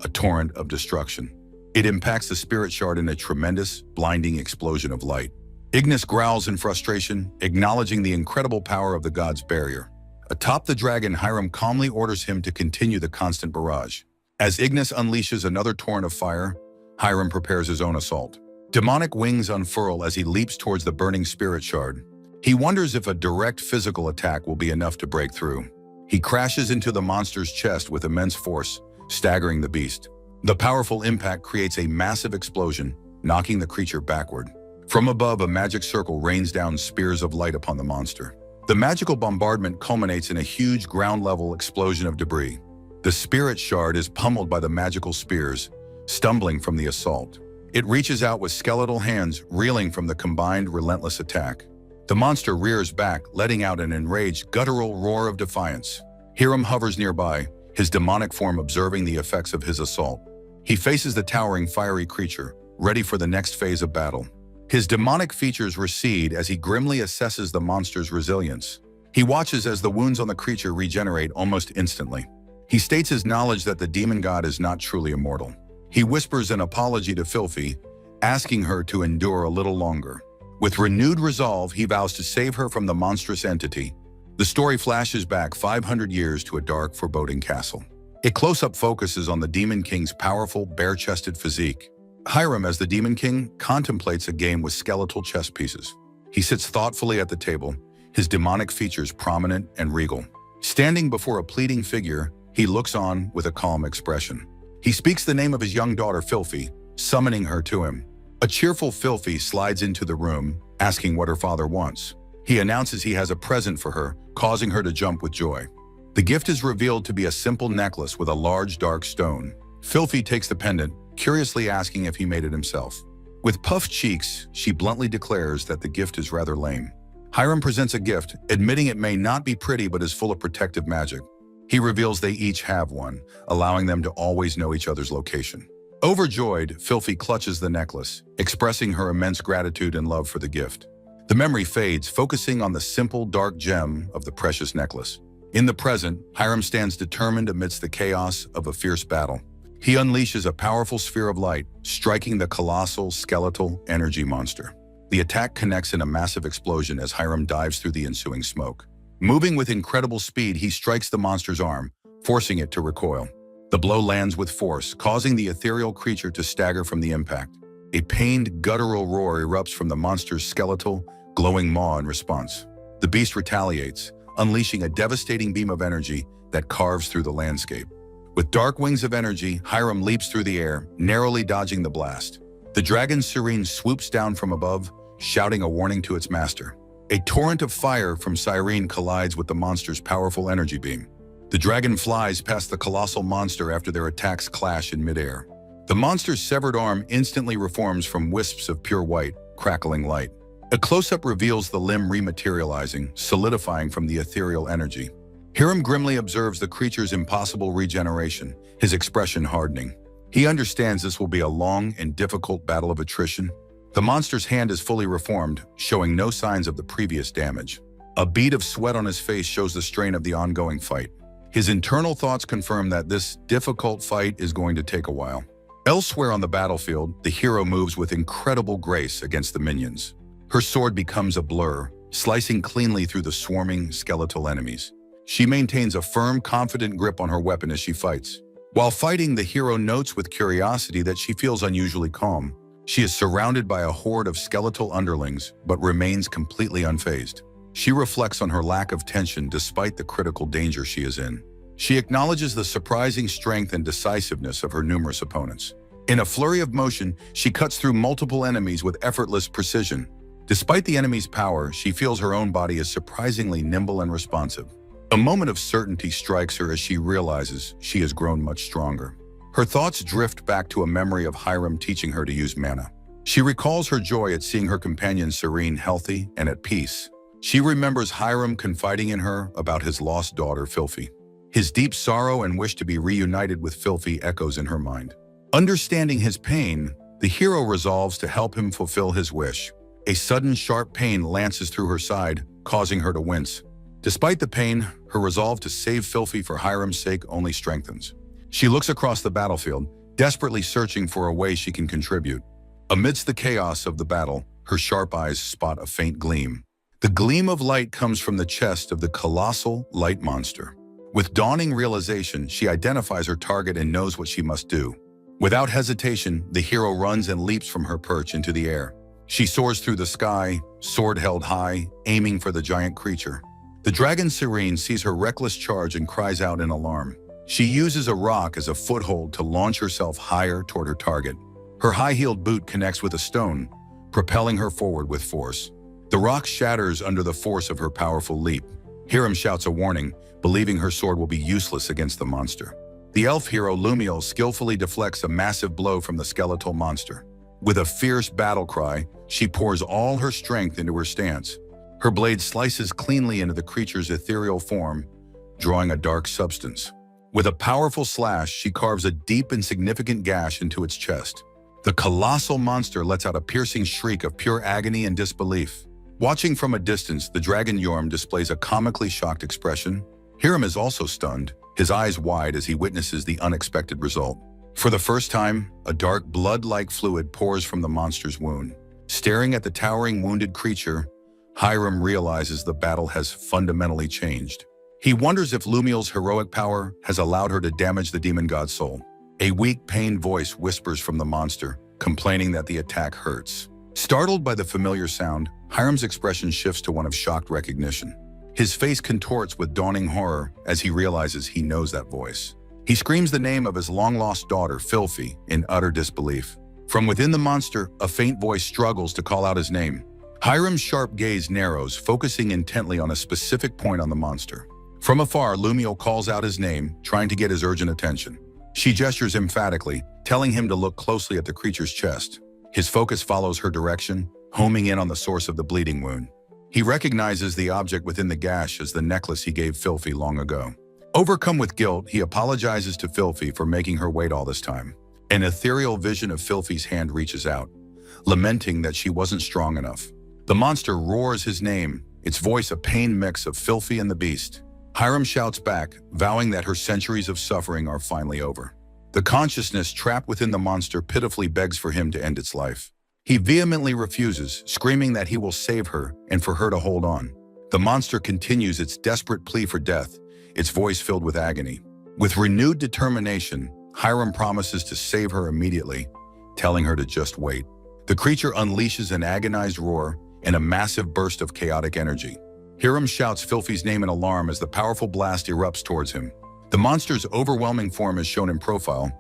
Speaker 1: a torrent of destruction. It impacts the spirit shard in a tremendous, blinding explosion of light. Ignis growls in frustration, acknowledging the incredible power of the god's barrier. Atop the dragon, Hiram calmly orders him to continue the constant barrage. As Ignis unleashes another torrent of fire, Hiram prepares his own assault. Demonic wings unfurl as he leaps towards the burning spirit shard. He wonders if a direct physical attack will be enough to break through. He crashes into the monster's chest with immense force, staggering the beast. The powerful impact creates a massive explosion, knocking the creature backward. From above, a magic circle rains down spears of light upon the monster. The magical bombardment culminates in a huge ground-level explosion of debris. The spirit shard is pummeled by the magical spears, stumbling from the assault. It reaches out with skeletal hands, reeling from the combined relentless attack. The monster rears back, letting out an enraged, guttural roar of defiance. Hiram hovers nearby, his demonic form observing the effects of his assault. He faces the towering fiery creature, ready for the next phase of battle. His demonic features recede as he grimly assesses the monster's resilience. He watches as the wounds on the creature regenerate almost instantly. He states his knowledge that the demon god is not truly immortal. He whispers an apology to Filthy, asking her to endure a little longer. With renewed resolve, he vows to save her from the monstrous entity. The story flashes back 500 years to a dark, foreboding castle. A close-up focuses on the Demon King's powerful, bare-chested physique. Hiram, as the Demon King, contemplates a game with skeletal chess pieces. He sits thoughtfully at the table, his demonic features prominent and regal. Standing before a pleading figure, he looks on with a calm expression. He speaks the name of his young daughter, Filthy, summoning her to him. A cheerful Filthy slides into the room, asking what her father wants. He announces he has a present for her, causing her to jump with joy. The gift is revealed to be a simple necklace with a large dark stone. Filthy takes the pendant, curiously asking if he made it himself. With puffed cheeks, she bluntly declares that the gift is rather lame. Hiram presents a gift, admitting it may not be pretty but is full of protective magic. He reveals they each have one, allowing them to always know each other's location. Overjoyed, Filthy clutches the necklace, expressing her immense gratitude and love for the gift. The memory fades, focusing on the simple, dark gem of the precious necklace. In the present, Hiram stands determined amidst the chaos of a fierce battle. He unleashes a powerful sphere of light, striking the colossal, skeletal energy monster. The attack connects in a massive explosion as Hiram dives through the ensuing smoke. Moving with incredible speed, he strikes the monster's arm, forcing it to recoil. The blow lands with force, causing the ethereal creature to stagger from the impact. A pained, guttural roar erupts from the monster's skeletal, glowing maw in response. The beast retaliates, unleashing a devastating beam of energy that carves through the landscape. With dark wings of energy, Hiram leaps through the air, narrowly dodging the blast. The dragon Serene swoops down from above, shouting a warning to its master. A torrent of fire from Cyrene collides with the monster's powerful energy beam. The dragon flies past the colossal monster after their attacks clash in midair. The monster's severed arm instantly reforms from wisps of pure white, crackling light. A close-up reveals the limb rematerializing, solidifying from the ethereal energy. Hiram grimly observes the creature's impossible regeneration, his expression hardening. He understands this will be a long and difficult battle of attrition. The monster's hand is fully reformed, showing no signs of the previous damage. A bead of sweat on his face shows the strain of the ongoing fight. His internal thoughts confirm that this difficult fight is going to take a while. Elsewhere on the battlefield, the hero moves with incredible grace against the minions. Her sword becomes a blur, slicing cleanly through the swarming skeletal enemies. She maintains a firm, confident grip on her weapon as she fights. While fighting, the hero notes with curiosity that she feels unusually calm. She is surrounded by a horde of skeletal underlings, but remains completely unfazed. She reflects on her lack of tension despite the critical danger she is in. She acknowledges the surprising strength and decisiveness of her numerous opponents. In a flurry of motion, she cuts through multiple enemies with effortless precision. Despite the enemy's power, she feels her own body is surprisingly nimble and responsive. A moment of certainty strikes her as she realizes she has grown much stronger. Her thoughts drift back to a memory of Hiram teaching her to use mana. She recalls her joy at seeing her companion serene, healthy, and at peace. She remembers Hiram confiding in her about his lost daughter, Filthy. His deep sorrow and wish to be reunited with Filthy echoes in her mind. Understanding his pain, the hero resolves to help him fulfill his wish. A sudden sharp pain lances through her side, causing her to wince. Despite the pain, her resolve to save Filthy for Hiram's sake only strengthens. She looks across the battlefield, desperately searching for a way she can contribute. Amidst the chaos of the battle, her sharp eyes spot a faint gleam. The gleam of light comes from the chest of the colossal light monster. With dawning realization, she identifies her target and knows what she must do. Without hesitation, the hero runs and leaps from her perch into the air. She soars through the sky, sword held high, aiming for the giant creature. The dragon Serene sees her reckless charge and cries out in alarm. She uses a rock as a foothold to launch herself higher toward her target. Her high-heeled boot connects with a stone, propelling her forward with force. The rock shatters under the force of her powerful leap. Hiram shouts a warning, believing her sword will be useless against the monster. The elf hero Lumiel skillfully deflects a massive blow from the skeletal monster. With a fierce battle cry, she pours all her strength into her stance. Her blade slices cleanly into the creature's ethereal form, drawing a dark substance. With a powerful slash, she carves a deep and significant gash into its chest. The colossal monster lets out a piercing shriek of pure agony and disbelief. Watching from a distance, the dragon Yorm displays a comically shocked expression. Hiram is also stunned, his eyes wide as he witnesses the unexpected result. For the first time, a dark blood-like fluid pours from the monster's wound. Staring at the towering wounded creature, Hiram realizes the battle has fundamentally changed. He wonders if Lumiel's heroic power has allowed her to damage the demon god's soul. A weak, pained voice whispers from the monster, complaining that the attack hurts. Startled by the familiar sound, Hiram's expression shifts to one of shocked recognition. His face contorts with dawning horror as he realizes he knows that voice. He screams the name of his long-lost daughter, Filthy, in utter disbelief. From within the monster, a faint voice struggles to call out his name. Hiram's sharp gaze narrows, focusing intently on a specific point on the monster. From afar, Lumiel calls out his name, trying to get his urgent attention. She gestures emphatically, telling him to look closely at the creature's chest. His focus follows her direction, homing in on the source of the bleeding wound. He recognizes the object within the gash as the necklace he gave Filthy long ago. Overcome with guilt, he apologizes to Filthy for making her wait all this time. An ethereal vision of Filthy's hand reaches out, lamenting that she wasn't strong enough. The monster roars his name, its voice a pained mix of Filthy and the beast. Hiram shouts back, vowing that her centuries of suffering are finally over. The consciousness trapped within the monster pitifully begs for him to end its life. He vehemently refuses, screaming that he will save her and for her to hold on. The monster continues its desperate plea for death, its voice filled with agony. With renewed determination, Hiram promises to save her immediately, telling her to just wait. The creature unleashes an agonized roar and a massive burst of chaotic energy. Hiram shouts Filthy's name in alarm as the powerful blast erupts towards him. The monster's overwhelming form is shown in profile,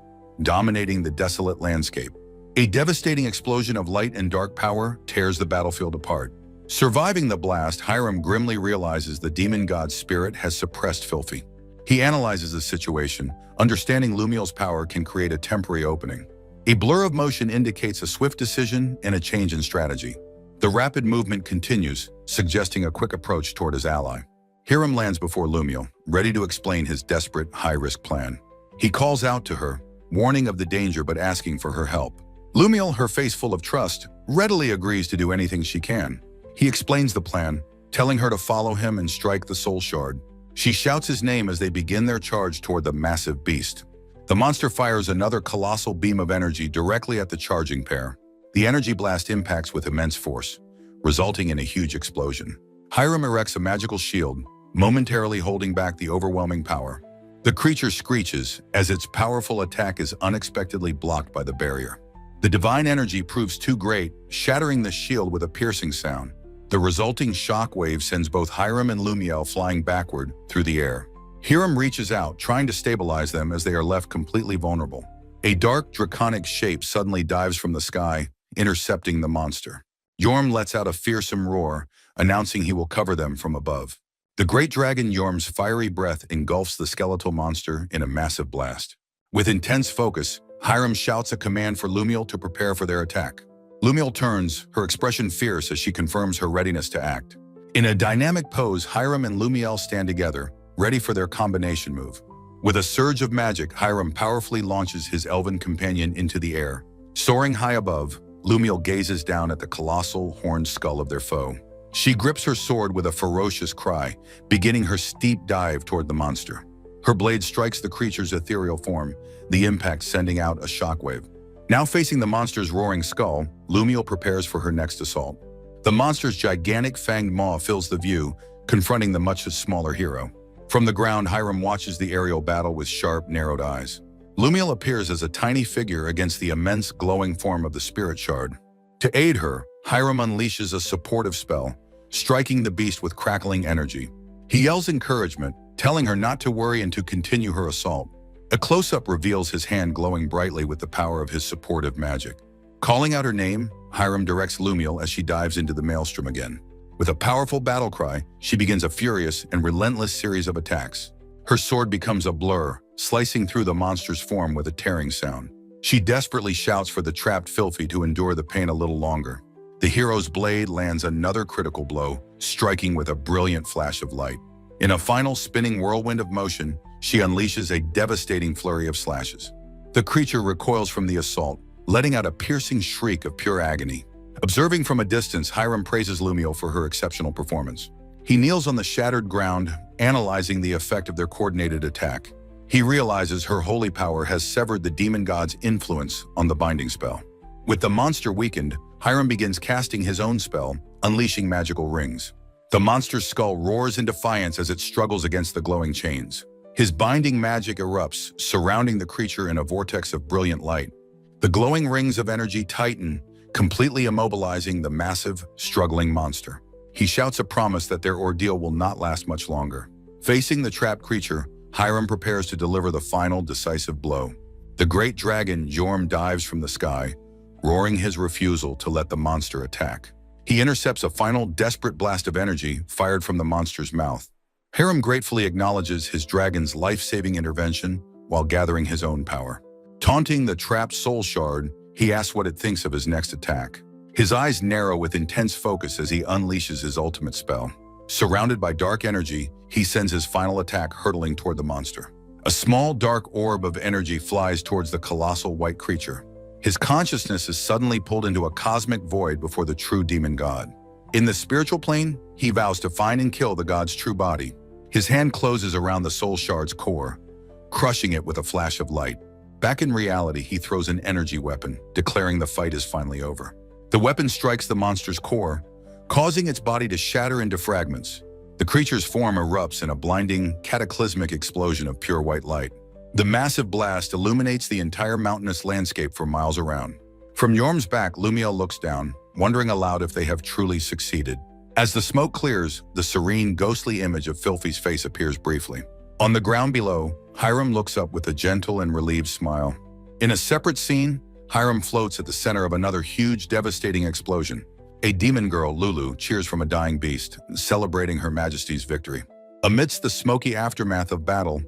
Speaker 1: dominating the desolate landscape. A devastating explosion of light and dark power tears the battlefield apart. Surviving the blast, Hiram grimly realizes the demon god's spirit has suppressed Filthy. He analyzes the situation, understanding Lumiel's power can create a temporary opening. A blur of motion indicates a swift decision and a change in strategy. The rapid movement continues, suggesting a quick approach toward his ally. Hiram lands before Lumiel, ready to explain his desperate, high-risk plan. He calls out to her, warning of the danger but asking for her help. Lumiel, her face full of trust, readily agrees to do anything she can. He explains the plan, telling her to follow him and strike the soul shard. She shouts his name as they begin their charge toward the massive beast. The monster fires another colossal beam of energy directly at the charging pair. The energy blast impacts with immense force, resulting in a huge explosion. Hiram erects a magical shield, momentarily holding back the overwhelming power. The creature screeches as its powerful attack is unexpectedly blocked by the barrier. The divine energy proves too great, shattering the shield with a piercing sound. The resulting shockwave sends both Hiram and Lumiel flying backward through the air. Hiram reaches out, trying to stabilize them as they are left completely vulnerable. A dark, draconic shape suddenly dives from the sky, intercepting the monster. Yorm lets out a fearsome roar, announcing he will cover them from above. The great dragon Yorm's fiery breath engulfs the skeletal monster in a massive blast. With intense focus, Hiram shouts a command for Lumiel to prepare for their attack. Lumiel turns, her expression fierce as she confirms her readiness to act. In a dynamic pose, Hiram and Lumiel stand together, ready for their combination move. With a surge of magic, Hiram powerfully launches his elven companion into the air. Soaring high above, Lumiel gazes down at the colossal, horned skull of their foe. She grips her sword with a ferocious cry, beginning her steep dive toward the monster. Her blade strikes the creature's ethereal form, the impact sending out a shockwave. Now facing the monster's roaring skull, Lumiel prepares for her next assault. The monster's gigantic fanged maw fills the view, confronting the much smaller hero. From the ground, Hiram watches the aerial battle with sharp, narrowed eyes. Lumiel appears as a tiny figure against the immense glowing form of the spirit shard. To aid her, Hiram unleashes a supportive spell, striking the beast with crackling energy. He yells encouragement, telling her not to worry and to continue her assault. A close-up reveals his hand glowing brightly with the power of his supportive magic. Calling out her name, Hiram directs Lumiel as she dives into the maelstrom again. With a powerful battle cry, she begins a furious and relentless series of attacks. Her sword becomes a blur, slicing through the monster's form with a tearing sound. She desperately shouts for the trapped Filthy to endure the pain a little longer. The hero's blade lands another critical blow, striking with a brilliant flash of light. In a final spinning whirlwind of motion, she unleashes a devastating flurry of slashes. The creature recoils from the assault, letting out a piercing shriek of pure agony. Observing from a distance, Hiram praises Lumiel for her exceptional performance. He kneels on the shattered ground, analyzing the effect of their coordinated attack. He realizes her holy power has severed the demon god's influence on the binding spell. With the monster weakened, Hiram begins casting his own spell, unleashing magical rings. The monster's skull roars in defiance as it struggles against the glowing chains. His binding magic erupts, surrounding the creature in a vortex of brilliant light. The glowing rings of energy tighten, completely immobilizing the massive, struggling monster. He shouts a promise that their ordeal will not last much longer. Facing the trapped creature, Hiram prepares to deliver the final, decisive blow. The great dragon Yorm dives from the sky, roaring his refusal to let the monster attack. He intercepts a final, desperate blast of energy fired from the monster's mouth. Hiram gratefully acknowledges his dragon's life-saving intervention while gathering his own power. Taunting the trapped soul shard, he asks what it thinks of his next attack. His eyes narrow with intense focus as he unleashes his ultimate spell. Surrounded by dark energy, he sends his final attack hurtling toward the monster. A small dark orb of energy flies towards the colossal white creature. His consciousness is suddenly pulled into a cosmic void before the true demon god. In the spiritual plane, he vows to find and kill the god's true body. His hand closes around the soul shard's core, crushing it with a flash of light. Back in reality, he throws an energy weapon, declaring the fight is finally over. The weapon strikes the monster's core, causing its body to shatter into fragments. The creature's form erupts in a blinding, cataclysmic explosion of pure white light. The massive blast illuminates the entire mountainous landscape for miles around. From Yorm's back, Lumiel looks down, wondering aloud if they have truly succeeded. As the smoke clears, the serene, ghostly image of Filthy's face appears briefly. On the ground below, Hiram looks up with a gentle and relieved smile. In a separate scene, Hiram floats at the center of another huge, devastating explosion. A demon girl, Lulu, cheers from a dying beast, celebrating Her Majesty's victory. Amidst the smoky aftermath of battle,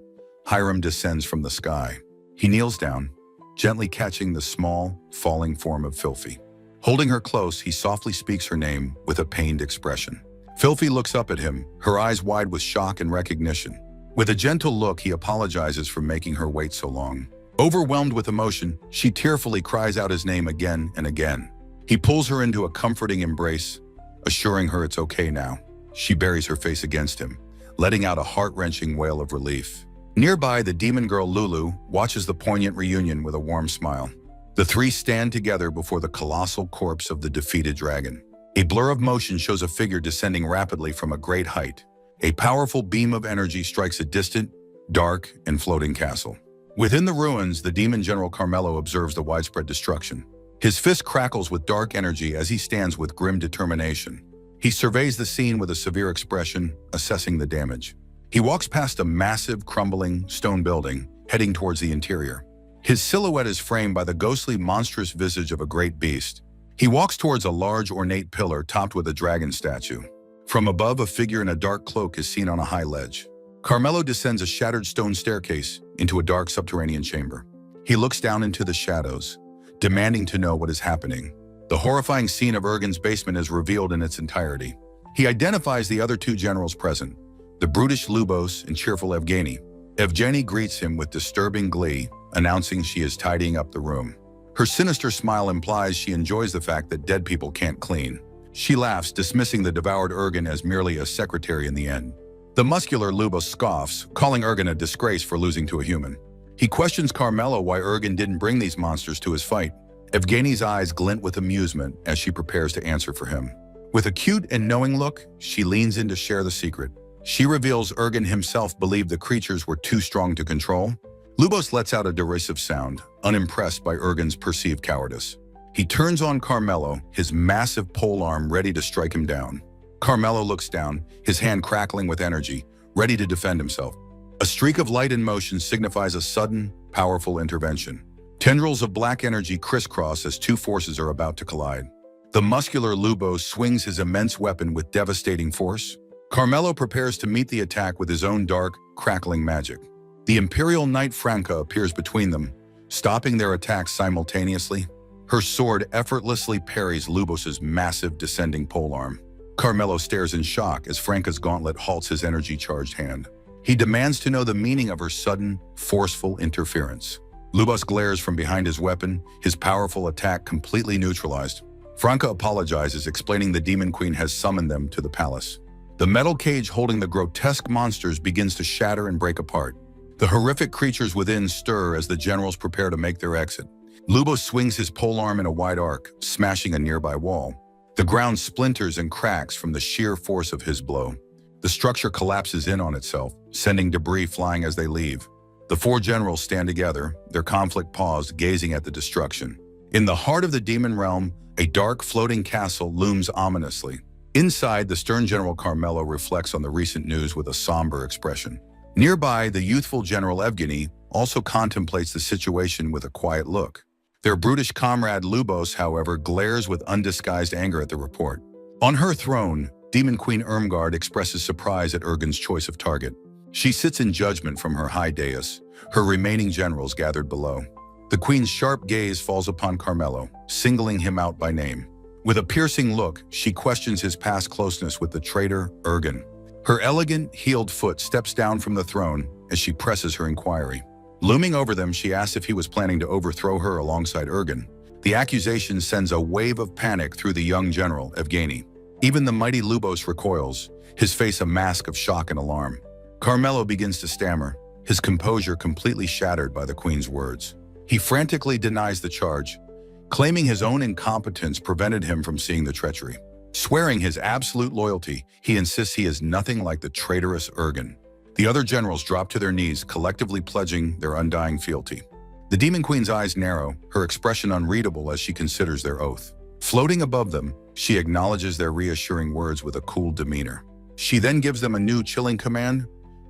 Speaker 1: Hiram descends from the sky. He kneels down, gently catching the small, falling form of Filthy. Holding her close, he softly speaks her name with a pained expression. Filthy looks up at him, her eyes wide with shock and recognition. With a gentle look, he apologizes for making her wait so long. Overwhelmed with emotion, she tearfully cries out his name again and again. He pulls her into a comforting embrace, assuring her it's okay now. She buries her face against him, letting out a heart-wrenching wail of relief. Nearby, the demon girl Lulu watches the poignant reunion with a warm smile. The three stand together before the colossal corpse of the defeated dragon. A blur of motion shows a figure descending rapidly from a great height. A powerful beam of energy strikes a distant, dark, and floating castle. Within the ruins, the demon general Carmelo observes the widespread destruction. His fist crackles with dark energy as he stands with grim determination. He surveys the scene with a severe expression, assessing the damage. He walks past a massive, crumbling stone building, heading towards the interior. His silhouette is framed by the ghostly, monstrous visage of a great beast. He walks towards a large, ornate pillar topped with a dragon statue. From above, a figure in a dark cloak is seen on a high ledge. Carmelo descends a shattered stone staircase into a dark subterranean chamber. He looks down into the shadows, demanding to know what is happening. The horrifying scene of Ergin's basement is revealed in its entirety. He identifies the other two generals present, the brutish Lubos and cheerful Evgeny. Evgeny greets him with disturbing glee, announcing she is tidying up the room. Her sinister smile implies she enjoys the fact that dead people can't clean. She laughs, dismissing the devoured Ergin as merely a secretary in the end. The muscular Lubos scoffs, calling Ergin a disgrace for losing to a human. He questions Carmelo why Ergin didn't bring these monsters to his fight. Evgeny's eyes glint with amusement as she prepares to answer for him. With a cute and knowing look, she leans in to share the secret. She reveals Ergin himself believed the creatures were too strong to control. Lubos lets out a derisive sound, unimpressed by Ergin's perceived cowardice. He turns on Carmelo, his massive polearm ready to strike him down. Carmelo looks down, his hand crackling with energy, ready to defend himself. A streak of light in motion signifies a sudden, powerful intervention. Tendrils of black energy crisscross as two forces are about to collide. The muscular Lubos swings his immense weapon with devastating force. Carmelo prepares to meet the attack with his own dark, crackling magic. The Imperial Knight Franca appears between them, stopping their attacks simultaneously. Her sword effortlessly parries Lubos's massive descending polearm. Carmelo stares in shock as Franca's gauntlet halts his energy-charged hand. He demands to know the meaning of her sudden, forceful interference. Lubos glares from behind his weapon, his powerful attack completely neutralized. Franca apologizes, explaining the Demon Queen has summoned them to the palace. The metal cage holding the grotesque monsters begins to shatter and break apart. The horrific creatures within stir as the generals prepare to make their exit. Lubos swings his polearm in a wide arc, smashing a nearby wall. The ground splinters and cracks from the sheer force of his blow. The structure collapses in on itself, sending debris flying as they leave. The four generals stand together, their conflict paused, gazing at the destruction. In the heart of the demon realm, a dark, floating castle looms ominously. Inside, the stern General Carmelo reflects on the recent news with a somber expression. Nearby, the youthful General Evgeny also contemplates the situation with a quiet look. Their brutish comrade Lubos, however, glares with undisguised anger at the report. On her throne, Demon Queen Irmgard expresses surprise at Ergin's choice of target. She sits in judgment from her high dais, her remaining generals gathered below. The queen's sharp gaze falls upon Carmelo, singling him out by name. With a piercing look, she questions his past closeness with the traitor Ergin. Her elegant, heeled foot steps down from the throne as she presses her inquiry. Looming over them, she asks if he was planning to overthrow her alongside Ergin. The accusation sends a wave of panic through the young general, Evgeny. Even the mighty Lubos recoils, his face a mask of shock and alarm. Carmelo begins to stammer, his composure completely shattered by the queen's words. He frantically denies the charge, claiming his own incompetence prevented him from seeing the treachery. Swearing his absolute loyalty, he insists he is nothing like the traitorous Ergin. The other generals drop to their knees, collectively pledging their undying fealty. The Demon Queen's eyes narrow, her expression unreadable as she considers their oath. Floating above them, she acknowledges their reassuring words with a cool demeanor. She then gives them a new chilling command.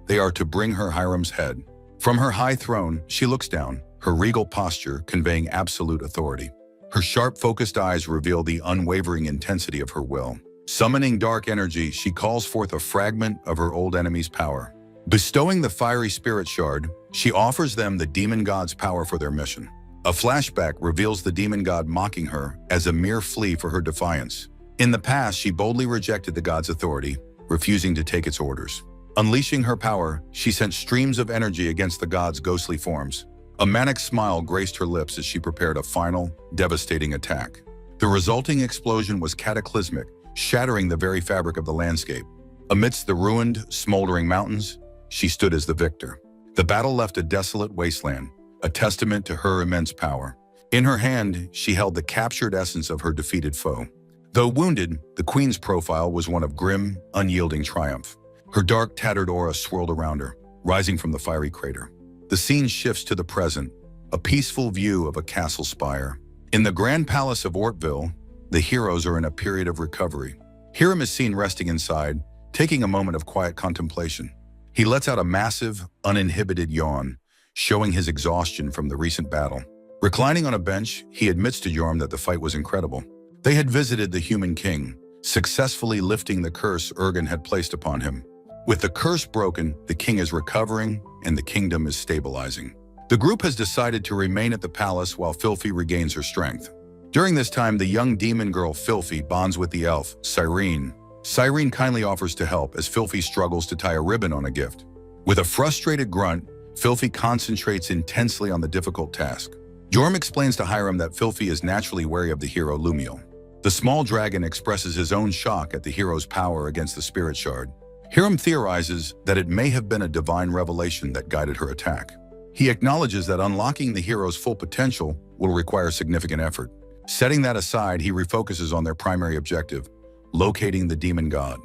Speaker 1: They are to bring her Hiram's head. From her high throne, she looks down, her regal posture conveying absolute authority. Her sharp, focused eyes reveal the unwavering intensity of her will. Summoning dark energy, she calls forth a fragment of her old enemy's power. Bestowing the fiery spirit shard, she offers them the demon god's power for their mission. A flashback reveals the demon god mocking her as a mere flea for her defiance. In the past, she boldly rejected the god's authority, refusing to take its orders. Unleashing her power, she sent streams of energy against the god's ghostly forms. A manic smile graced her lips as she prepared a final, devastating attack. The resulting explosion was cataclysmic, shattering the very fabric of the landscape. Amidst the ruined, smoldering mountains, she stood as the victor. The battle left a desolate wasteland, a testament to her immense power. In her hand, she held the captured essence of her defeated foe. Though wounded, the queen's profile was one of grim, unyielding triumph. Her dark, tattered aura swirled around her, rising from the fiery crater. The scene shifts to the present, a peaceful view of a castle spire. In the grand palace of Ortville, the heroes are in a period of recovery. Hiram is seen resting inside, taking a moment of quiet contemplation. He lets out a massive, uninhibited yawn, showing his exhaustion from the recent battle. Reclining on a bench, he admits to Yorm that the fight was incredible. They had visited the human king, successfully lifting the curse Ergen had placed upon him. With the curse broken, the king is recovering and the kingdom is stabilizing. The group has decided to remain at the palace while Filthy regains her strength. During this time, the young demon girl Filthy bonds with the elf, Cyrene. Cyrene kindly offers to help as Filthy struggles to tie a ribbon on a gift. With a frustrated grunt, Filthy concentrates intensely on the difficult task. Jorm explains to Hiram that Filthy is naturally wary of the hero Lumiel. The small dragon expresses his own shock at the hero's power against the spirit shard. Hiram theorizes that it may have been a divine revelation that guided her attack. He acknowledges that unlocking the hero's full potential will require significant effort. Setting that aside, he refocuses on their primary objective, locating the demon god.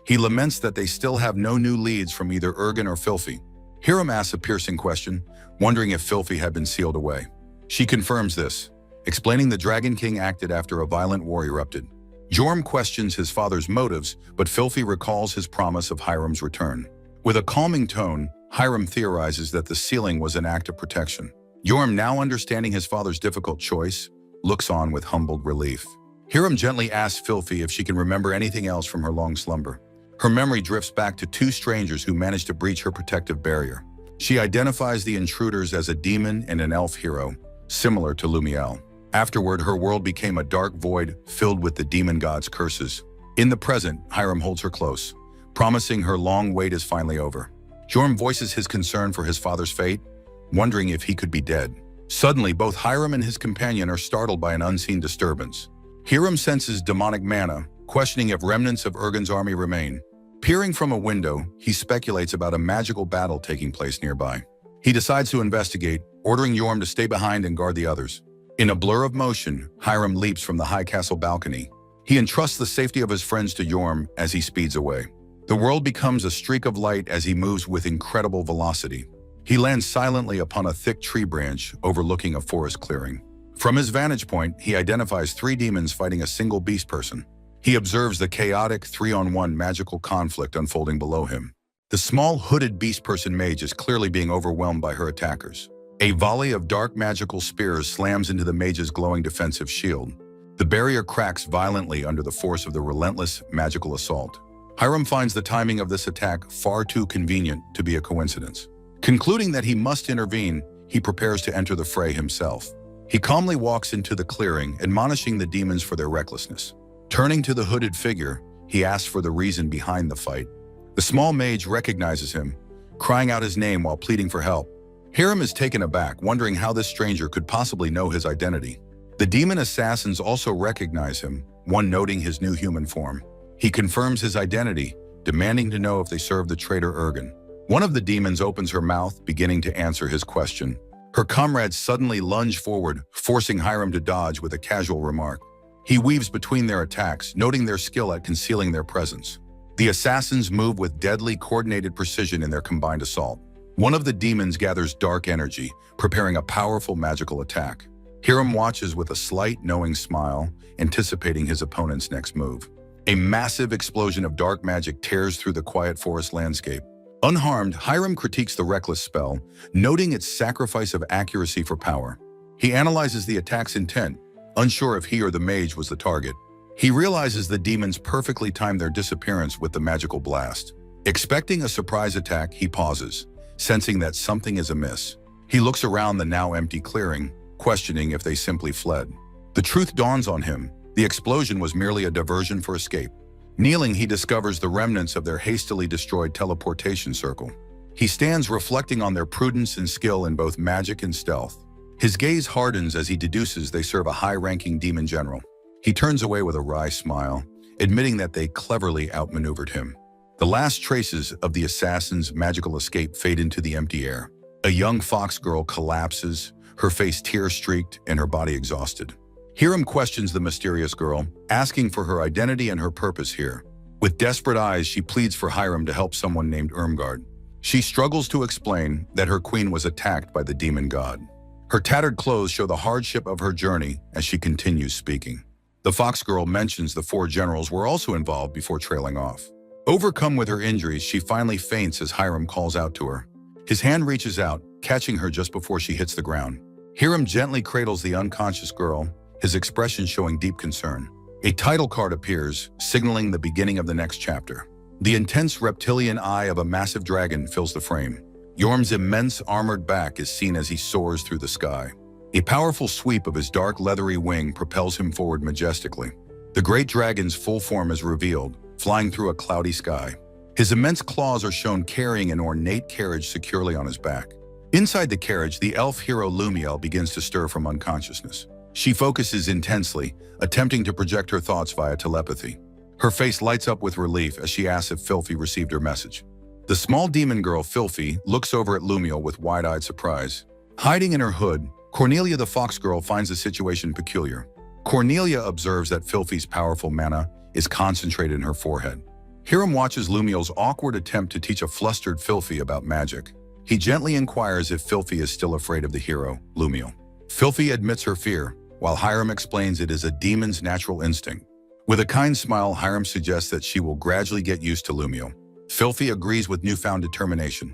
Speaker 1: He laments that they still have no new leads from either Ergen or Filthy. Hiram asks a piercing question, wondering if Filthy had been sealed away. She confirms this, explaining the Dragon King acted after a violent war erupted. Jorm questions his father's motives, but Filthy recalls his promise of Hiram's return. With a calming tone, Hiram theorizes that the sealing was an act of protection. Jorm, now understanding his father's difficult choice, looks on with humbled relief. Hiram gently asks Filthy if she can remember anything else from her long slumber. Her memory drifts back to two strangers who managed to breach her protective barrier. She identifies the intruders as a demon and an elf hero, similar to Lumiel. Afterward, her world became a dark void filled with the demon god's curses. In the present, Hiram holds her close, promising her long wait is finally over. Jorm voices his concern for his father's fate, wondering if he could be dead. Suddenly, both Hiram and his companion are startled by an unseen disturbance. Hiram senses demonic mana, questioning if remnants of Ergen's army remain. Peering from a window, he speculates about a magical battle taking place nearby. He decides to investigate, ordering Jorm to stay behind and guard the others. In a blur of motion, Hiram leaps from the high castle balcony. He entrusts the safety of his friends to Jorm as he speeds away. The world becomes a streak of light as he moves with incredible velocity. He lands silently upon a thick tree branch overlooking a forest clearing. From his vantage point, he identifies three demons fighting a single beast person. He observes the chaotic 3-on-1 magical conflict unfolding below him. The small hooded beast person mage is clearly being overwhelmed by her attackers. A volley of dark magical spears slams into the mage's glowing defensive shield. The barrier cracks violently under the force of the relentless magical assault. Hiram finds the timing of this attack far too convenient to be a coincidence. Concluding that he must intervene, he prepares to enter the fray himself. He calmly walks into the clearing, admonishing the demons for their recklessness. Turning to the hooded figure, he asks for the reason behind the fight. The small mage recognizes him, crying out his name while pleading for help. Hiram is taken aback, wondering how this stranger could possibly know his identity. The demon assassins also recognize him, one noting his new human form. He confirms his identity, demanding to know if they serve the traitor Ergen. One of the demons opens her mouth, beginning to answer his question. Her comrades suddenly lunge forward, forcing Hiram to dodge with a casual remark. He weaves between their attacks, noting their skill at concealing their presence. The assassins move with deadly, coordinated precision in their combined assault. One of the demons gathers dark energy, preparing a powerful magical attack. Hiram watches with a slight, knowing smile, anticipating his opponent's next move. A massive explosion of dark magic tears through the quiet forest landscape. Unharmed, Hiram critiques the reckless spell, noting its sacrifice of accuracy for power. He analyzes the attack's intent, unsure if he or the mage was the target. He realizes the demons perfectly timed their disappearance with the magical blast. Expecting a surprise attack, he pauses, sensing that something is amiss. He looks around the now empty clearing, questioning if they simply fled. The truth dawns on him. The explosion was merely a diversion for escape. Kneeling, he discovers the remnants of their hastily destroyed teleportation circle. He stands reflecting on their prudence and skill in both magic and stealth. His gaze hardens as he deduces they serve a high-ranking demon general. He turns away with a wry smile, admitting that they cleverly outmaneuvered him. The last traces of the assassin's magical escape fade into the empty air. A young fox girl collapses, her face tear-streaked and her body exhausted. Hiram questions the mysterious girl, asking for her identity and her purpose here. With desperate eyes, she pleads for Hiram to help someone named Irmgard. She struggles to explain that her queen was attacked by the demon god. Her tattered clothes show the hardship of her journey as she continues speaking. The fox girl mentions the 4 generals were also involved before trailing off. Overcome with her injuries, she finally faints as Hiram calls out to her. His hand reaches out, catching her just before she hits the ground. Hiram gently cradles the unconscious girl, his expression showing deep concern. A title card appears, signaling the beginning of the next chapter. The intense reptilian eye of a massive dragon fills the frame. Yorm's immense armored back is seen as he soars through the sky. A powerful sweep of his dark leathery wing propels him forward majestically. The great dragon's full form is revealed, flying through a cloudy sky. His immense claws are shown carrying an ornate carriage securely on his back. Inside the carriage, the elf hero Lumiel begins to stir from unconsciousness. She focuses intensely, attempting to project her thoughts via telepathy. Her face lights up with relief as she asks if Filthy received her message. The small demon girl, Filthy, looks over at Lumiel with wide-eyed surprise. Hiding in her hood, Cornelia the fox girl finds the situation peculiar. Cornelia observes that Filthy's powerful mana is concentrated in her forehead. Hiram watches Lumiel's awkward attempt to teach a flustered Filthy about magic. He gently inquires if Filthy is still afraid of the hero, Lumiel. Filthy admits her fear, while Hiram explains it is a demon's natural instinct. With a kind smile, Hiram suggests that she will gradually get used to Lumiel. Filthy agrees with newfound determination,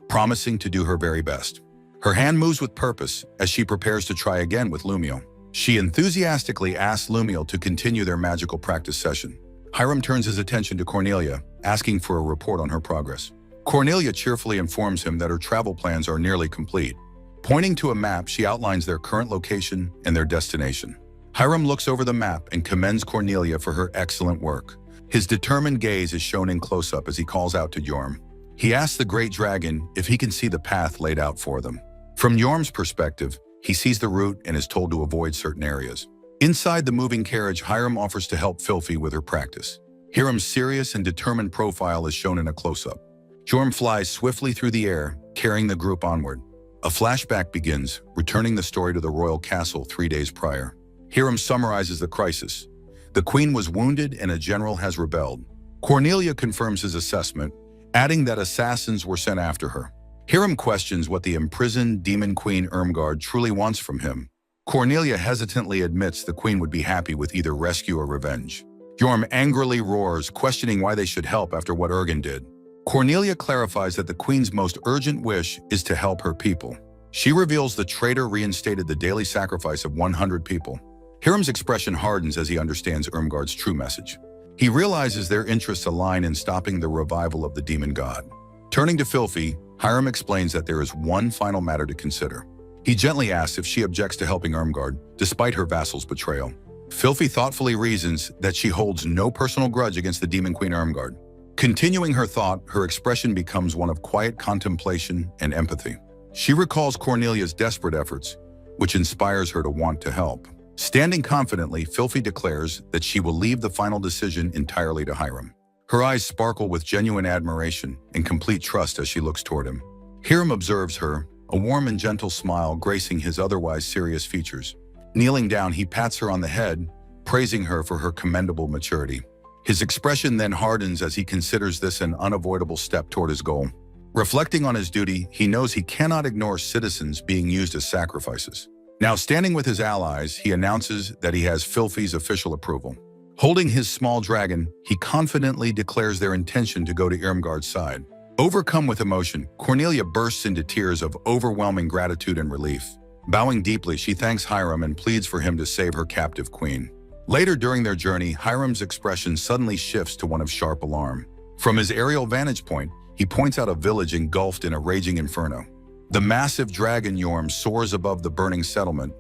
Speaker 1: promising to do her very best. Her hand moves with purpose as she prepares to try again with Lumiel. She enthusiastically asks Lumiel to continue their magical practice session. Hiram turns his attention to Cornelia, asking for a report on her progress. Cornelia cheerfully informs him that her travel plans are nearly complete. Pointing to a map, she outlines their current location and their destination. Hiram looks over the map and commends Cornelia for her excellent work. His determined gaze is shown in close-up as he calls out to Yorm. He asks the great dragon if he can see the path laid out for them. From Yorm's perspective, he sees the route and is told to avoid certain areas. Inside the moving carriage, Hiram offers to help Filthy with her practice. Hiram's serious and determined profile is shown in a close-up. Yorm flies swiftly through the air, carrying the group onward. A flashback begins, returning the story to the royal castle 3 days prior. Hiram summarizes the crisis. The queen was wounded and a general has rebelled. Cornelia confirms his assessment, adding that assassins were sent after her. Hiram questions what the imprisoned demon queen Irmgard truly wants from him. Cornelia hesitantly admits the queen would be happy with either rescue or revenge. Yorm angrily roars, questioning why they should help after what Ergen did. Cornelia clarifies that the queen's most urgent wish is to help her people. She reveals the traitor reinstated the daily sacrifice of 100 people. Hiram's expression hardens as he understands Irmgard's true message. He realizes their interests align in stopping the revival of the demon god. Turning to Filthy, Hiram explains that there is one final matter to consider. He gently asks if she objects to helping Irmgard, despite her vassal's betrayal. Filthy thoughtfully reasons that she holds no personal grudge against the demon queen Irmgard. Continuing her thought, her expression becomes one of quiet contemplation and empathy. She recalls Cornelia's desperate efforts, which inspires her to want to help. Standing confidently, Filthy declares that she will leave the final decision entirely to Hiram. Her eyes sparkle with genuine admiration and complete trust as she looks toward him. Hiram observes her, a warm and gentle smile gracing his otherwise serious features. Kneeling down, he pats her on the head, praising her for her commendable maturity. His expression then hardens as he considers this an unavoidable step toward his goal. Reflecting on his duty, he knows he cannot ignore citizens being used as sacrifices. Now standing with his allies, he announces that he has Filthy's official approval. Holding his small dragon, he confidently declares their intention to go to Irmgard's side. Overcome with emotion, Cornelia bursts into tears of overwhelming gratitude and relief. Bowing deeply, she thanks Hiram and pleads for him to save her captive queen. Later during their journey, Hiram's expression suddenly shifts to one of sharp alarm. From his aerial vantage point, he points out a village engulfed in a raging inferno. The massive dragon Yorm soars above the burning settlement,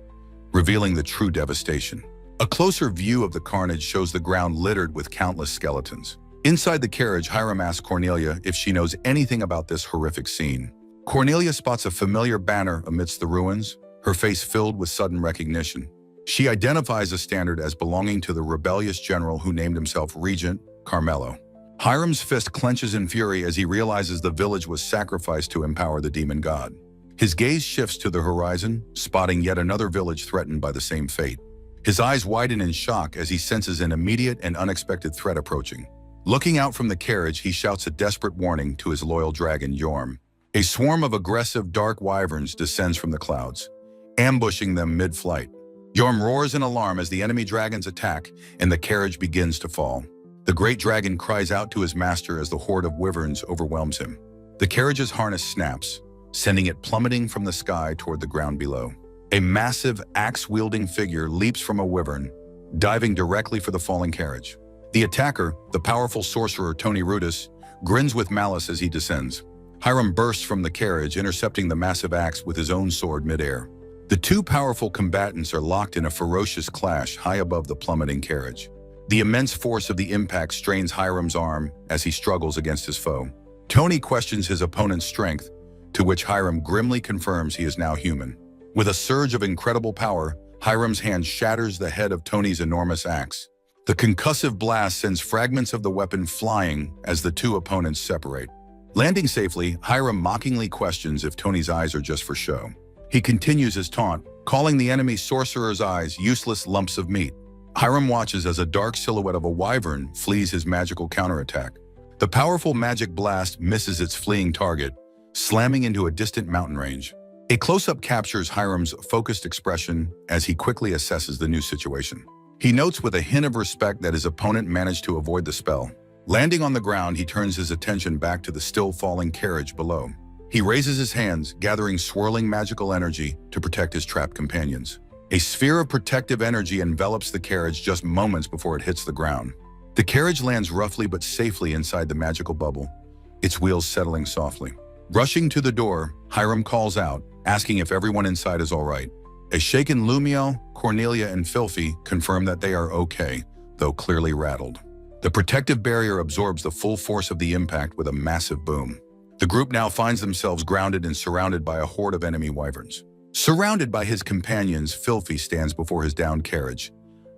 Speaker 1: revealing the true devastation. A closer view of the carnage shows the ground littered with countless skeletons. Inside the carriage, Hiram asks Cornelia if she knows anything about this horrific scene. Cornelia spots a familiar banner amidst the ruins, her face filled with sudden recognition. She identifies the standard as belonging to the rebellious general who named himself Regent Carmelo. Hiram's fist clenches in fury as he realizes the village was sacrificed to empower the demon god. His gaze shifts to the horizon, spotting yet another village threatened by the same fate. His eyes widen in shock as he senses an immediate and unexpected threat approaching. Looking out from the carriage, he shouts a desperate warning to his loyal dragon, Yorm. A swarm of aggressive dark wyverns descends from the clouds, ambushing them mid-flight. Yorm roars in alarm as the enemy dragons attack and the carriage begins to fall. The great dragon cries out to his master as the horde of wyverns overwhelms him. The carriage's harness snaps, sending it plummeting from the sky toward the ground below. A massive axe-wielding figure leaps from a wyvern, diving directly for the falling carriage. The attacker, the powerful sorcerer Tony Rudis, grins with malice as he descends. Hiram bursts from the carriage, intercepting the massive axe with his own sword midair. The two powerful combatants are locked in a ferocious clash high above the plummeting carriage. The immense force of the impact strains Hiram's arm as he struggles against his foe. Tony questions his opponent's strength, to which Hiram grimly confirms he is now human. With a surge of incredible power, Hiram's hand shatters the head of Tony's enormous axe. The concussive blast sends fragments of the weapon flying as the two opponents separate. Landing safely, Hiram mockingly questions if Tony's eyes are just for show. He continues his taunt, calling the enemy sorcerer's eyes useless lumps of meat. Hiram watches as a dark silhouette of a wyvern flees his magical counterattack. The powerful magic blast misses its fleeing target, slamming into a distant mountain range. A close-up captures Hiram's focused expression as he quickly assesses the new situation. He notes with a hint of respect that his opponent managed to avoid the spell. Landing on the ground, he turns his attention back to the still falling carriage below. He raises his hands, gathering swirling magical energy to protect his trapped companions. A sphere of protective energy envelops the carriage just moments before it hits the ground. The carriage lands roughly but safely inside the magical bubble, its wheels settling softly. Rushing to the door, Hiram calls out, asking if everyone inside is all right. A shaken Lumiel, Cornelia, and Filthy confirm that they are okay, though clearly rattled. The protective barrier absorbs the full force of the impact with a massive boom. The group now finds themselves grounded and surrounded by a horde of enemy wyverns. Surrounded by his companions, Filthy stands before his downed carriage,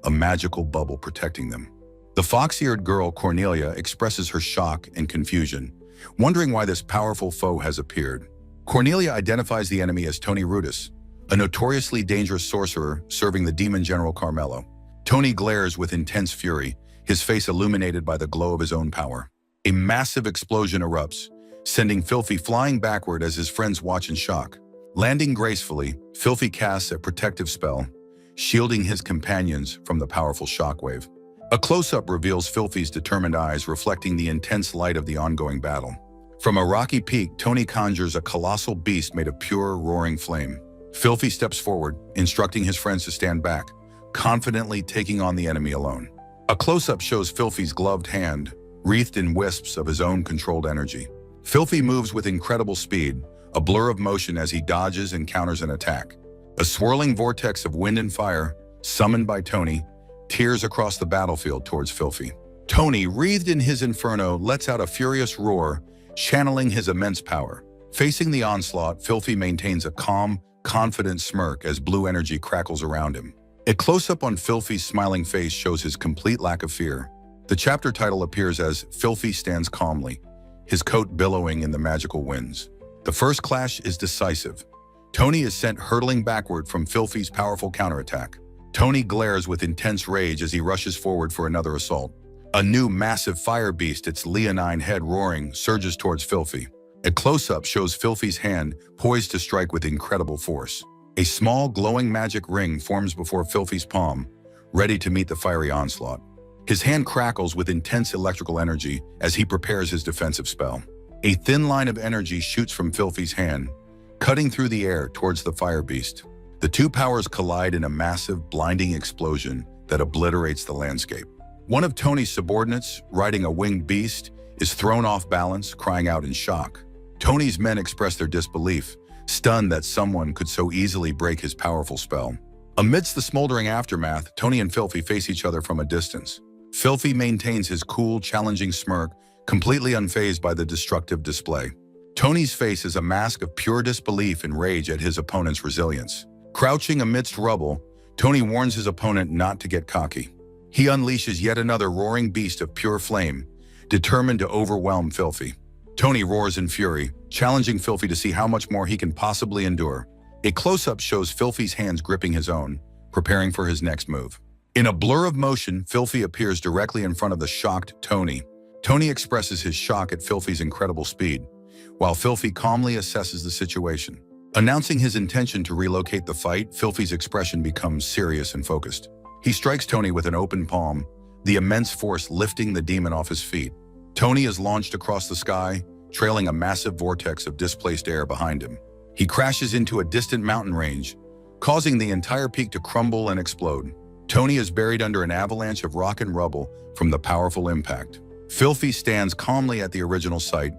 Speaker 1: a magical bubble protecting them. The fox-eared girl, Cornelia, expresses her shock and confusion, wondering why this powerful foe has appeared. Cornelia identifies the enemy as Tony Rudis, a notoriously dangerous sorcerer serving the demon general Carmelo. Tony glares with intense fury, his face illuminated by the glow of his own power. A massive explosion erupts, sending Filthy flying backward as his friends watch in shock. Landing gracefully, Filthy casts a protective spell, shielding his companions from the powerful shockwave. A close-up reveals Filthy's determined eyes reflecting the intense light of the ongoing battle. From a rocky peak, Tony conjures a colossal beast made of pure, roaring flame. Filthy steps forward, instructing his friends to stand back, confidently taking on the enemy alone. A close-up shows Filthy's gloved hand, wreathed in wisps of his own controlled energy. Filthy moves with incredible speed, a blur of motion as he dodges and counters an attack. A swirling vortex of wind and fire, summoned by Tony, tears across the battlefield towards Filthy. Tony, wreathed in his inferno, lets out a furious roar, channeling his immense power. Facing the onslaught, Filthy maintains a calm, confident smirk as blue energy crackles around him. A close-up on Filthy's smiling face shows his complete lack of fear. The chapter title appears as Filthy Stands Calmly, his coat billowing in the magical winds. The first clash is decisive. Tony is sent hurtling backward from Filthy's powerful counterattack. Tony glares with intense rage as he rushes forward for another assault. A new massive fire beast, its leonine head roaring, surges towards Filthy. A close-up shows Filthy's hand poised to strike with incredible force. A small glowing magic ring forms before Filthy's palm, ready to meet the fiery onslaught. His hand crackles with intense electrical energy as he prepares his defensive spell. A thin line of energy shoots from Filthy's hand, cutting through the air towards the fire beast. The two powers collide in a massive, blinding explosion that obliterates the landscape. One of Tony's subordinates, riding a winged beast, is thrown off balance, crying out in shock. Tony's men express their disbelief, stunned that someone could so easily break his powerful spell. Amidst the smoldering aftermath, Tony and Filthy face each other from a distance. Filthy maintains his cool, challenging smirk, completely unfazed by the destructive display. Tony's face is a mask of pure disbelief and rage at his opponent's resilience. Crouching amidst rubble, Tony warns his opponent not to get cocky. He unleashes yet another roaring beast of pure flame, determined to overwhelm Filthy. Tony roars in fury, challenging Filthy to see how much more he can possibly endure. A close-up shows Filthy's hands gripping his own, preparing for his next move. In a blur of motion, Filthy appears directly in front of the shocked Tony. Tony expresses his shock at Filthy's incredible speed, while Filthy calmly assesses the situation. Announcing his intention to relocate the fight, Filthy's expression becomes serious and focused. He strikes Tony with an open palm, the immense force lifting the demon off his feet. Tony is launched across the sky, trailing a massive vortex of displaced air behind him. He crashes into a distant mountain range, causing the entire peak to crumble and explode. Tony is buried under an avalanche of rock and rubble from the powerful impact. Filthy stands calmly at the original site,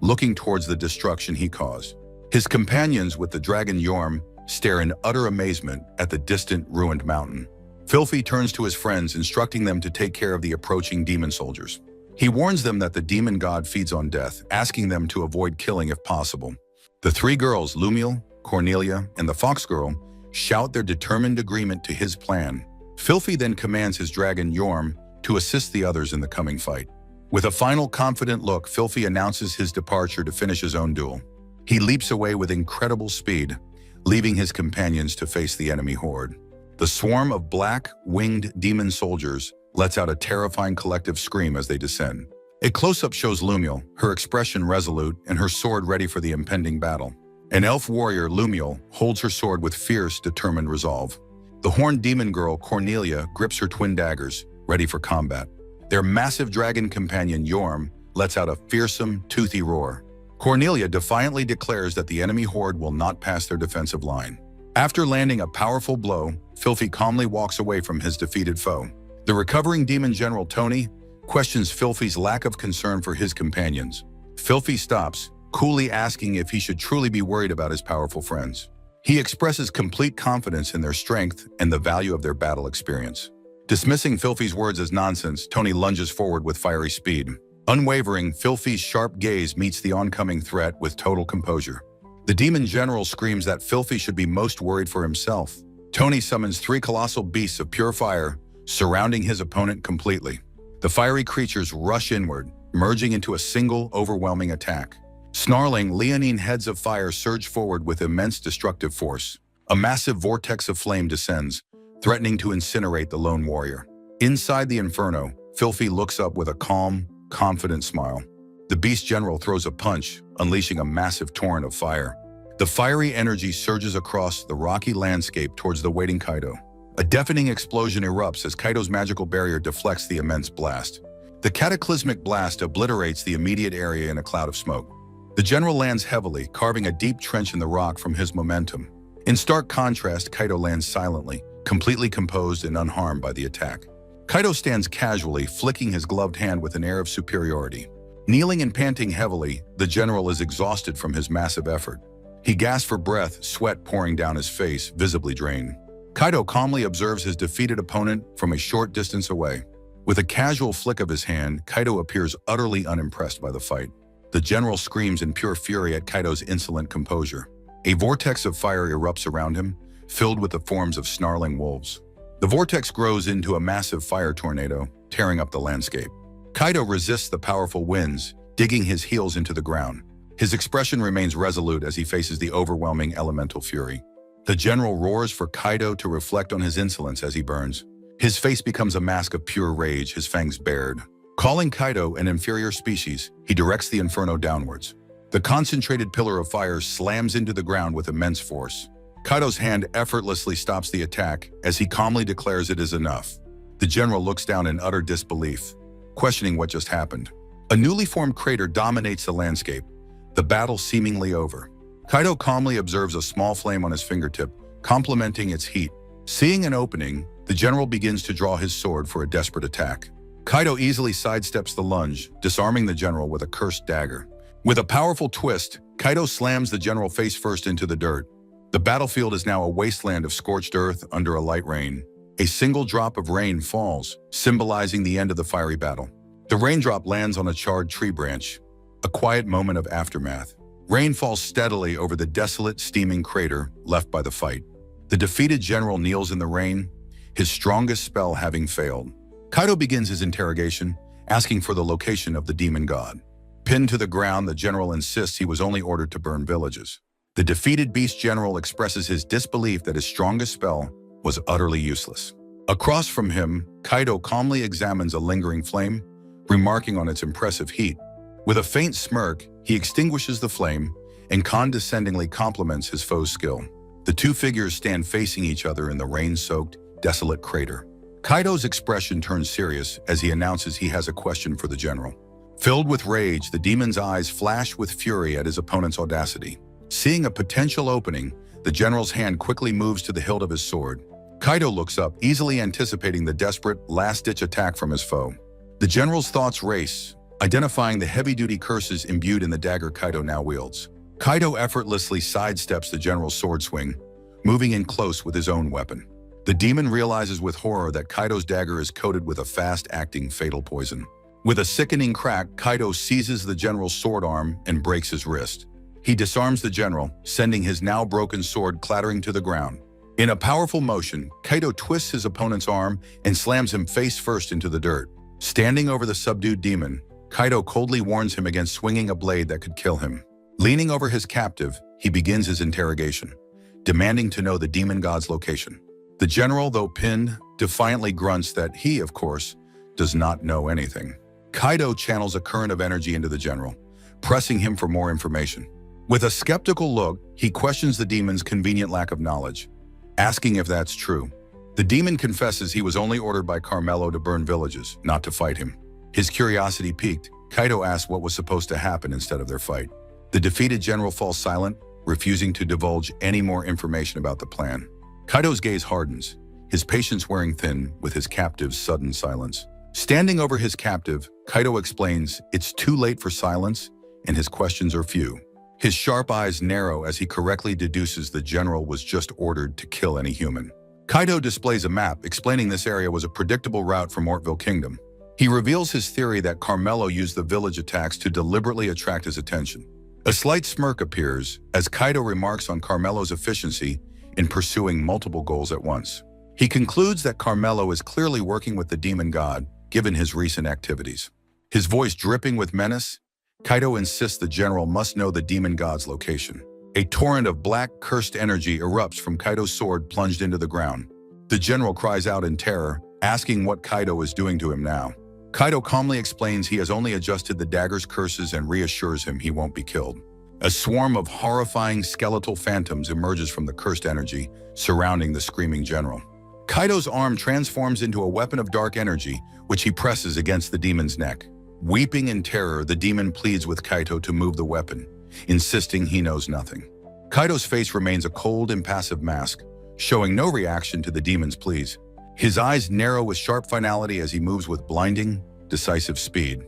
Speaker 1: looking towards the destruction he caused. His companions with the dragon Yorm stare in utter amazement at the distant, ruined mountain. Filthy turns to his friends, instructing them to take care of the approaching demon soldiers. He warns them that the demon god feeds on death, asking them to avoid killing if possible. The three girls, Lumiel, Cornelia, and the Fox Girl, shout their determined agreement to his plan. Filthy then commands his dragon Yorm to assist the others in the coming fight. With a final confident look, Filthy announces his departure to finish his own duel. He leaps away with incredible speed, leaving his companions to face the enemy horde. The swarm of black, winged demon soldiers lets out a terrifying collective scream as they descend. A close-up shows Lumiel, her expression resolute and her sword ready for the impending battle. An elf warrior, Lumiel, holds her sword with fierce, determined resolve. The horned demon girl, Cornelia, grips her twin daggers, ready for combat. Their massive dragon companion, Yorm, lets out a fearsome, toothy roar. Cornelia defiantly declares that the enemy horde will not pass their defensive line. After landing a powerful blow, Filthy calmly walks away from his defeated foe. The recovering demon general, Tony, questions Filthy's lack of concern for his companions. Filthy stops, coolly asking if he should truly be worried about his powerful friends. He expresses complete confidence in their strength and the value of their battle experience. Dismissing Filthy's words as nonsense, Tony lunges forward with fiery speed. Unwavering, Filthy's sharp gaze meets the oncoming threat with total composure. The demon general screams that Filthy should be most worried for himself. Tony summons three colossal beasts of pure fire, surrounding his opponent completely. The fiery creatures rush inward, merging into a single, overwhelming attack. Snarling, leonine heads of fire surge forward with immense destructive force. A massive vortex of flame descends, threatening to incinerate the lone warrior. Inside the inferno, Filthy looks up with a calm, confident smile. The beast general throws a punch, unleashing a massive torrent of fire. The fiery energy surges across the rocky landscape towards the waiting Kaido. A deafening explosion erupts as Kaido's magical barrier deflects the immense blast. The cataclysmic blast obliterates the immediate area in a cloud of smoke. The general lands heavily, carving a deep trench in the rock from his momentum. In stark contrast, Kaido lands silently, completely composed and unharmed by the attack. Kaido stands casually, flicking his gloved hand with an air of superiority. Kneeling and panting heavily, the general is exhausted from his massive effort. He gasps for breath, sweat pouring down his face, visibly drained. Kaido calmly observes his defeated opponent from a short distance away. With a casual flick of his hand, Kaido appears utterly unimpressed by the fight. The general screams in pure fury at Kaido's insolent composure. A vortex of fire erupts around him, filled with the forms of snarling wolves. The vortex grows into a massive fire tornado, tearing up the landscape. Kaido resists the powerful winds, digging his heels into the ground. His expression remains resolute as he faces the overwhelming elemental fury. The general roars for Kaido to reflect on his insolence as he burns. His face becomes a mask of pure rage, his fangs bared. Calling Kaido an inferior species, he directs the inferno downwards. The concentrated pillar of fire slams into the ground with immense force. Kaido's hand effortlessly stops the attack as he calmly declares it is enough. The general looks down in utter disbelief, questioning what just happened. A newly formed crater dominates the landscape, the battle seemingly over. Kaido calmly observes a small flame on his fingertip, complementing its heat. Seeing an opening, the general begins to draw his sword for a desperate attack. Kaido easily sidesteps the lunge, disarming the general with a cursed dagger. With a powerful twist, Kaido slams the general face first into the dirt. The battlefield is now a wasteland of scorched earth under a light rain. A single drop of rain falls, symbolizing the end of the fiery battle. The raindrop lands on a charred tree branch, a quiet moment of aftermath. Rain falls steadily over the desolate, steaming crater left by the fight. The defeated general kneels in the rain, his strongest spell having failed. Kaido begins his interrogation, asking for the location of the demon god. Pinned to the ground, the general insists he was only ordered to burn villages. The defeated beast general expresses his disbelief that his strongest spell was utterly useless. Across from him, Kaido calmly examines a lingering flame, remarking on its impressive heat. With a faint smirk, he extinguishes the flame and condescendingly compliments his foe's skill. The two figures stand facing each other in the rain-soaked, desolate crater. Kaido's expression turns serious as he announces he has a question for the general. Filled with rage, the demon's eyes flash with fury at his opponent's audacity. Seeing a potential opening, the general's hand quickly moves to the hilt of his sword. Kaido looks up, easily anticipating the desperate, last-ditch attack from his foe. The general's thoughts race, identifying the heavy-duty curses imbued in the dagger Kaido now wields. Kaido effortlessly sidesteps the general's sword swing, moving in close with his own weapon. The demon realizes with horror that Kaido's dagger is coated with a fast-acting fatal poison. With a sickening crack, Kaido seizes the general's sword arm and breaks his wrist. He disarms the general, sending his now broken sword clattering to the ground. In a powerful motion, Kaido twists his opponent's arm and slams him face first into the dirt. Standing over the subdued demon, Kaido coldly warns him against swinging a blade that could kill him. Leaning over his captive, he begins his interrogation, demanding to know the demon god's location. The general, though pinned, defiantly grunts that he, of course, does not know anything. Kaido channels a current of energy into the general, pressing him for more information. With a skeptical look, he questions the demon's convenient lack of knowledge, asking if that's true. The demon confesses he was only ordered by Carmelo to burn villages, not to fight him. His curiosity piqued, Kaido asks what was supposed to happen instead of their fight. The defeated general falls silent, refusing to divulge any more information about the plan. Kaido's gaze hardens, his patience wearing thin with his captive's sudden silence. Standing over his captive, Kaido explains it's too late for silence and his questions are few. His sharp eyes narrow as he correctly deduces the general was just ordered to kill any human. Kaido displays a map explaining this area was a predictable route from Ortville Kingdom. He reveals his theory that Carmelo used the village attacks to deliberately attract his attention. A slight smirk appears as Kaido remarks on Carmelo's efficiency in pursuing multiple goals at once. He concludes that Carmelo is clearly working with the demon god, given his recent activities. His voice dripping with menace, Kaido insists the general must know the demon god's location. A torrent of black, cursed energy erupts from Kaido's sword plunged into the ground. The general cries out in terror, asking what Kaido is doing to him now. Kaido calmly explains he has only adjusted the dagger's curses and reassures him he won't be killed. A swarm of horrifying skeletal phantoms emerges from the cursed energy surrounding the screaming general. Kaido's arm transforms into a weapon of dark energy, which he presses against the demon's neck. Weeping in terror, the demon pleads with Kaido to move the weapon, insisting he knows nothing. Kaido's face remains a cold, impassive mask, showing no reaction to the demon's pleas. His eyes narrow with sharp finality as he moves with blinding, decisive speed.